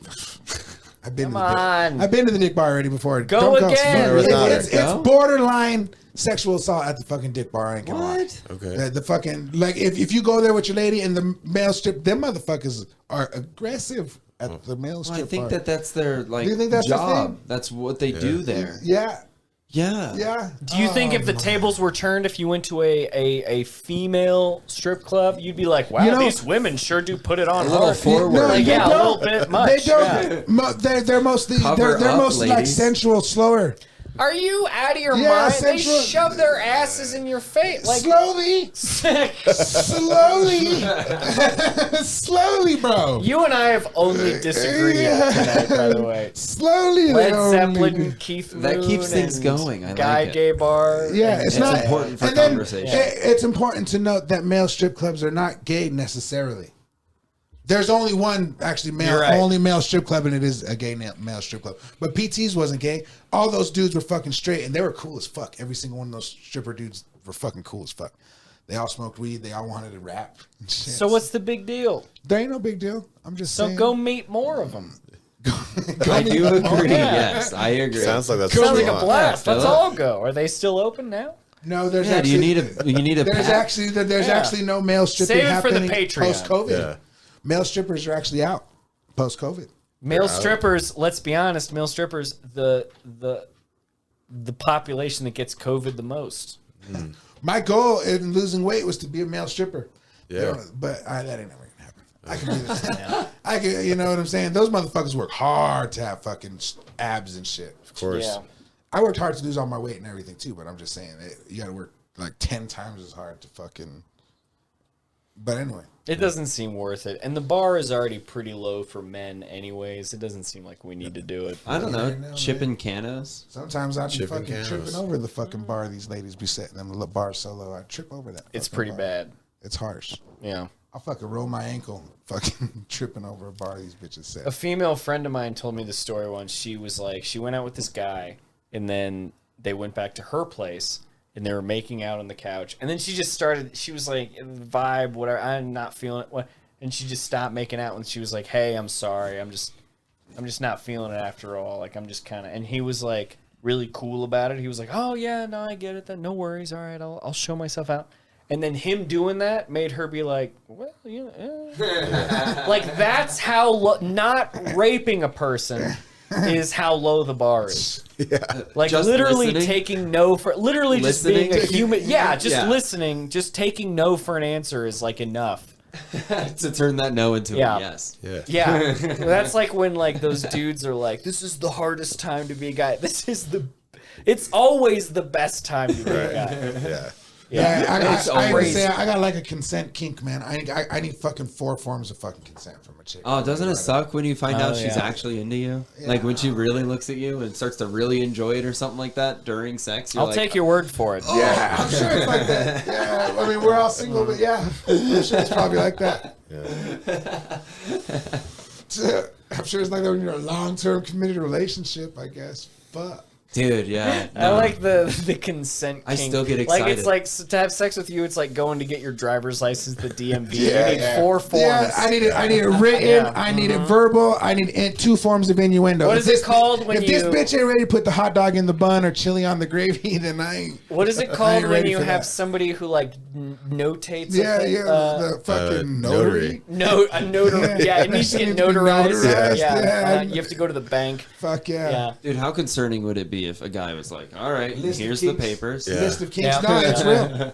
I've been I've been to the dick bar already before. Go again. It's borderline sexual assault at the fucking dick bar. I ain't gonna lie. Okay. The fucking like if you go there with your lady and the male strip, them motherfuckers are aggressive at the male strip. I think bar. that's their like Do you think that's the job. thing? That's what they do there. Yeah. Yeah. Yeah. Do you think if the tables were turned, if you went to a female strip club, you'd be like, wow, these women sure do put it on a little hard. forward. No, Like, they yeah, a little don't. bit much. They don't. yeah. They're mostly Cover they're up, mostly like ladies. sensual, slower. Are you out of your Yeah, mind? sensual- They shove their asses in your face. Like, Slowly, slowly, bro. you and I have only disagreed tonight, by the way. Slowly, Led they only Zeppelin, do. Keith Moon, That keeps things and going. I Guy like it. Gay Bar. Yeah, it's not important for and then conversation. It's important to note that male strip clubs are not gay necessarily. There's only one actually You're right. only male strip club, and it is a gay male strip club. But PT's wasn't gay. All those dudes were fucking straight, and they were cool as fuck. Every single one of those stripper dudes were fucking cool as fuck. They all smoked weed. They all wanted to rap. And shit. So what's the big deal? There ain't no big deal. I'm just So saying. go meet more of them. I do agree. Yeah. Yes, I agree. Sounds like that's Sounds like lot. a blast. Yeah, Let's Phillip. all go. Are they still open now? No, there's Yeah, do actually you need a there's pack? actually no male stripping Save it for the happening Patreon. post COVID. Yeah. Male strippers are actually out post COVID. Male strippers, let's be honest, male strippers, the population that gets COVID the most. My goal in losing weight was to be a male stripper. Yeah. But that ain't never gonna happen. I can do this. I can, you know what I'm saying? Those motherfuckers work hard to have fucking abs and shit. Of course. Yeah. I worked hard to lose all my weight and everything too, but I'm just saying you got to work like 10 times as hard to fucking. But anyway, It doesn't seem worth it. And the bar is already pretty low for men anyways. It doesn't seem like we need to do it. I don't I know. know, Chipping canos. sometimes I be Chipping fucking cans. tripping over the fucking bar. These ladies be setting them the bar so low. I trip over that. It's fucking pretty bar. bad. It's harsh. Yeah. I'll fucking roll my ankle fucking tripping over a bar these bitches set. A female friend of mine told me the story once. She was like, she went out with this guy, and then they went back to her place, and they were making out on the couch. And then she just started, she was like, vibe, whatever, I'm not feeling it. And she just stopped making out, and she was like, hey, I'm sorry. I'm just not feeling it after all. Like, I'm just kind of, and he was like really cool about it. He was like, oh, yeah, no, I get it. Then no worries. All right, I'll show myself out. And then him doing that made her be like, well, you know, like that's how not raping a person is how low the bar is. Yeah. Like Just literally listening? taking no for literally just Listening? being a human. Yeah, just Yeah. listening, just taking no for an answer is like enough. To turn that no into Yeah. a yes. Yeah. Yeah, that's like when like those dudes are like, this is the hardest time to be a guy. It's always the best time to be a guy. Yeah. Yeah, It's I always- say I got like a consent kink, man. I need fucking 4 forms of fucking consent from a chick. Oh, doesn't it suck when you find out she's yeah. actually into you? Like when she really looks at you and starts to really enjoy it or something like that during sex. You're I'll like, take your word for it. Yeah, I'm sure it's like that. Yeah, I mean we're all single, but yeah, I'm sure it's probably like that. I'm sure it's like that when you're in a long-term committed relationship. I guess. Fuck. Dude, yeah. I like the consent. I king. still get Like excited. it's like to have sex with you. It's like going to get your driver's license, the DMV. Yeah, you need yeah. 4 forms. Yeah, I need it written. Yeah. I need it verbal. I need 2 forms of innuendo. What If is it this- called when if this you- bitch ain't ready to put the hot dog in the bun or chili on the gravy, then I ain't. What is it I called ain't when ready you for have that. somebody who like notates? Yeah, a thing? yeah, the fucking notary. A notary. Yeah, it needs to get notarized. Notarized, Yeah, yeah. you have to go to the bank. Fuck yeah. Yeah. Dude, how concerning would it be if a guy was like, all right, List of here's the kinks. papers. List of kinks. Yeah. No, it's real.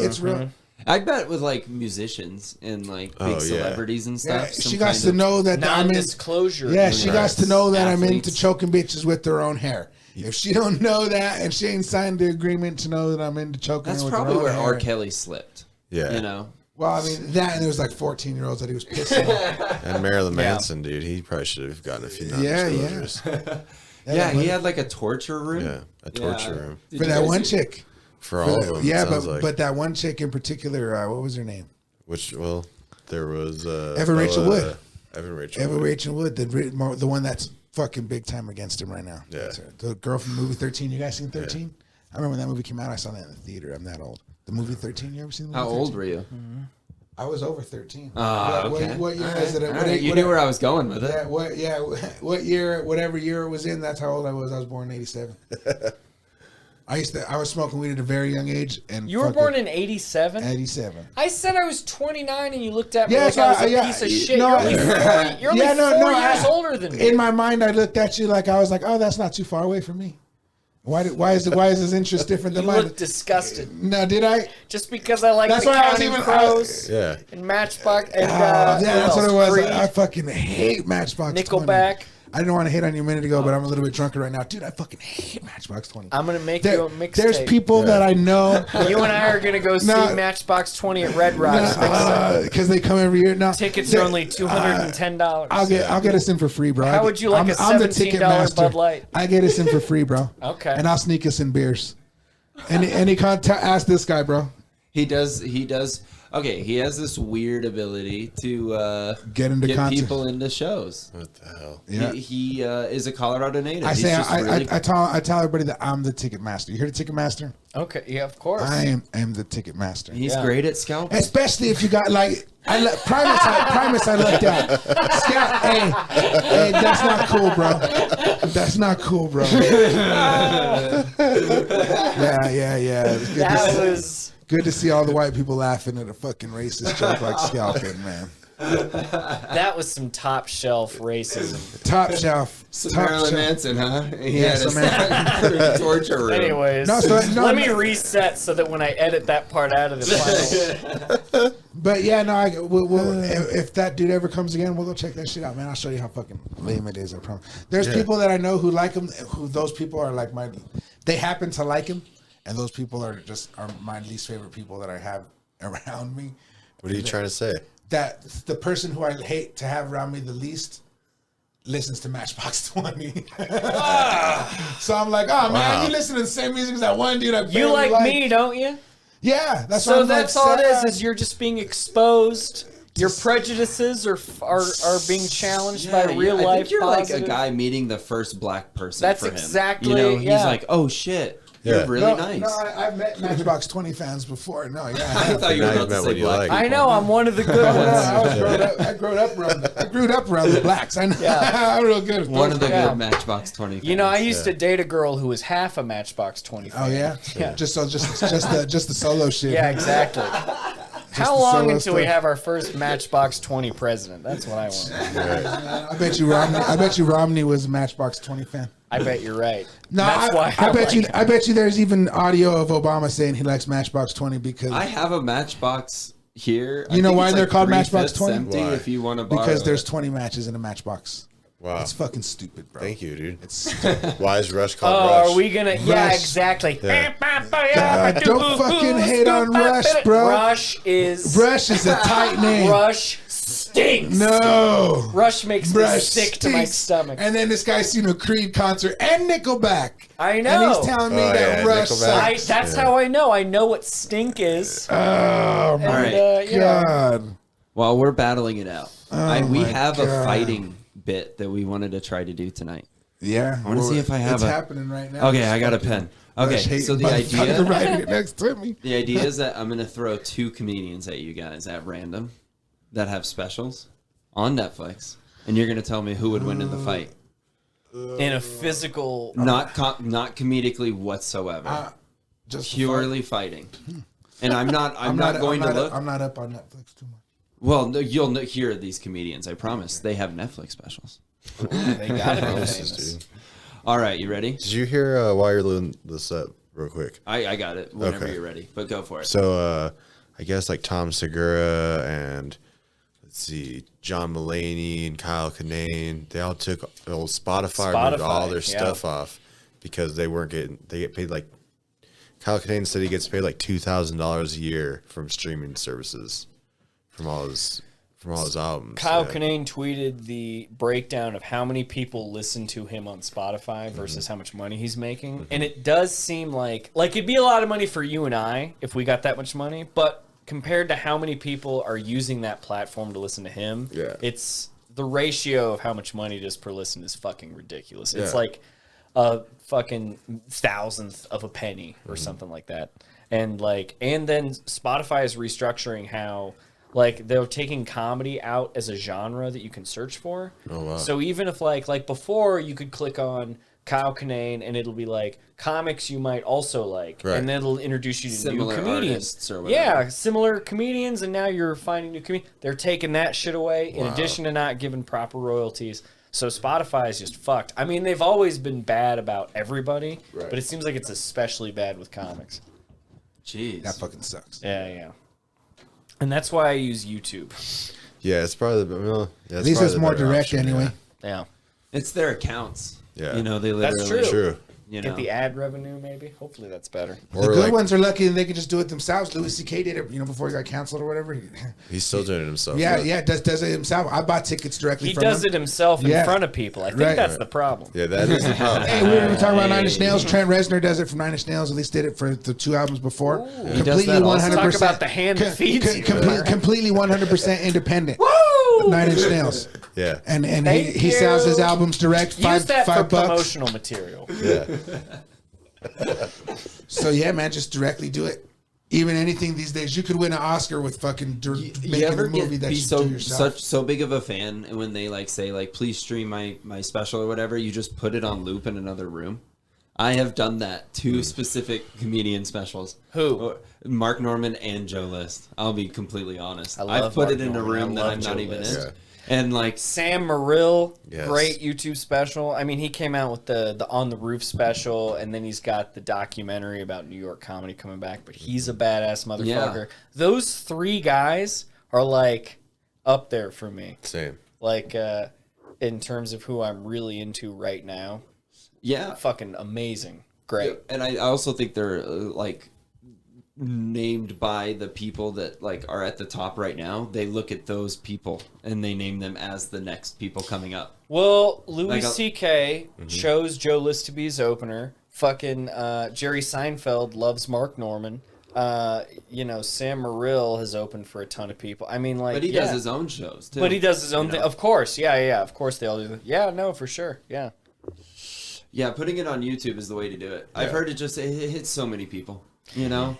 It's real. I bet with like musicians and like big Oh, yeah. celebrities and Yeah, stuff. she got to know that I'm in. Non-disclosure. Yeah, she got to know that I'm Athletes. into choking bitches with their own hair. If she don't know that and she ain't signed the agreement to know that I'm into choking That's her with probably her own where hair. R. Kelly slipped. Yeah. You know? Well, I mean, that and there was like 14-year-olds that he was pissing on. And Marilyn Manson, dude, he probably should have gotten a few Yeah, non-disclosures. Yeah, he had like a torture room. Yeah, a torture room. Did For you that guys one see- chick. For all of them, Yeah, sounds like. but that one chick in particular, what was her name? Which, well, there was... Evan Rachel Wood. Evan Rachel Eva Wood. Rachel Wood, the one that's fucking big time against him right now. Yeah. That's her. The girl from the movie 13. You guys seen 13? I remember when that movie came out. I saw that in the theater. I'm that old. The movie 13. You ever seen the movie How 13? old were you? I was over 13. Okay. What year All was it? right, all right. You knew where I was going with it. Yeah, what year, whatever year it was in, that's how old I was. I was born in 87. I was smoking weed at a very young age. And You were born in 87? 87. I said I was 29 and you looked at me Yeah, like so I was a yeah, piece of shit. no, You're only 4 years older than me. In my mind, I looked at you like I was like, oh, that's not too far away from me. Why is his interest different than You mine? look disgusted. No, did I? Just because I like That's the why I was Counting even- Crows Yeah. and Matchbox and Yeah, that's what it was. Creed, I fucking hate Matchbox 20. Nickelback. I didn't want to hate on you a minute ago, but I'm a little bit drunker right now. Dude, I fucking hate Matchbox 20. I'm gonna make you a mixtape. There's people that I know. You and I are gonna go see No. Matchbox 20 at Red Rocks. Because they come every year. No, Tickets are only $210. I'll get us in for free, bro. How would you like a I'm the $17 ticket master. Bud Light? I get us in for free, bro. Okay. And I'll sneak us in beers. Any contact? Ask this guy, bro. He does. Okay, he has this weird ability to Get into content. people into shows. What the hell? Yeah. He is a Colorado native. I He's say just really- I tell everybody that I'm the ticket master. You hear the ticket master? Okay, yeah, of course. I am the ticket master. He's Yeah. great at scalping. Especially if you got like Primus, I looked at. Scout, hey, that's not cool, bro. That's not cool, bro. Yeah. It's good, That to see, was good to see all the white people laughing at a fucking racist joke like scalping, man. some top shelf racism. Top shelf. Some top Marilyn shelf. Manson, huh? He Yeah, had some a torture room. Anyways, let me reset so that when I edit that part out of the final. But yeah, no, if that dude ever comes again, we'll go check that shit out, man. I'll show you how fucking lame it is. I promise. There's people that I know who like him. Who those people are like they happen to like him, and those people are my least favorite people that I have around me. What are you trying to say? That the person who I hate to have around me the least listens to Matchbox 20. So I'm like, oh man, you listen to the same music as that one dude I You barely like me, don't you? Yeah, that's So why I'm that's like, all it sad. is you're just being exposed. Your prejudices are being challenged by real I life. think you're positive. like a guy meeting the first black person. That's for him. exactly- You know, he's yeah. like, oh shit, Yeah. you're really nice. No, I've met Matchbox 20 fans before. No, yeah. I thought you were Now about you've to met say what you black. like. I know I'm one of the good ones. I grew up around the blacks. I know. Yeah. I'm real good. At One of the Yeah. good Matchbox 20. You know, I fans. used to date a girl who was half a Matchbox 20 fan. Oh yeah, Yeah. Just the solo shit. Yeah, exactly. How the long solo until we stuff. have our first Matchbox 20 president? That's what I want. I bet you Romney was a Matchbox 20 fan. I bet you're right. No, That's why I bet like you. him. I bet you. There's even audio of Obama saying he likes Matchbox 20 because I have a Matchbox here. You know why they're called Matchbox 20? Empty Why? if you want to borrow because there's it. 20 matches in a matchbox. Wow. It's fucking stupid, bro. Thank you, dude. It's Why is Rush called Oh, Rush? are we gonna? Yeah, Rush. exactly. Yeah. God, don't fucking hate on Rush, bro. Rush is a tight name. Rush stinks. No. Rush makes me Rush sick to my stinks. stomach. And then this guy's seen a Creed concert and Nickelback. I know. And he's telling me Oh, that yeah, Rush Nickelback. sucks. That's how I know. I know what stink is. Oh my right. you know. God. While we're battling it out, we my have a God. fighting bit that we wanted to try to do tonight. Yeah. I want to see if I have it's a. happening right now. Okay, I got a pen. Okay, so the idea. Writing it next to me. The idea is that I'm gonna throw 2 comedians at you guys at random, that have specials on Netflix, and you're gonna tell me who would win in the fight. In a physical, Not comedically whatsoever. Just Purely fighting. And I'm not going to look. I'm not up on Netflix too much. Well, no, you'll hear these comedians. I promise. They have Netflix specials. they gotta be famous. Dude. All right, you ready? Did you hear why you're doing this up real quick? I got it. Whenever Okay. you're ready, but go for it. So I guess like Tom Segura and let's see, John Mulaney and Kyle Kinane, they all took Spotify removed all their stuff off because they get paid like Kyle Kinane said he gets paid like $2,000 a year from streaming services from all his albums. Kyle Kinane tweeted the breakdown of how many people listen to him on Spotify versus how much money he's making. And it does seem like it'd be a lot of money for you and I if we got that much money, but compared to how many people are using that platform to listen to him, it's the ratio of how much money it is per listen is fucking ridiculous. It's like a fucking thousandth of a penny or something like that. And then Spotify is restructuring how they're taking comedy out as a genre that you can search for. Oh wow. So even if like before you could click on Kyle Kinane and it'll be like comics you might also like, and then it'll introduce you to Similar new comedians artists or whatever. Yeah, similar comedians, and now you're finding new comedians. They're taking that shit away in addition to not giving proper royalties. So Spotify is just fucked. I mean, they've always been bad about everybody, but it seems like it's especially bad with comics. Jeez. That fucking sucks. Yeah. And that's why I use YouTube. Yeah, it's probably At least it's more direct option, anyway. Yeah. It's their accounts. Yeah. You know, they literally. That's True. You Get know. the ad revenue, maybe. Hopefully that's better. The good ones are lucky and they can just do it themselves. Louis C.K. did it, before he got canceled or whatever. He's still doing it himself. Yeah, does it himself. I bought tickets directly He from does him. it himself in Yeah. front of people. I think that's the problem. Yeah, that is the problem. Hey, we were talking about Nine Inch Nails. Trent Reznor does it from Nine Inch Nails. At least did it for the 2 albums before. He does that also. Talk about the hand that feeds you. Completely 100% independent. Nine Inch Nails. Yeah. And Thank he sells his you. albums direct. Use that for $5. promotional material. Yeah. So yeah, man, just directly do it. Even anything these days, you could win an Oscar with fucking You making ever a movie that be you so do yourself. so big of a fan, and when they say please stream my special or whatever, you just put it on loop in another room? I have done that to specific comedian specials. Who? Mark Norman and Joe List. I'll be completely honest. I love I've put Mark it in a Norman. I room that love I'm Joe not even List. in. Yeah. And Sam Morrill, Yes. great YouTube special. I mean, he came out with the On the Roof special, and then he's got the documentary about New York comedy coming back. But he's a badass motherfucker. Yeah. Those 3 guys are up there for me. Same. In terms of who I'm really into right now. yeah, Fucking amazing. Great. and I also think they're named by the people that are at the top right now. They look at those people and they name them as the next people coming up. Well, Louis Like a- C.K. chose Joe List to be his opener. Fucking Jerry Seinfeld loves Mark Norman. Sam Morrill has opened for a ton of people. I mean, But he does his own shows too. But he does his own thing. Of course. Yeah. Of course they all do. Yeah, no, for sure. Yeah. Yeah, putting it on YouTube is the way to do it. I've heard it hits so many people.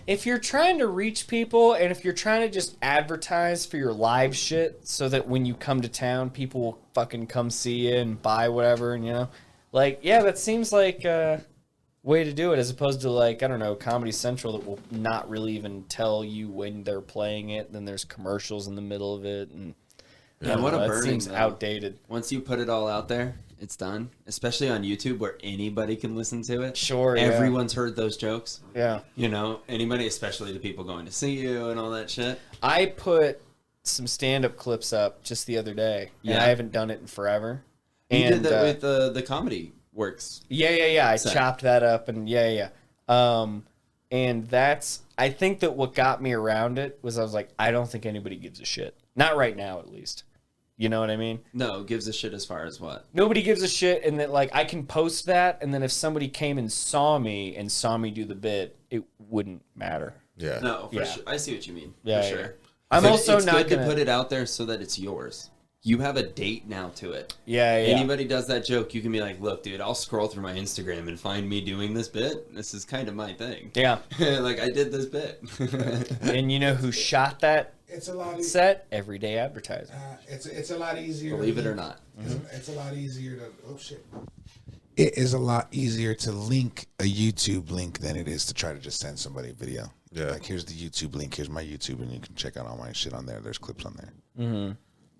If you're trying to reach people and if you're trying to just advertise for your live shit so that when you come to town, people will fucking come see you and buy whatever, and that seems like a way to do it as opposed to I don't know, Comedy Central that will not really even tell you when they're playing it. Then there's commercials in the middle of it, and what a that burning, seems though. outdated. Once you put it all out there, it's done. Especially on YouTube where anybody can listen to it. Sure, yeah. Everyone's heard those jokes. Yeah. Anybody, especially the people going to see you and all that shit. I put some stand-up clips up just the other day, and Yeah. I haven't done it in forever. You And, did that with the Comedy Works. Yeah. I set. chopped that up, and yeah. And I think that what got me around it was I was like, I don't think anybody gives a shit. Not right now, at least. You know what I mean? No, gives a shit as far as what? Nobody gives a shit, and that I can post that, and then if somebody came and saw me do the bit, it wouldn't matter. Yeah. No, for Yeah. sure. I see what you mean. Yeah, for yeah. sure. I'm But also it's not good gonna to put it out there so that it's yours. you have a date now to it. Yeah. Anybody does that joke, you can be like, look, dude, I'll scroll through my Instagram and find me doing this bit. This is kind of my thing. Yeah. Like, I did this bit. And you know who shot that It's a lot set? Everyday advertising. it's a lot easier. Believe it or not. It's a lot easier to. Oh shit. It is a lot easier to link a YouTube link than it is to try to just send somebody a video. Yeah. Like, here's the YouTube link. Here's my YouTube, and you can check out all my shit on there. There's clips on there. Mm-hmm.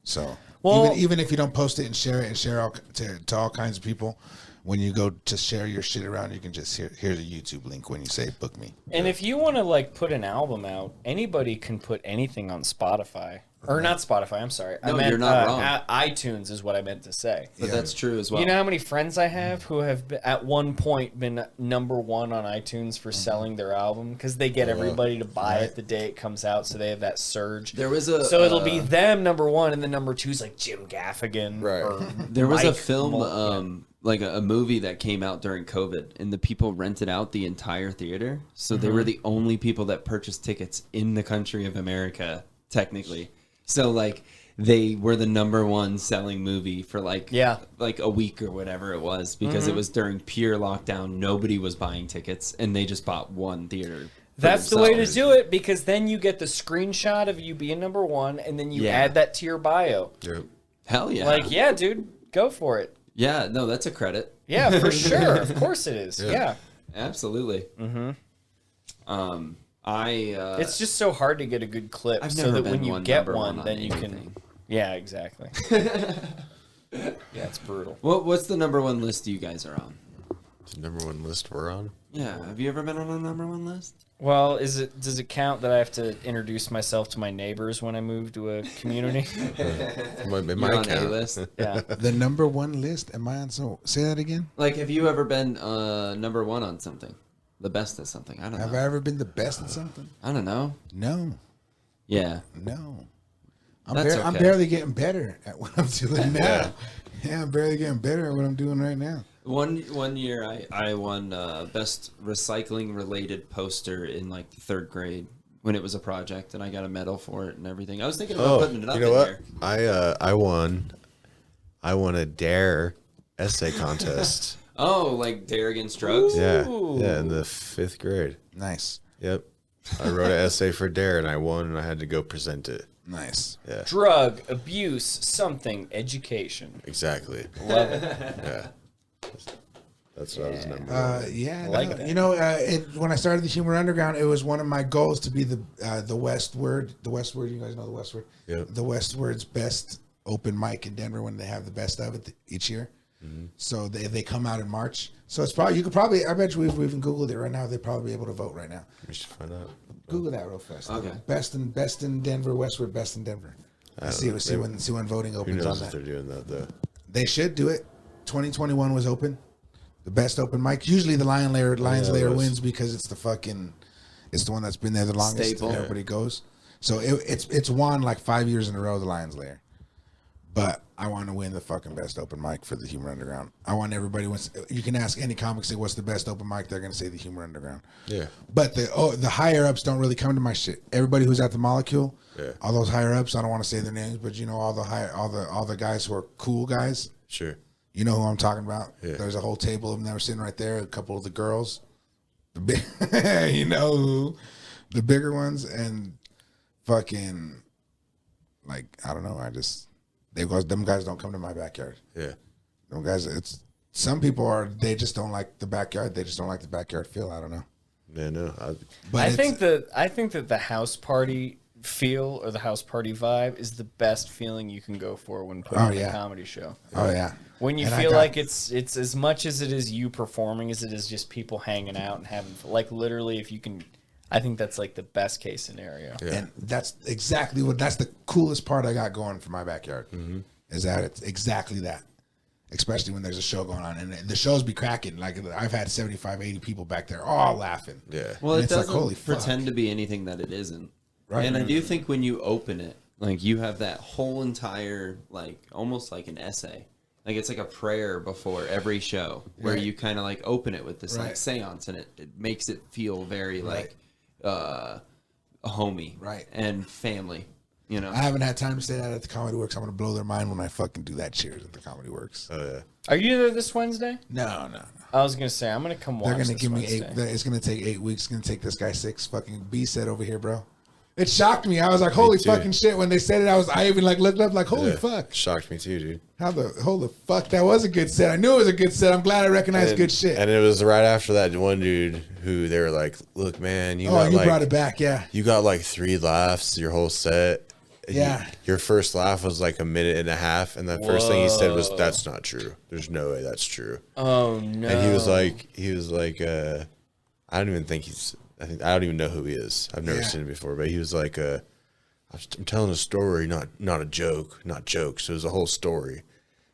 So Well- even if you don't post it and share all to all kinds of people, when you go to share your shit around, you can just here's a YouTube link when you say book me. And if you want to like put an album out, anybody can put anything on Spotify. Or not Spotify, I'm sorry. No, I meant, you're not wrong. iTunes is what I meant to say. But that's true as well. You know how many friends I have who have been, at one point been number one on iTunes for selling their album because they get everybody to buy it the day it comes out, so they have that surge. There was a so it'll be them number one, and then number two is like Jim Gaffigan. Right. Or There was a Mike film, like a movie that came out during COVID, and the people rented out the entire theater. So they were the only people that purchased tickets in the country of America, technically. So like they were the number one selling movie for like a week or whatever it was because it was during pure lockdown. Nobody was buying tickets, and they just bought one theater. That's the way to do it, because then you get the screenshot of you being number one, and then you add that to your bio. Yep. Hell yeah. Like, yeah, dude, go for it. Yeah, no, that's a credit. Yeah, for sure. Of course it is. Yeah. Absolutely. Mm-hmm. It's just so hard to get a good clip, I've so never that when been you one get number one, one then on you anything. can. Yeah, exactly. Yeah, it's brutal. What's the number one list you guys are on? The number one list we're on. Yeah, have you ever been on a number one list? Well, does it count that I have to introduce myself to my neighbors when I move to a community? It You're on a list. Yeah. The number one list. Am I on? So say that again. Like, have you ever been number one on something? The best at something? I don't know. Have I ever been the best at something? I don't know. No. Yeah. No. That's I'm okay. barely getting better at what I'm doing now. Yeah, I'm barely getting better at what I'm doing right now. One year I won best recycling related poster in like the 3rd grade when it was a project, and I got a medal for it and everything. I was thinking about putting it up you know in what? there. I won a dare essay contest. Oh, like Dare Against Drugs? Yeah, in the 5th grade. Nice. Yep. I wrote an essay for dare, and I won, and I had to go present it. Nice. Yeah. Drug, abuse, something, education. Exactly. Love it. Yeah. That's what I was number one. Yeah, I like that. You know, when I started the Humor Underground, it was one of my goals to be the Westward. The Westward, you guys know the Westward. Yep. The Westward's best open mic in Denver when they have the best of it each year. Mm-hmm. So they come out in March. So it's probably I bet you we've even Googled it right now. They'd probably be able to vote right now. We should find out. Google that real fast. Okay. Best in Denver, Westward, best in Denver. See when voting Who opens on knows if that. they're doing that, though? They should do it. 2021 was open. The best open mic. Usually the Lions Lair wins because it's the one that's been there the longest. Staple. Everybody goes. So it's won like 5 years in a row, the Lions Lair. But I want to win the fucking best open mic for the Humor Underground. I want everybody. You can ask any comic, say what's the best open mic, they're gonna say the Humor Underground. Yeah. But the higher ups don't really come to my shit. Everybody who's at the Molecule, all those higher ups. I don't want to say their names, but you know all the guys who are cool guys. Sure. You know who I'm talking about. Yeah. There's a whole table of them that were sitting right there. A couple of the girls, the big, you know who, the bigger ones, and fucking like I don't know. Them guys don't come to my backyard. Yeah. Them guys, some people they just don't like the backyard. They just don't like the backyard feel. I don't know. Yeah, no. I think that the house party feel or the house party vibe is the best feeling you can go for when putting on a comedy show. Oh yeah. When you feel like it's as much as it is you performing as it is just people hanging out and having like literally if you can. I think that's like the best case scenario. Yeah. And that's exactly that's the coolest part I got going for my backyard is that it's exactly that. Especially when there's a show going on and the shows be cracking. Like I've had 75, 80 people back there all laughing. Yeah. Well, and it doesn't like, holy pretend fuck. to be anything that it isn't. Right. And I do think when you open it, like you have that whole entire, like almost like an essay. Like it's like a prayer before every show where you kind of like open it with this like seance and it makes it feel very like homey right and family. You know, I haven't had time to say that at the Comedy Works. I'm gonna blow their mind when I fucking do that Cheers at the Comedy Works. Oh yeah. Are you there this Wednesday? No. I was gonna say I'm gonna come watch. They're gonna this give me Wednesday. It's gonna take 8 weeks. It's gonna take this guy 6 fucking B set over here, bro. It shocked me. I was like, holy fucking shit. When they said it, I even like looked up like, holy fuck. Shocked me too, dude. Holy fuck, that was a good set. I knew it was a good set. I'm glad I recognized good shit. And it was right after that one dude who they were like, look, man, you brought it back, yeah. You got like 3 laughs your whole set. Yeah. Your first laugh was like a minute and a half, and the first thing he said was, "That's not true. There's no way that's true." Oh no! And he was like, I don't even think I don't even know who he is. I've never seen him before, but he was like, I'm telling a story, not a joke, not jokes. It was a whole story.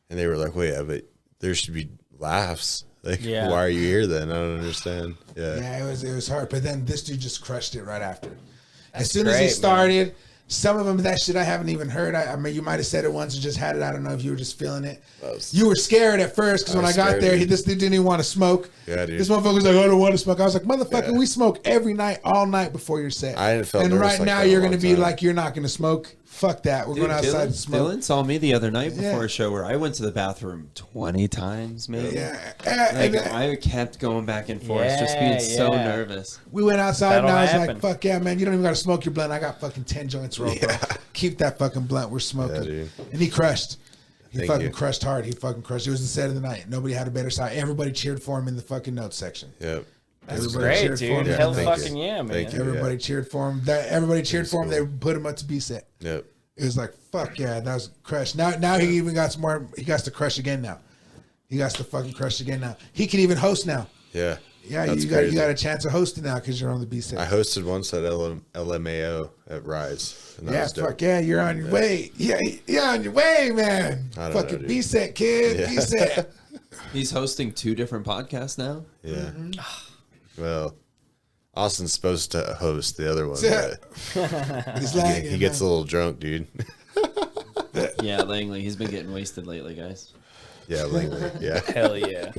And they were like, wait, but there should be laughs. Like, why are you here then? I don't understand. Yeah, it was hard. But then this dude just crushed it right after. As soon as he started. Man. Some of them, that shit I haven't even heard. I mean, you might have said it once and just had it. I don't know if you were just feeling it. You were scared at first because when I got there, this dude didn't even want to smoke. Yeah, dude. This motherfucker was like, I don't want to smoke. I was like, motherfucker, we smoke every night, all night before your set. I didn't feel and right like now you're going to be like, you're not going to smoke. Fuck that. We're going outside to smoke. Dylan saw me the other night before a show where I went to the bathroom 20 times, maybe. I kept going back and forth, just being so nervous. We went outside and I was like, fuck yeah, man. You don't even got to smoke your blunt. I got fucking 10 joints rolled, bro. Keep that fucking blunt. We're smoking. And he crushed. He fucking crushed hard. He fucking crushed. It was the set of the night. Nobody had a better side. Everybody cheered for him in the fucking notes section. Yep. That's great, dude. Hell fucking yeah, man. Everybody cheered for him. Everybody cheered for him. They put him up to B set. Yep. It was like, fuck yeah, that was crush. Now he even got some more. He got to crush again now. He got to fucking crush again now. He can even host now. Yeah. Yeah, you got a chance of hosting now because you're on the B set. I hosted once at LMAO at Rise. And yeah, fuck yeah, you're on your way. Yeah, you're on your way, man. Fucking B set, kid. B set. He's hosting 2 different podcasts now. Yeah. Mm-hmm. Well, Austin's supposed to host the other one. But he gets a little drunk, dude. Yeah, Langley. He's been getting wasted lately, guys. Yeah, Langley. Yeah. Hell yeah.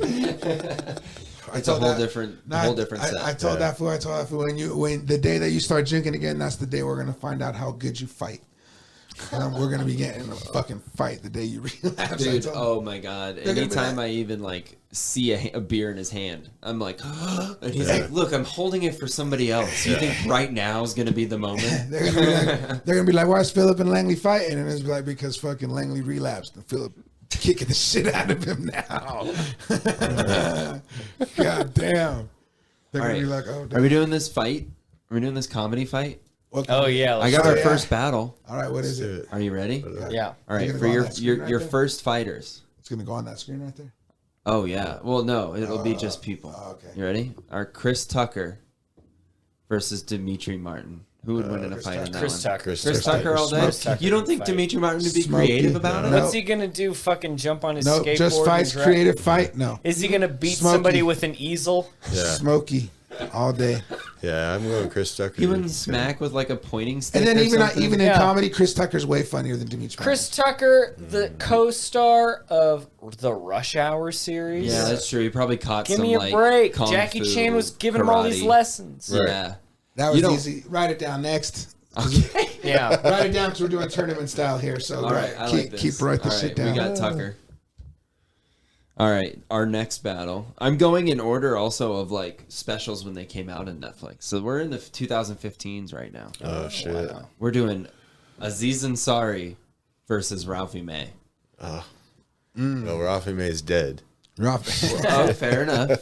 It's a whole different set. I told that fool. When the day that you start drinking again, that's the day we're gonna find out how good you fight. We're gonna be getting in a fucking fight the day you relapse. Dude, oh my god! Anytime I even like see a beer in his hand, I'm like, and he's like, "Look, I'm holding it for somebody else. You think right now is gonna be the moment?" They're gonna be like, "Why is Phillip and Langley fighting?" And it's like because fucking Langley relapsed and Phillip kicking the shit out of him now. God damn! They're gonna be like, "Oh, damn. Are we doing this fight? Are we doing this comedy fight?" Oh yeah, I got our first battle. All right, what is it? Are you ready? Yeah. All right, for your first fighters. It's gonna go on that screen right there. Oh yeah. Well, no, it'll be just people. Okay. You ready? Our Chris Tucker versus Dimitri Martin. Who would win in a fight in that Chris one? Tucker. Chris Tucker all day. You don't think Dimitri Martin would be creative about it? What's he gonna do? Fucking jump on his skateboard? Just fights, creative fight. No. Is he gonna beat somebody with an easel? Yeah. Smoky. All day. Yeah, I'm going Chris Tucker. He wouldn't smack with like a pointing stick. And then even in comedy, Chris Tucker's way funnier than Dimitri. Chris Tucker, the co-star of the Rush Hour series. Yeah, that's true. He probably caught Give some me a like break. kung Jackie fu, Chan was giving him all these karate. lessons. Right. Yeah. That was easy. Write it down next. Okay. Yeah. Write it down because we're doing tournament style here. So all right, I like this. keep writing this shit down. We got Tucker. All right, our next battle. I'm going in order also of like specials when they came out on Netflix. So we're in the 2015s right now. Oh shit. Wow. We're doing Aziz Ansari versus Ralphie May. Well, Ralphie May's dead. Oh, fair enough.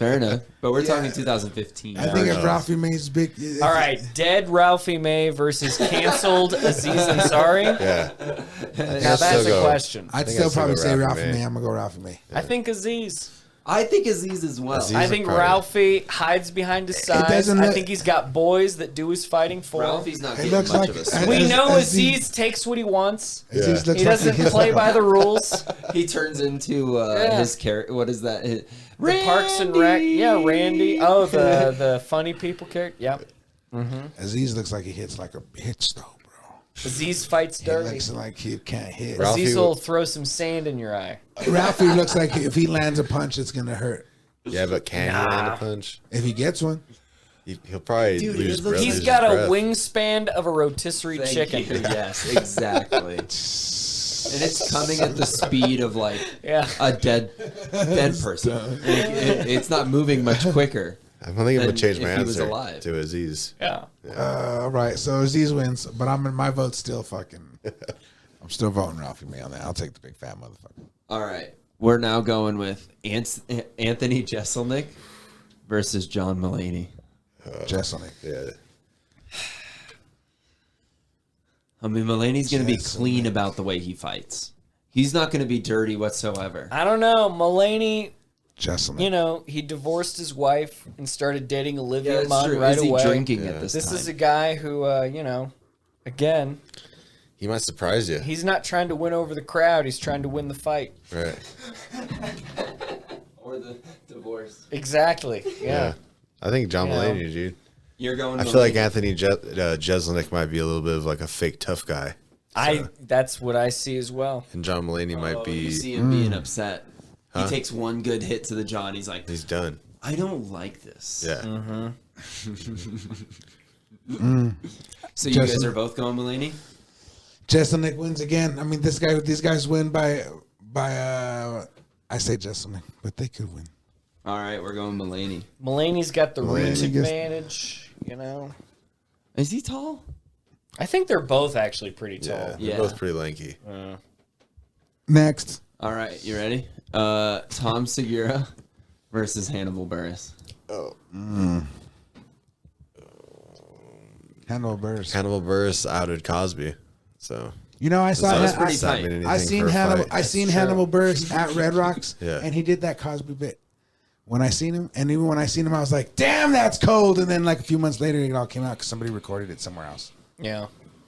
But we're talking 2015. I think if Ralphie May's big. All right, dead Ralphie May versus canceled Aziz Ansari. Yeah. Now that's a question. I'd still probably say Ralphie May. I'm gonna go Ralphie May. I think Aziz. I think Aziz as well. Aziz I think Ralphie hides behind his sides. I think he's got boys that do his fighting for him. Ralphie's not getting much of a swing. We know Aziz takes what he wants. Yeah. He doesn't play by the rules. He turns into his character. What is that? The Parks and Rec. Yeah, Randy. Oh, the funny people character. Yep. Aziz looks like he hits like a hitch though, bro. Aziz fights dirty. He looks like he can't hit. Aziz will throw some sand in your eye. Ralphie looks like if he lands a punch, it's gonna hurt. Yeah, but can he land a punch? If he gets one. He'll probably Dude, lose. it looks- lose He's his got a breath. wingspan of a rotisserie Thank chicken. you. Yes, exactly. And it's coming at the speed of like Yeah. a dead person. Like, it's not moving much quicker. I don't think I'm gonna than change my if he was answer alive. to Aziz. Yeah. All right, so Aziz wins, but my vote's still fucking. I'm still voting Ralphie May on that. I'll take the big fat motherfucker. All right, we're now going with Anthony Jeselnik versus John Mulaney. Jeselnik. Yeah. I mean, Mulaney's going to be Jeselnik. clean about the way he fights. He's not going to be dirty whatsoever. I don't know. Mulaney, Jeselnik. you know, he divorced his wife and started dating Olivia it's Munn true. right Is he away. drinking at this This time? is a guy who, again, He might surprise you. he's not trying to win over the crowd. He's trying to win the fight. Right. Or the divorce. Exactly. Yeah. I think John You know. Mulaney, dude. You're going. I feel like Anthony Jeselnik might be a little bit of like a fake tough guy, That's what I see as well. and John Mulaney might You be. see him being upset. He takes one good hit to the jaw, and he's like, He's done. "I don't like this." Yeah. So you guys Justin. are both going Mulaney. Jeselnik wins again. I mean, these guys win by I say Jeselnik, but they could win. All right, we're going Mulaney. Mulaney's got the Mulaney reach gets- advantage, you know. Is he tall? I think they're both actually pretty tall. Yeah. Yeah. They're both pretty lanky. Next, All right, you ready? Tom Segura versus Hannibal Buress. Hannibal Buress. Hannibal Buress outed Cosby, so You know, I saw. That's Han- pretty it's not tight. mean anything I seen for a Hannibal. fight. I seen Hannibal Buress at Red Rocks, Yeah. and he did that Cosby bit. When I seen him, and even when I seen him, I was like, "Damn, that's cold." And then, like a few months later, it all came out because somebody recorded it somewhere else. Yeah.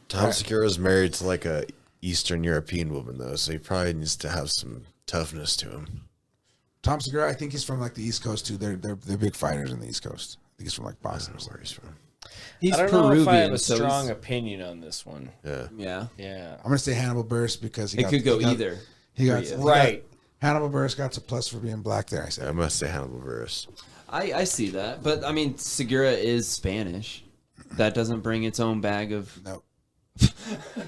Tom Segura's married to like a Eastern European woman though, so he probably needs to have some toughness to him. Tom Segura, I think he's from like the East Coast too. They're big fighters in the East Coast. I think he's from like Boston or Where something. he's from? He's I don't Peruvian, know if I have a so strong he's- opinion on this one. Yeah. Yeah, Yeah. I'm gonna say Hannibal Buress because it could go either. He got Right. Hannibal Buress got a plus for being black there. I I said. must say Hannibal Buress. I see that, but I mean, Segura is Spanish. That doesn't bring its own bag of. No.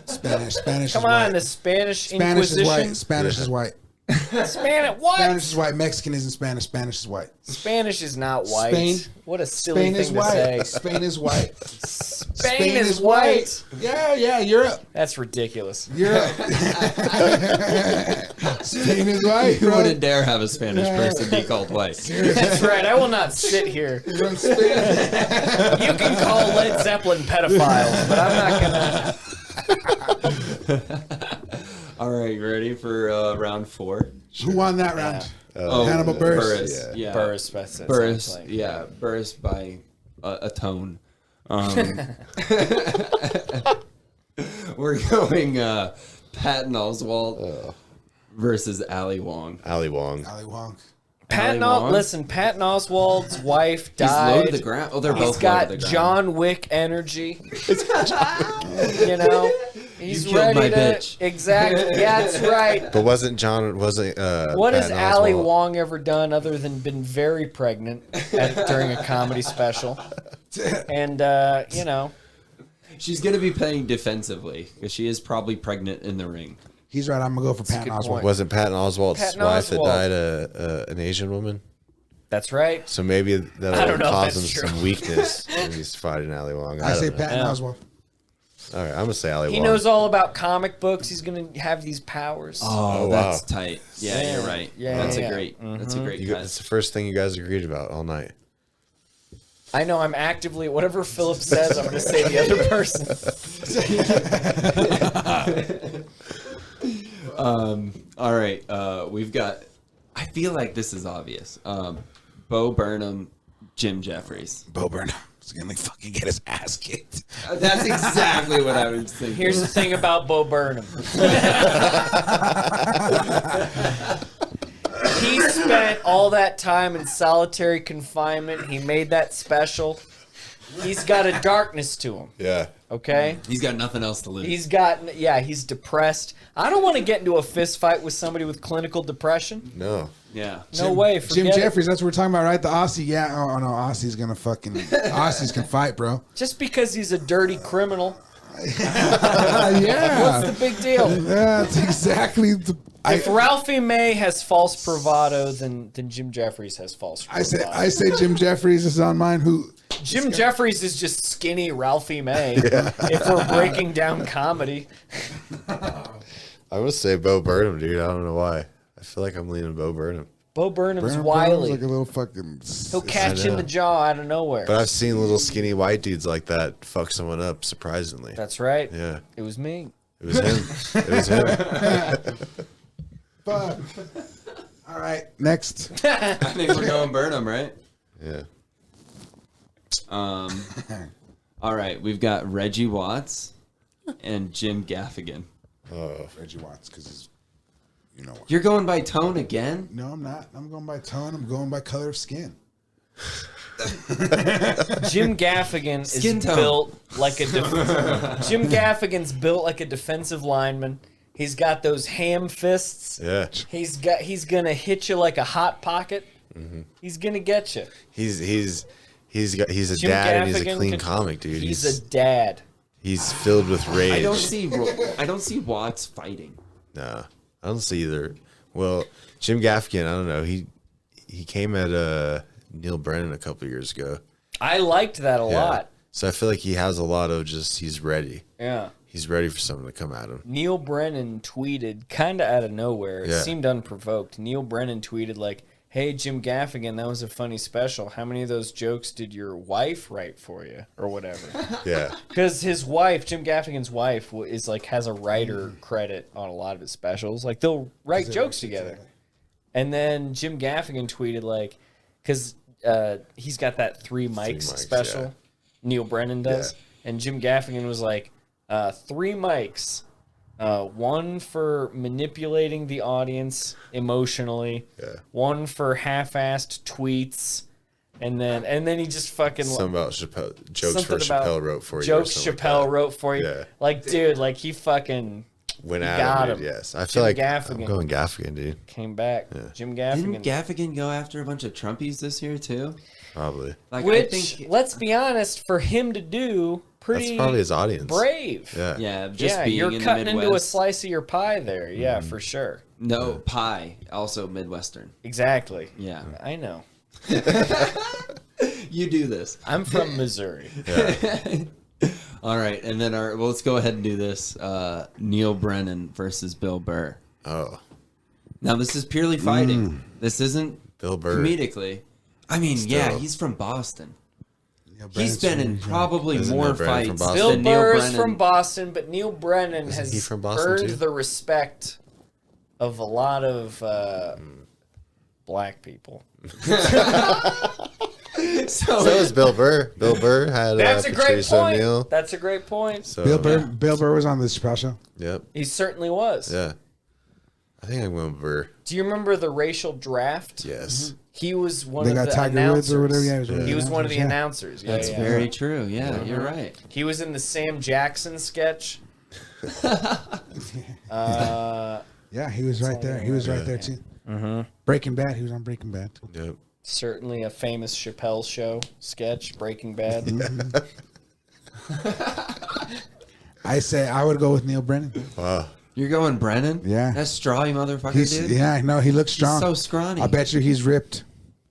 Spanish. Come is on, white. the Spanish Spanish Inquisition. is white. Spanish is white. Spanish what? Spanish is white. Mexican isn't Spanish. Spanish is white. Spanish is not white. Spain- What a silly Spain thing is to white. say. Spain is white. Spain is white. Yeah, Europe. That's ridiculous. Europe. Spain is white, You bro. wouldn't dare have a Spanish person be called white. That's right. I will not sit here. From Spain. You can call Led Zeppelin pedophiles, but I'm not gonna. All right, you ready for round 4? Who won that round? Oh, Hannibal Buress. Buress. Yeah. Burris, that sounds Burris. like. Yeah, Burris by a tone. We're going Patton Oswalt versus Ali Wong. Ali Wong. Ali Wong. Patton, Ali Wong? listen, Patton Oswald's wife He's died. low to the ground. Oh, they're He's both got low to the ground. John Wick energy. You know, he's You killed ready my to bitch. exactly. Yeah, that's right. But wasn't What has Patton Ali Oswalt- Wong ever done other than been very pregnant during a comedy special? And you know, She's going to be playing defensively because she is probably pregnant in the ring. He's right. I'm gonna go for That's a Patton good Oswalt. point. Wasn't Patton Oswalt's Patton wife Oswalt. that died an Asian woman? that's right. So maybe I that'll don't know if cause him that's true. some weakness when he's fighting Ali Wong. I say don't know. Patton Yeah. Oswalt. All right, I'm gonna say Ali He Wong. knows all about comic books. He's gonna have these powers. Oh, wow. that's tight. Yeah, Yeah. you're right. Yeah, that's yeah. a great. That's a great cut. It's the first thing you guys agreed about all night. I know. I'm actively whatever Phillip says. I'm gonna say the other person. All right, we've got. I feel like this is obvious. Bo Burnham, Jim Jeffries. Bo Burnham is gonna fucking get his ass kicked. That's exactly what I was thinking. Here's the thing about Bo Burnham. He spent all that time in solitary confinement. He made that special. He's got a darkness to him. Yeah. Okay? He's got nothing else to lose. He's depressed. I don't want to get into a fist fight with somebody with clinical depression. No. Yeah. No way. Jim Forget it. Jeffries, that's what we're talking about, right? The Aussie. Yeah. Oh, no. Aussie's going to fucking. Aussies can fight, bro. Just because he's a dirty criminal. Yeah. What's the big deal? Yeah, that's exactly the. If Ralphie May has false bravado, then Jim Jeffries has false bravado. I say Jim Jeffries is on mine. Who? Jim Jeffries is just skinny Ralphie May. If we're breaking down comedy. I would say Bo Burnham, dude. I don't know why. I feel like I'm leaning Bo Burnham. Bo Burnham's Burnham's wily. like a little fucking. He'll catch you in the jaw out of nowhere. But I've seen little skinny white dudes like that fuck someone up, surprisingly. That's right. Yeah. It was me. It was him. It was him. Fuck. All right, next. I think we're going Burnham, right? Yeah. All right, we've got Reggie Watts and Jim Gaffigan. Oh. Reggie Watts, because he's, you know what? You're going by tone again? No, I'm not. I'm going by tone. I'm going by color of skin. Jim Gaffigan Skin is tone. built like a Jim Gaffigan's built like a defensive lineman. He's got those ham fists. Yeah. He's gonna hit you like a hot pocket. Mm-hmm. He's gonna get you. He's a Jim dad and he's a Gaffigan clean can- comic, dude. He's a dad. He's filled with rage. I don't see Watts fighting. No, I don't see either. Well, Jim Gaffigan, I don't know. He came at Neil Brennan a couple years ago. I liked that a lot. So I feel like he has a lot of just he's ready. Yeah. He's ready for someone to come at him. Neil Brennan tweeted kind of out of nowhere. It Yeah. seemed unprovoked. Neil Brennan tweeted like, "Hey Jim Gaffigan, that was a funny special. How many of those jokes did your wife write for you, or whatever?" Yeah. Because his wife, Jim Gaffigan's wife, is like has a writer credit on a lot of his specials. Like they'll write jokes together. And then Jim Gaffigan tweeted like, because he's got that three mics special. yeah. Neil Brennan does, and Jim Gaffigan was like, 3 mics. One for manipulating the audience emotionally. Yeah. One for half-assed tweets, and then he just fucking Something about Chappelle, jokes for something about Chappelle wrote for you. or jokes something like Chappelle that. wrote for you. Yeah. Like, dude, like he fucking Went he at got him, him. dude, yes. I Jim feel like Gaffigan. I'm going Gaffigan, dude. came back. Jim Gaffigan. Didn't Gaffigan go after a bunch of Trumpies this year too? Probably. Like Which, I think, let's be honest, for him to do, pretty That's probably his audience. brave. Yeah. yeah, just Yeah, being you're in cutting the into a Midwest. slice of your pie there. Yeah, for sure. No pie, also Midwestern. Exactly. Yeah, I know. you do this. I'm from Missouri. All right, and then let's go ahead and do this. Neil Brennan versus Bill Burr. Oh. Now this is purely fighting. This isn't Bill Burr. comedically. I mean, Still. yeah, he's from Boston. Yeah, He's been in probably Isn't more Neil Brennan from fights Boston? Bill than Neil Burr is Brennan. from Boston, but Neil Brennan Isn't he has from Boston, earned too? the respect of a lot of black people. So is Bill Burr. Bill Burr had That's a great Patrice point. O'Neal. That's a great point. So, Bill Burr was on this Chappelle show. Yep. He certainly was. Yeah. I think I'm going Burr. Do you remember the racial draft? Yes. He was one They of got the Tiger announcers. Woods or whatever. Yeah, He was one of the yeah. announcers. Yeah, That's yeah. very true. Yeah, you're right. He was in the Sam Jackson sketch. Yeah, he was right there. He was right there too. Breaking Bad. He was on Breaking Bad. Yep. Certainly a famous Chappelle show sketch, Breaking Bad. I say I would go with Neil Brennan. Wow. You're going Brennan? Yeah. That's strawy motherfucker, dude. Yeah, I know. He looks strong. He's so scrawny. I bet you he's ripped.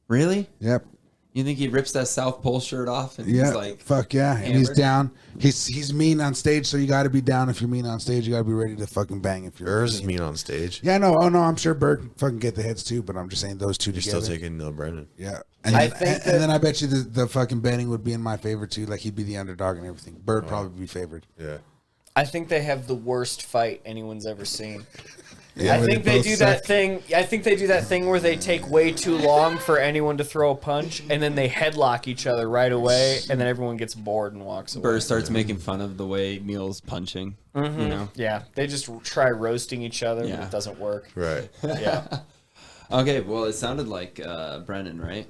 Really? Yep. You think he rips that South Pole shirt off and Yeah. he's like, Fuck yeah. And he's hammered? down. He's mean on stage, so you got to be down. If you're mean on stage, you got to be ready to fucking bang. If you're Burr's is mean on stage. Yeah, no. Oh no, I'm sure Burr can fucking get the heads too. But I'm just saying those two You're together. still taking Neil Brennan. Yeah. And I then, think and then I bet you the fucking betting would be in my favor too. Like he'd be the underdog and everything. Bird probably be favored. Yeah. I think they have the worst fight anyone's ever seen. Yeah, I where think they both do suck. that thing. I think they do that thing where they take way too long for anyone to throw a punch, and then they headlock each other right away, and then everyone gets bored and walks away. Burr starts making fun of the way Neil's punching. You know? Yeah, they just try roasting each other, but Yeah. it doesn't work. Right. Yeah, Okay, well, it sounded like Brennan, right?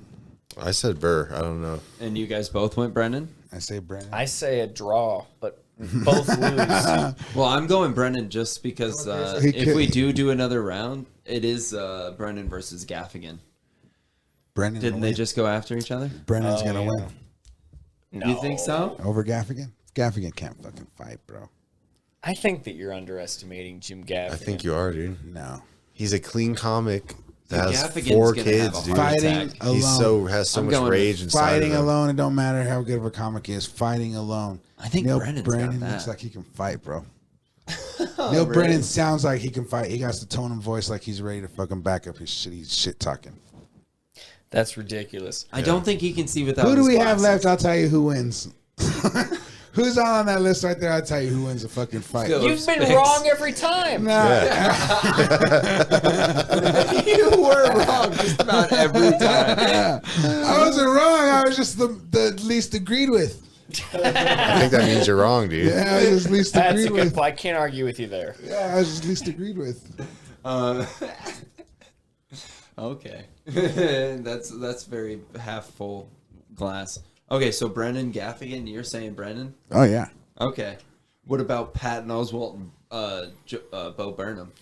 I said Burr. I don't know. And you guys both went Brennan? I say Brennan. I say a draw, but both lose. Well, I'm going Brennan just because if we do another round, it is Brennan versus Gaffigan. Brennan. Didn't they just go after each other? Brennan's gonna win No. You think so? over Gaffigan. Gaffigan can't fucking fight, bro. I think that you're underestimating Jim Gaffigan. I think you are, dude. No. He's a clean comic that has Gaffigan's 4 gonna kids, have a dude. heart Fighting attack. alone. Has so I'm much going rage inside Fighting of him. alone, it don't matter how good of a comic he is. Fighting alone. I think Neil Brennan's Brennan got looks that. like he can fight, bro. Neil Brennan sounds like he can fight. He got the tone and voice like he's ready to fucking back up his shit. He's shit talking. That's ridiculous. I don't think he can see without. Who do his we have glasses. left? I'll tell you who wins. Who's all on that list right there? I'll tell you who wins the fucking fight. Phil. You've been Thanks. wrong every time. You were wrong just about every time. I wasn't wrong. I was just the least agreed with. I think that means you're wrong, dude. Yeah, I was just least That's a agreed good with. point. I can't argue with you there. Yeah, I was just least agreed with. Okay, that's very half full glass. Okay, so Brennan Gaffigan, you're saying Brennan? Oh yeah. Okay. What about Patton Oswalt and Bo Burnham?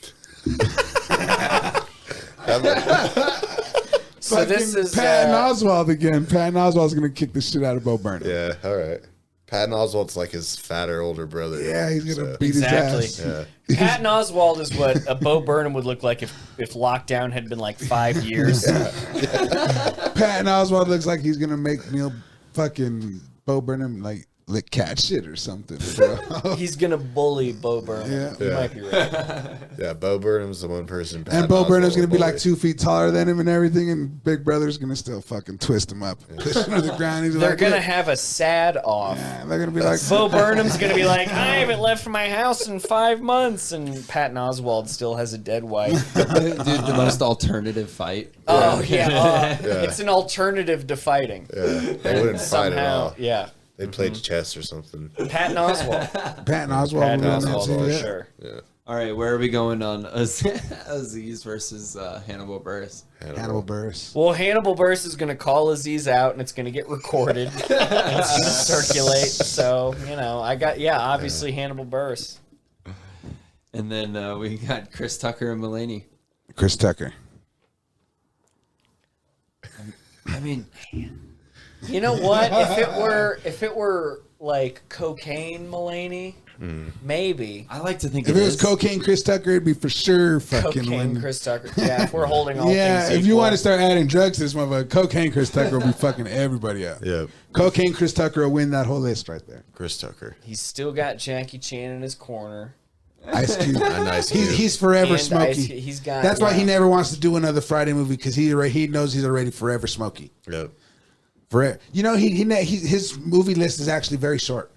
So this is Patton Oswalt again. Patton Oswalt's gonna kick the shit out of Bo Burnham. Yeah, all right. Patton Oswalt's like his fatter older brother. Yeah, he's gonna So- beat Exactly. his ass. Yeah. Patton Oswalt is what a Bo Burnham would look like if lockdown had been like 5 years. Patton Oswalt looks like he's gonna make Neil fucking Bo Burnham like lick cat shit or something. Bro. He's gonna bully Bo Burnham. Yeah. You might be right. Yeah, Bo Burnham's the one person. And Patton Bo Burnham's Oswalt gonna be will like bully. 2 feet taller than him and everything, and Big Brother's gonna still fucking twist him up, push him to the ground. He's They're like, gonna "Look." have a sad off. Yeah, they're gonna be like, Bo Burnham's gonna be like, I haven't left my house in 5 months, and Patton Oswalt still has a dead wife. Dude, the most alternative fight. Oh yeah, it's an alternative to fighting. Yeah, they wouldn't fight at Somehow, all. yeah. They played chess or something. Patton Oswalt. Patton Oswalt. Patton will win that Oswalt shit, for yeah. sure. Yeah. All right, where are we going on Aziz versus Hannibal Buress? Hannibal Buress. Well, Hannibal Buress is going to call Aziz out, and it's going to get recorded. And it's going to circulate. So, obviously Hannibal Buress. And then we got Chris Tucker and Mulaney. Chris Tucker. I mean, You know what? If it were like cocaine Mulaney, maybe. I like to think If it it was is. cocaine Chris Tucker, it'd be for sure fucking Cocaine winning. Chris Tucker. Yeah, if we're holding all Yeah, things if you equal. want to start adding drugs to this motherfucker, cocaine Chris Tucker will be fucking everybody out. Yeah, Cocaine Chris Tucker will win that whole list right there. Chris Tucker. He's still got Jackie Chan in his corner. Ice Cube. And Ice Cube. He's forever And Smokey. he's got. That's why he never wants to do another Friday movie because he knows he's already forever Smokey. Yep. Forever. You know, his movie list is actually very short.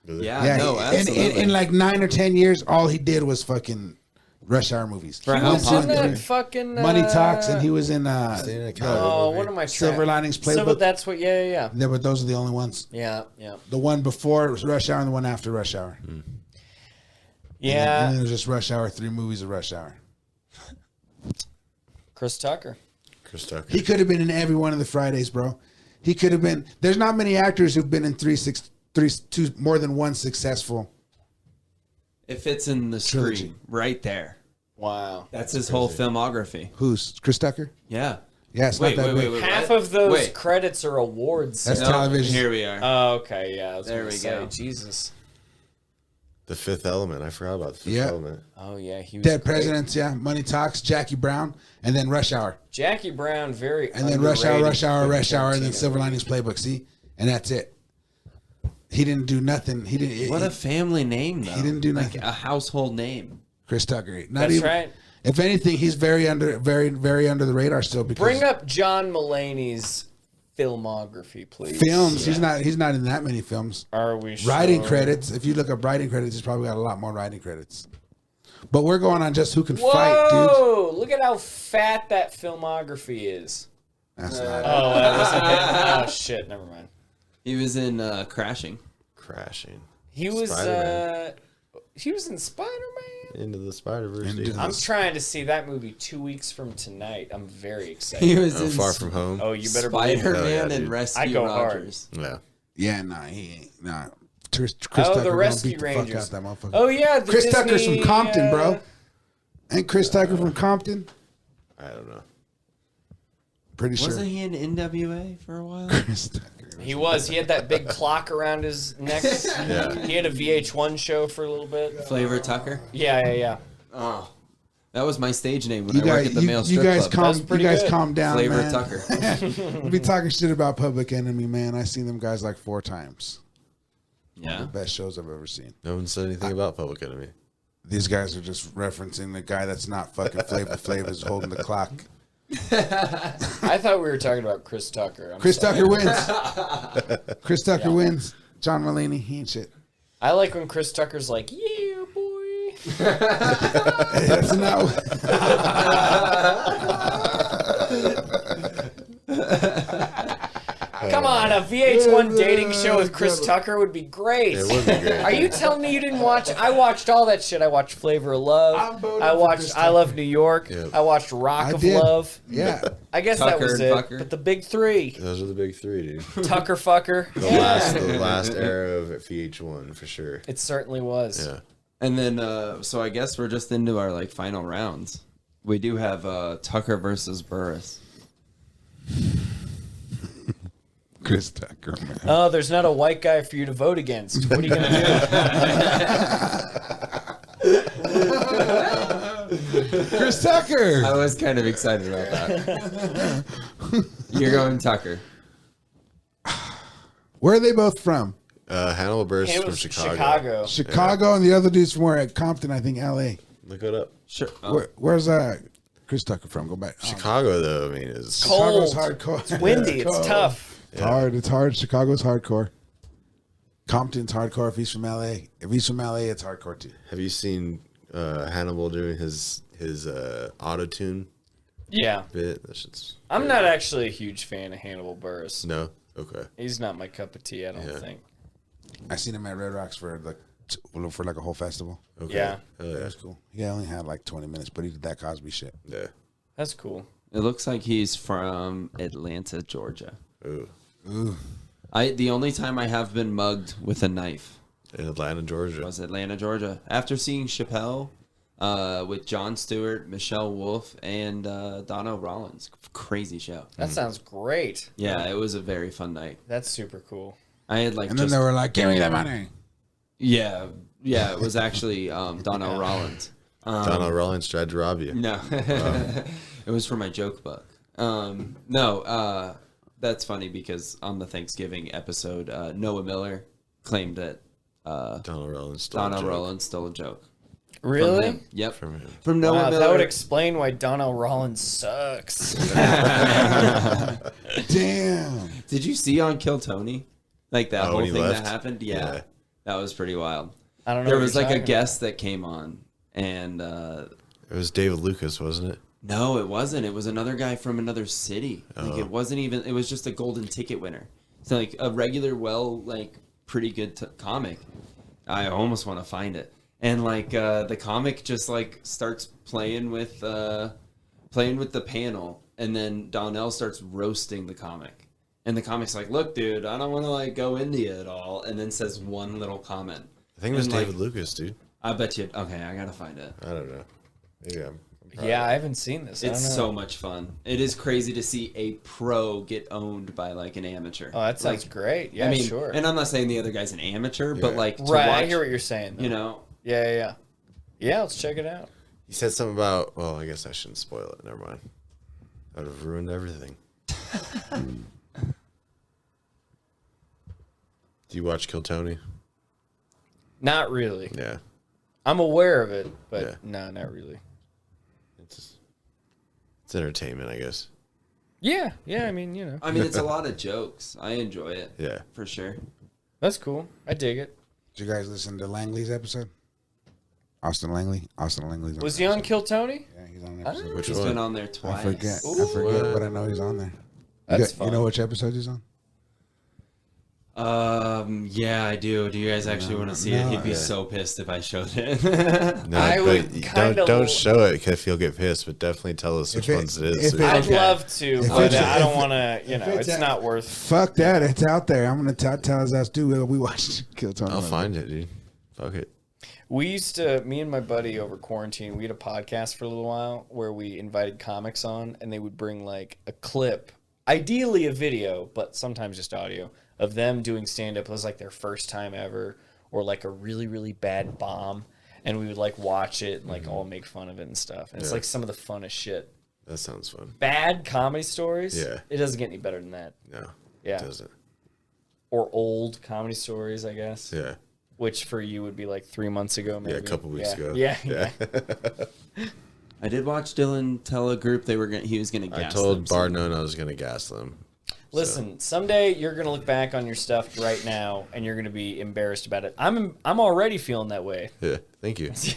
Yeah, no, absolutely. in like 9 or 10 years, all he did was fucking Rush Hour movies. For He how was in popular. that fucking Money Talks, and he was in Staying in a car. Oh, what am I? Silver Linings So, Playbook. that's what. Yeah. Yeah, but those are the only ones. Yeah. The one before Rush Hour and the one after Rush Hour. Yeah. And then there's just Rush Hour, 3 movies of Rush Hour. Chris Tucker. Chris Tucker. He could have been in every one of the Fridays, bro. He could have been. There's not many actors who've been in two more than one successful. It fits in the Trilogy. screen right there. Wow. That's his whole filmography. Who's Chris Tucker? Yeah. Yeah, it's not that big. Half what? of those Wait. credits are awards. That's No, television. Here we are. Oh, okay. Yeah. I was There gonna we say, go. Jesus. The Fifth Element. I forgot about the Fifth Yeah. Element. Oh yeah, he was Dead great. Presidents, yeah. Money Talks, Jackie Brown, and then Rush Hour. Jackie Brown, very. And then Rush Hour, underrated Rush Hour, Rush Hour, and then Tarantino. Silver Linings Playbook. See? And that's it. He didn't do nothing. He didn't. What a family name, though. He didn't do like nothing. a household name. Chris Tucker. Not That's even, right. If anything, he's very under the radar still because Bring up John Mulaney's filmography, please. films. He's not in that many films. Are we sure? Writing credits. If you look up writing credits, he's probably got a lot more writing credits. But we're going on just who can fight, dude. Whoa! Look at how fat that filmography is. That's not. Oh, that wasn't it. Oh shit! Never mind. He was in Crashing. Crashing. He was. Spider-Man. He was in Spider-Man. Into the Spider-Verse. Into dude. the- I'm trying to see that movie 2 weeks from tonight. I'm very excited. He was Oh, in Far From Home. Oh, you better believe it. Spider-Man Oh, yeah, and dude. Rescue I go hard. Rogers. Yeah. Yeah, nah, he ain't. Nah. Chris the Tucker gonna Rescue beat the fuck Rangers. out that motherfucker. Oh yeah, the Chris Tucker's from Disney, Compton, bro. Ain't Chris Tucker from Compton? I don't know. Pretty sure. Wasn't he in NWA for a while? Chris Tucker. He was. He had that big clock around his neck. He had a VH1 show for a little bit. Flavor Tucker. Yeah. Oh, that was my stage name when You I worked guys, at the male strip club. calm down, Flavor man. Tucker. We'll be talking shit about Public Enemy, man. I seen them guys like 4 times. Yeah. The best shows I've ever seen. No one said anything about Public Enemy. These guys are just referencing the guy that's not fucking Flavor Flav is holding the clock. I thought we were talking about Chris Tucker. Chris Tucker wins. Chris Tucker wins. John Mulaney, he ain't shit. I like when Chris Tucker's like, yeah, boy. That's not. Come on, a VH1 dating show with Chris Tucker would be great. It would be great. Are you telling me you didn't watch? I watched all that shit. I watched Flavor of Love. I watched I Love New York. Yep. I watched Rock of did. Love. Yeah. I guess that Tucker was and it. Fucker. But the big 3. Those are the big 3, dude. Tucker Fucker. The last era of VH1 for sure. It certainly was. Yeah. And then, so I guess we're just into our like final rounds. We do have Tucker versus Burris. Chris Tucker, man. Oh, there's not a white guy for you to vote against. What are you going to do? Chris Tucker. I was kind of excited about that. You're going Tucker. Where are they both from? Hannibal Buress It from was Chicago. Chicago, and the other dude's from where? At Compton, I think, L.A. Look it up. Sure. Where's Chris Tucker from? Go back. Chicago, though, I mean, is Cold. Chicago's hardcore. It's windy. It's tough. It's hard. It's hard. Chicago's hardcore. Compton's hardcore if he's from L.A. If he's from L.A., it's hardcore too. Have you seen Hannibal doing his auto-tune Yeah. bit? That shit's I'm not actually a huge fan of Hannibal Buress. No? Okay. He's not my cup of tea, I don't Yeah. think. I seen him at Red Rocks for like a whole festival. Okay. Yeah. Hell yeah. That's cool. He only had like 20 minutes, but he did that Cosby shit. Yeah. That's cool. It looks like he's from Atlanta, Georgia. Ooh. Ooh. The only time I have been mugged with a knife In Atlanta, Georgia. was Atlanta, Georgia. After seeing Chappelle with Jon Stewart, Michelle Wolf, and Donna Rollins. Crazy show. That sounds great. Yeah, it was a very fun night. That's super cool. I had like And then they were like, "Give me that money." yeah, it was actually Donna Rollins. Donald Rollins tried to rob you. No, it was for my joke book. No, that's funny because on the Thanksgiving episode, Noah Miller claimed that Donald Rollins stole Donna a joke Rollins stole a joke. From Really? him. Yep. from him. From Noah Wow, Miller. that would explain why Donnell Rollins sucks. Damn. Did you see on Kill Tony? Like that Oh, whole when he thing left? that happened? Yeah. That was pretty wild. I don't know. There what was you're like a talking guest that came on and It was David Lucas, wasn't it? no, it wasn't. It was another guy from another city. Like it wasn't even. It was just a golden ticket winner. So like a regular, pretty good comic. I almost want to find it. And like the comic just like starts playing with the panel, and then Donnell starts roasting the comic. And the comic's like, "Look, dude, I don't want to like go into you at all," and then says one little comment. I think it was And, like, David Lucas, dude. I bet you. Okay, I gotta find it. I don't know. Maybe I'm about. Yeah, I haven't seen this. I It's don't know. so much fun. It is crazy to see a pro get owned by like an amateur. Oh, that sounds Like, great. Yeah, I mean, sure. and I'm not saying the other guy's an amateur, but Yeah. like to Right, watch, I hear what you're saying. Though. you know, Yeah. Yeah, let's check it out. He said something about, well, I guess I shouldn't spoil it. Never mind. I would have ruined everything. Do you watch Kill Tony? Not really. Yeah. I'm aware of it, but Yeah. no, not really. It's entertainment, I guess. Yeah. I mean, you know, I mean, it's a lot of jokes. I enjoy it. Yeah. For sure. that's cool. I dig it. Did you guys listen to Langley's episode? Austin Langley's Was he on Kill Tony? Yeah, he's on an episode. Which He's one? been on there twice. I forget, but I know he's on there. That's You know which episode he's on? Yeah, I do. Do you guys actually want to see it? He'd be so pissed if I showed it. No, I would but kinda don't show it if he'll get pissed. But definitely tell us which ones it is. I'd love to, but I don't want to. it's It's not worth. Fuck that. It's out there. I'm gonna tell his ass, dude. We watched Kill Tony. I'll find it, dude. Fuck it. We used to, me and my buddy over quarantine, we had a podcast for a little while where we invited comics on, and they would bring like a clip, ideally a video, but sometimes just audio, of them doing stand-up. It was like their first time ever, or like a really, really bad bomb, and we would like watch it and like all make fun of it and stuff. And it's like some of the funnest shit. That sounds fun. Bad comedy stories? Yeah. It doesn't get any better than that. No, Yeah. it doesn't. Or old comedy stories, I guess. Yeah. Which for you would be like 3 months ago, maybe. Yeah, a couple weeks ago. Yeah. I did watch Dylan tell a group he was gonna I gas told them, Barnone I was gonna gas them. Listen, someday you're gonna look back on your stuff right now, and you're gonna be embarrassed about it. I'm already feeling that way. Yeah, thank you. So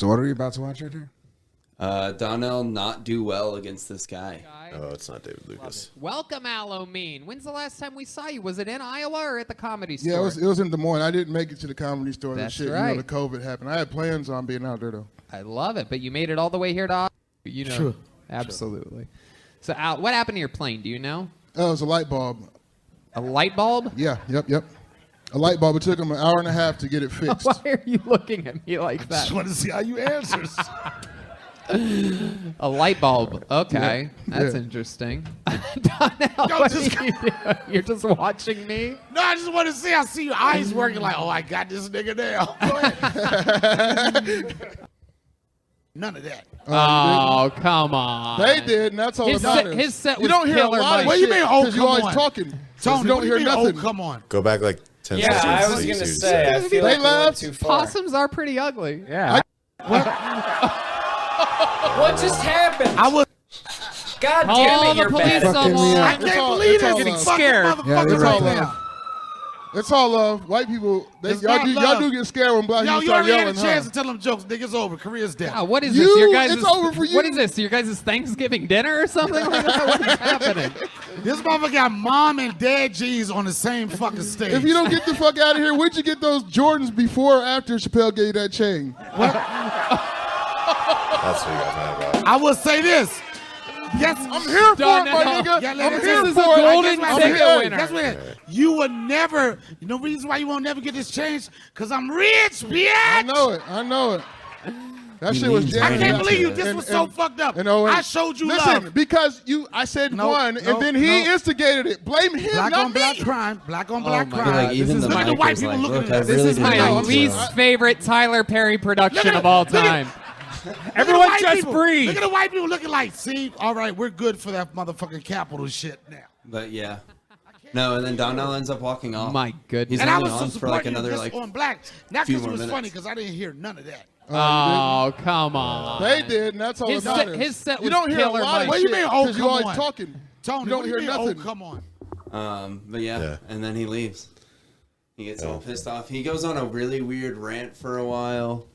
what are we about to watch right here? Donnell not do well against this guy. Oh, it's not David Lucas. Welcome, Mean. When's the last time we saw you? Was it in Iowa or at the Comedy Store? Yeah, it was in Des Moines. I didn't make it to the Comedy Store. That's and shit. right. You know, the COVID happened. I had plans on being out there though. I love it, but you made it all the way here to Sure. Absolutely. So, Al, what happened to your plane? Do you know? It was a light bulb. A light bulb? Yeah, yep. A light bulb. It took them an hour and a half to get it fixed. Why are you looking at me like that? Just want to see how you answer. A light bulb. Okay, Yeah. that's Yeah. interesting. Donnell, what are you doing? You're just watching me? No, I just want to see. I see your eyes working like, oh, I got this nigga now. Go ahead. None of that. Oh, come on. They did, and that's all His about set- it. his set you was don't hear a killer, lot of Mike. shit. What do you mean, oh, because you come always on? talking. Tony, you don't what do hear you mean, nothing. oh, come on. Go back like 10 Yeah, seconds. I was so you gonna see say, I feel They like we went laughed. too far. Possums are pretty ugly. Yeah. What just happened? I was. God Call damn it, the you're police bad. on Fucking me line. up. I It's can't all- believe it's all this love. Scared. motherfucker Yeah, It's they're all right love. It's all love. White people, It's not y'all love. do get scared when black Yo, people you start already had yelling. a chance Huh? to tell them jokes. Niggas over. Career's dead. Oh, what is You- this? Your guys' it's over for you. What is this? Your guys' Thanksgiving dinner or something like that? What is happening? This motherfucker got mom and dad G's on the same fucking stage. If you don't get the fuck out of here, where'd you get those Jordans before or after Chappelle gave you that chain? That's what you got mad about. I will say this. Yes, I'm here for it, my Donnell. nigga. Yeah, I'm this here is a for it. golden I'm ticket here. winner. Guess what? You will never. You know the reason why you won't never get this change? Because I'm rich, bitch. I know it. That shit was means jammed. I can't Yeah. believe you. This And- was so and- fucked up. and Owen, I showed you listen, love. because I said No, one, no, and then he no. instigated it. Blame him, Black not on black me. crime. Black on black my crime. God. Like, even This the is Look at the mic white was people like, looking look, at I this. This really is didn't my know least so. favorite Tyler Perry production of all time. Look at the Everyone white just people. breathe. Look at the white people looking like, see, all right, we're good for that motherfucking capital shit now. But yeah. No, and then Donnell ends up walking off. My goodness. He's And I only was on so for like supporting another just like on black. Not few because it more was minutes. funny, because I didn't hear none of that. Oh, come on. They did, and that's all His that set- matters. his set you was don't hear killer, a lot Mike. of What do you shit mean, oh, 'cause you come always on? talking. Tony, You don't what do hear you mean, nothing. oh, come on. But yeah, Yeah. and then he leaves. He gets all pissed off. He goes on a really weird rant for a while.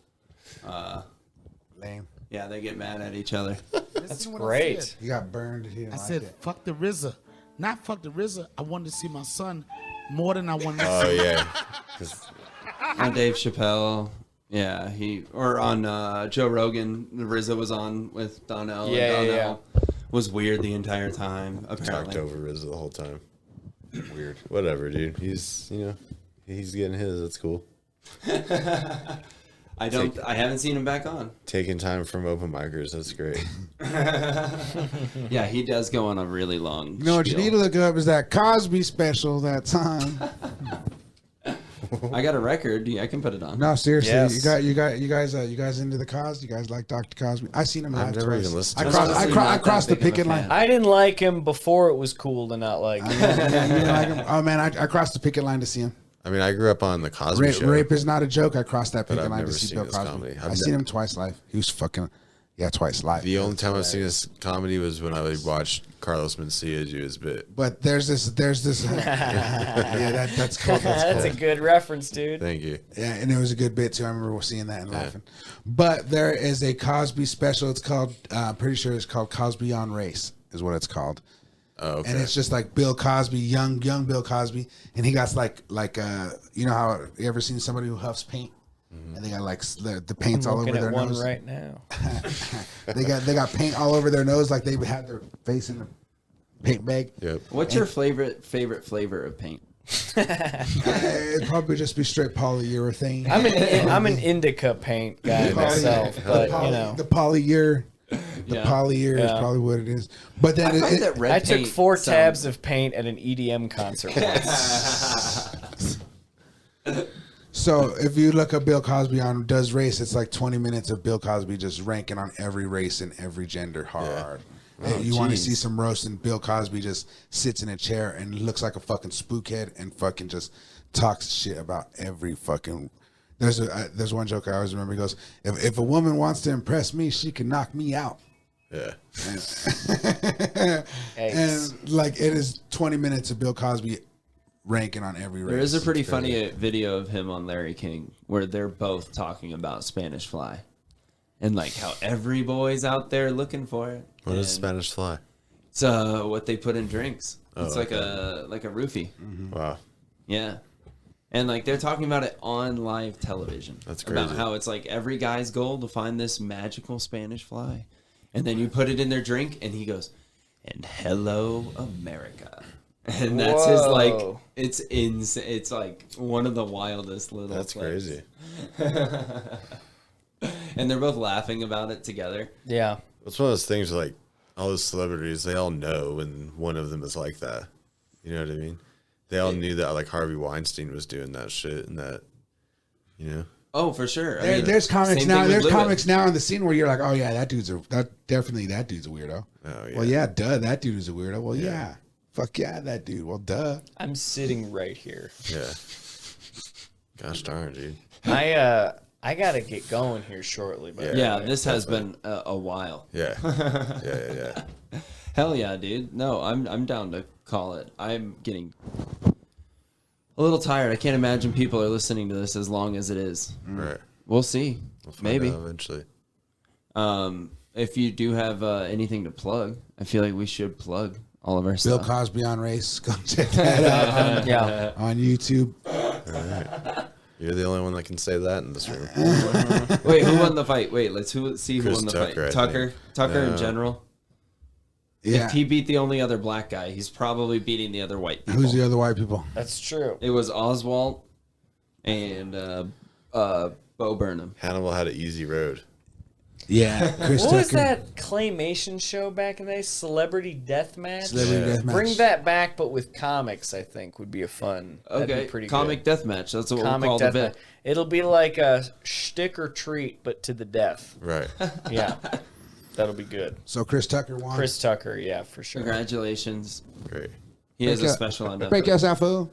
Lame. Yeah, they get mad at each other. That's Great. He got burned. He didn't I like said, it. fuck the RZA. Not fuck the RZA. I wanted to see my son more than I wanted to Oh see. yeah. On Dave Chappelle. Yeah, on Joe Rogan, RZA was on with Donnell. Yeah, and yeah, Donnell was weird the entire time, Talked apparently. over Riz the whole time. Weird. Whatever, dude. He's he's getting his. That's cool. I haven't seen him back on. Taking time from open micers. That's great. Yeah, he does go on a really long You know what you spiel. need to look up is that Cosby special that time. I got a record. Yeah, I can put it on. No, seriously, Yes. you guys into the Cos? You guys like Dr. Cosby? I seen him I've live never twice. even listened I to crossed, him. I, Honestly, cro- I not that crossed the big of a picket line. fan. I didn't like him before it was cool to not like him. Yeah, you didn't like him? Oh man, I crossed the picket line to see him. I mean, I grew up on the Cosby Rape, Show. rape is not a joke. I crossed that But picket I've line to never see seen Bill his Cosby. comedy. I seen him twice live. He was fucking, twice live. The only time I've seen his comedy was when I watched Carlos Mencia do his bit. But there's this. Yeah, that's cool. That's a good reference, dude. Thank you. Yeah, and it was a good bit too. I remember seeing that and laughing. But there is a Cosby special. It's called. I'm pretty sure it's called Cosby on Race. Is what it's called. Oh, okay. And it's just like Bill Cosby, young Bill Cosby, and he got like you know how you ever seen somebody who huffs paint, and they got like the paint's all over their nose right now. they got paint all over their nose, like they had their face in the paint bag. Yep. What's your favorite flavor of paint? It'd probably just be straight polyurethane. I'm an indica paint guy myself, but you know, the polyur. The polyur is probably what it is. But then I took 4 tabs of paint at an EDM concert once. So if you look up Bill Cosby on Does Race, it's like 20 minutes of Bill Cosby just ranking on every race and every gender hard. Oh, You want to see some roast, and Bill Cosby just sits in a chair and looks like a fucking spookhead and fucking just talks shit about every fucking. There's one joke I always remember. He goes, if a woman wants to impress me, she can knock me out. Yeah. And like it is 20 minutes of Bill Cosby ranking on every race. There is a pretty funny video of him on Larry King where they're both talking about Spanish Fly. And like how every boy's out there looking for it. What is Spanish Fly? It's what they put in drinks. It's like a roofie. Mm-hmm. Wow. Yeah. And like they're talking about it on live television. That's crazy. About how it's like every guy's goal to find this magical Spanish fly. And then you put it in their drink and he goes, and hello America. And that's his like it's like one of the wildest little That's things. crazy. And they're both laughing about it together. Yeah. It's one of those things like all those celebrities, they all know, and one of them is like that. You know what I mean? They all knew that like Harvey Weinstein was doing that shit and that, you know. Oh, for sure. There's comics now. There's comics now in the scene where you're like, oh yeah, that dude's a weirdo. Oh yeah. Well, yeah, duh, that dude is a weirdo. Well, yeah. Fuck yeah, that dude. Well, duh. I'm sitting right here. Yeah. Gosh darn, dude. I gotta get going here shortly. But This has been a while. Yeah. Yeah. Hell yeah, dude. No, I'm down to call it. I'm getting a little tired. I can't imagine people are listening to this as long as it is. Right. We'll see. We'll find Maybe. out eventually. If you do have anything to plug, I feel like we should plug all of our Bill stuff. Cosby on Race. Go check that out on YouTube. All right. You're the only one that can say that in this room. Wait, who won the fight? Wait, see who Chris won the Tucker, fight. Tucker in general. Yeah. If he beat the only other black guy, he's probably beating the other white people. Who's the other white people? That's true. It was Oswald and Bo Burnham. Hannibal had an easy road. Yeah. Chris What was Tucker. that claymation show back in the day? Celebrity Deathmatch? Celebrity Deathmatch. Bring that back, but with comics, I think, would be a fun. That'd Okay, be pretty comic good. deathmatch. That's what Comic we'll call the deathmatch. bit. It'll be like a shtick or treat, but to the death. Right. Yeah. That'll be good. So Chris Tucker won. Chris Tucker, yeah, for sure. Congratulations. Great. He has a special on Break your out, fool.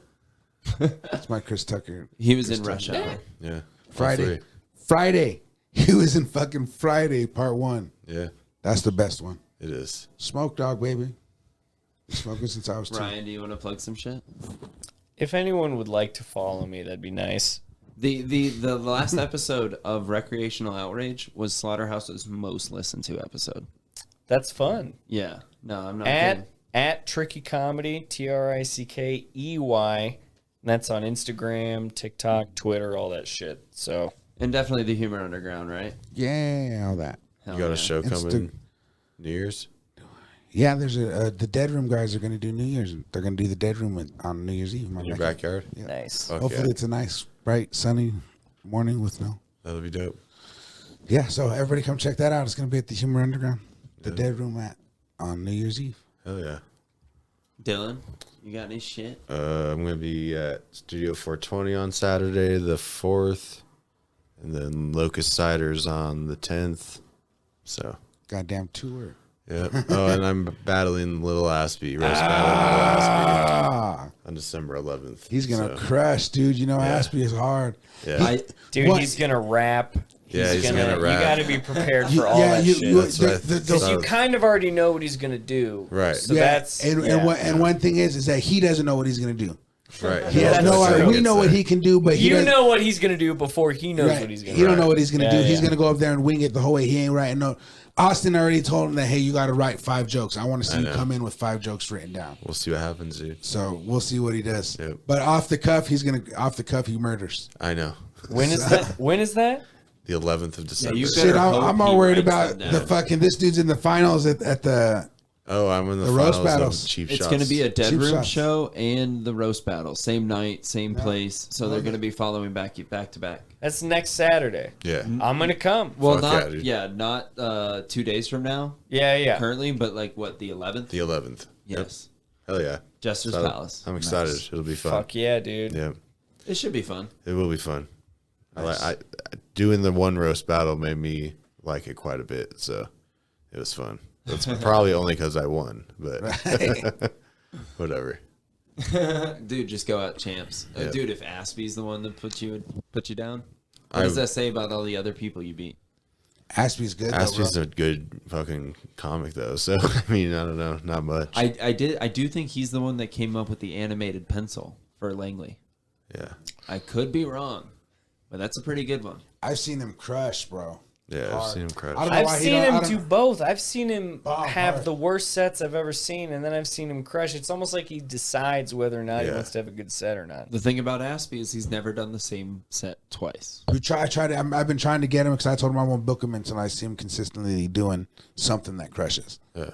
That's my Chris Tucker. He was Chris in Tucker. Rush Hour. Yeah. Friday. He was in fucking Friday Part 1. Yeah. That's the best one. It is. Smoke Dog, baby. Smoking since I was 2. Ryan, do you want to plug some shit? If anyone would like to follow me, that'd be nice. The last episode of Recreational Outrage was Slaughterhouse's most listened to episode. That's fun. Yeah. No, I'm not kidding. At Tricky Comedy, TRICKEY. And that's on Instagram, TikTok, Twitter, all that shit. So And definitely the Humor Underground, right? Yeah, all that. You got a show coming New Year's? Yeah, there's the Dead Room guys are going to do New Year's. They're going to do the Dead Room on New Year's Eve. In your backyard? Yeah. Nice. Fuck Hopefully yeah. it's a nice, bright, sunny morning with no. That'll be dope. Yeah, so everybody come check that out. It's going to be at the Humor Underground, the Dead Room on New Year's Eve. Hell yeah. Dylan, you got any shit? I'm going to be at Studio 420 on Saturday, the 4th, and then Locust Ciders on the 10th. So. Goddamn tour. Yeah. Oh, and I'm battling Little Aspie. Roast battling Little Aspie on December 11th. He's going to crush, dude. You know, Aspie is hard. Yeah. He's going to rap. He's gonna rap. You got to be prepared for all that shit. Because you kind of already know what he's going to do. Right. So that's... And one thing is that he doesn't know what he's going to do. Right. He has no idea. We know what he can do, but you know what he's gonna do before he knows what he's gonna do. He don't know what he's gonna do. He's Yeah. gonna go up there and wing it the whole way. He ain't writing no. Austin already told him that, hey, you got to write 5 jokes. I want to see you come in with 5 jokes written down. We'll see what happens, dude. So we'll see what he does. Yep. But off the cuff, he murders. I know. When is that? When is that? The 11th of December. Shit, I'm all worried about the fucking. This dude's in the finals at the. Oh, I'm in the roast finals battles. of Cheap It's Shots. going to be a dead Cheap room Shots. show and the roast battle, same night, same place. So they're going to be following back to back. That's next Saturday. Yeah. I'm gonna come. Well, Fuck not 2 days from now. Yeah. Currently, but like what, the 11th? The 11th. Yes. Yep. Hell yeah. Jester's So, Palace. I'm excited. It'll be fun. Fuck yeah, dude. Yeah. It should be fun. It will be fun. Nice. I doing the one roast battle made me like it quite a bit, so it was fun. That's probably only because I won, but whatever. Dude, just go out champs. Yep. Dude, if Aspie's the one that put you down, what does that say about all the other people you beat? Aspie's good. Aspie's a good fucking comic though, so I mean, I don't know, not much. I do think he's the one that came up with the animated pencil for Langley. Yeah. I could be wrong, but that's a pretty good one. I've seen him crush, bro. Yeah, I've seen him crush. I've seen him do both. I've seen him have the worst sets I've ever seen, and then I've seen him crush. It's almost like he decides whether or not he wants to have a good set or not. The thing about Aspie is he's never done the same set twice. I've been trying to get him because I told him I won't book him until I see him consistently doing something that crushes. Yeah.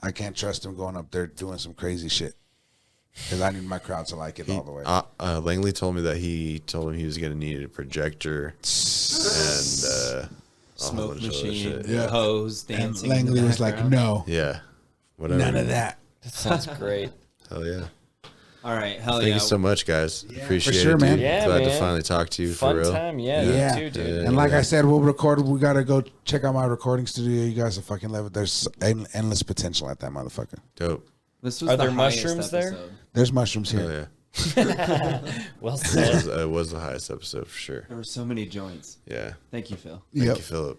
I can't trust him going up there doing some crazy shit because I need my crowd to like it all the way. Langley told me that he told him he was going to need a projector and smoke machine, Yeah. hose, dancing. And Langley was like, no. Yeah. Whatever. None of that. That sounds great. Hell yeah. All right, hell Thank yeah. you so much, guys. Appreciate for sure, it, dude. man. Yeah, Glad man. to finally talk to you Fun for real. time, yeah. Too, dude. And like I said, we'll record. We got to go check out my recording studio. You guys will fucking love it. There's endless potential at that motherfucker. Dope. This was Are the there highest mushrooms there? episode. There's mushrooms here. Hell yeah. Well said. It was the highest episode for sure. There were so many joints. Yeah. Thank you, Phil. Thank Yep. you, Philip.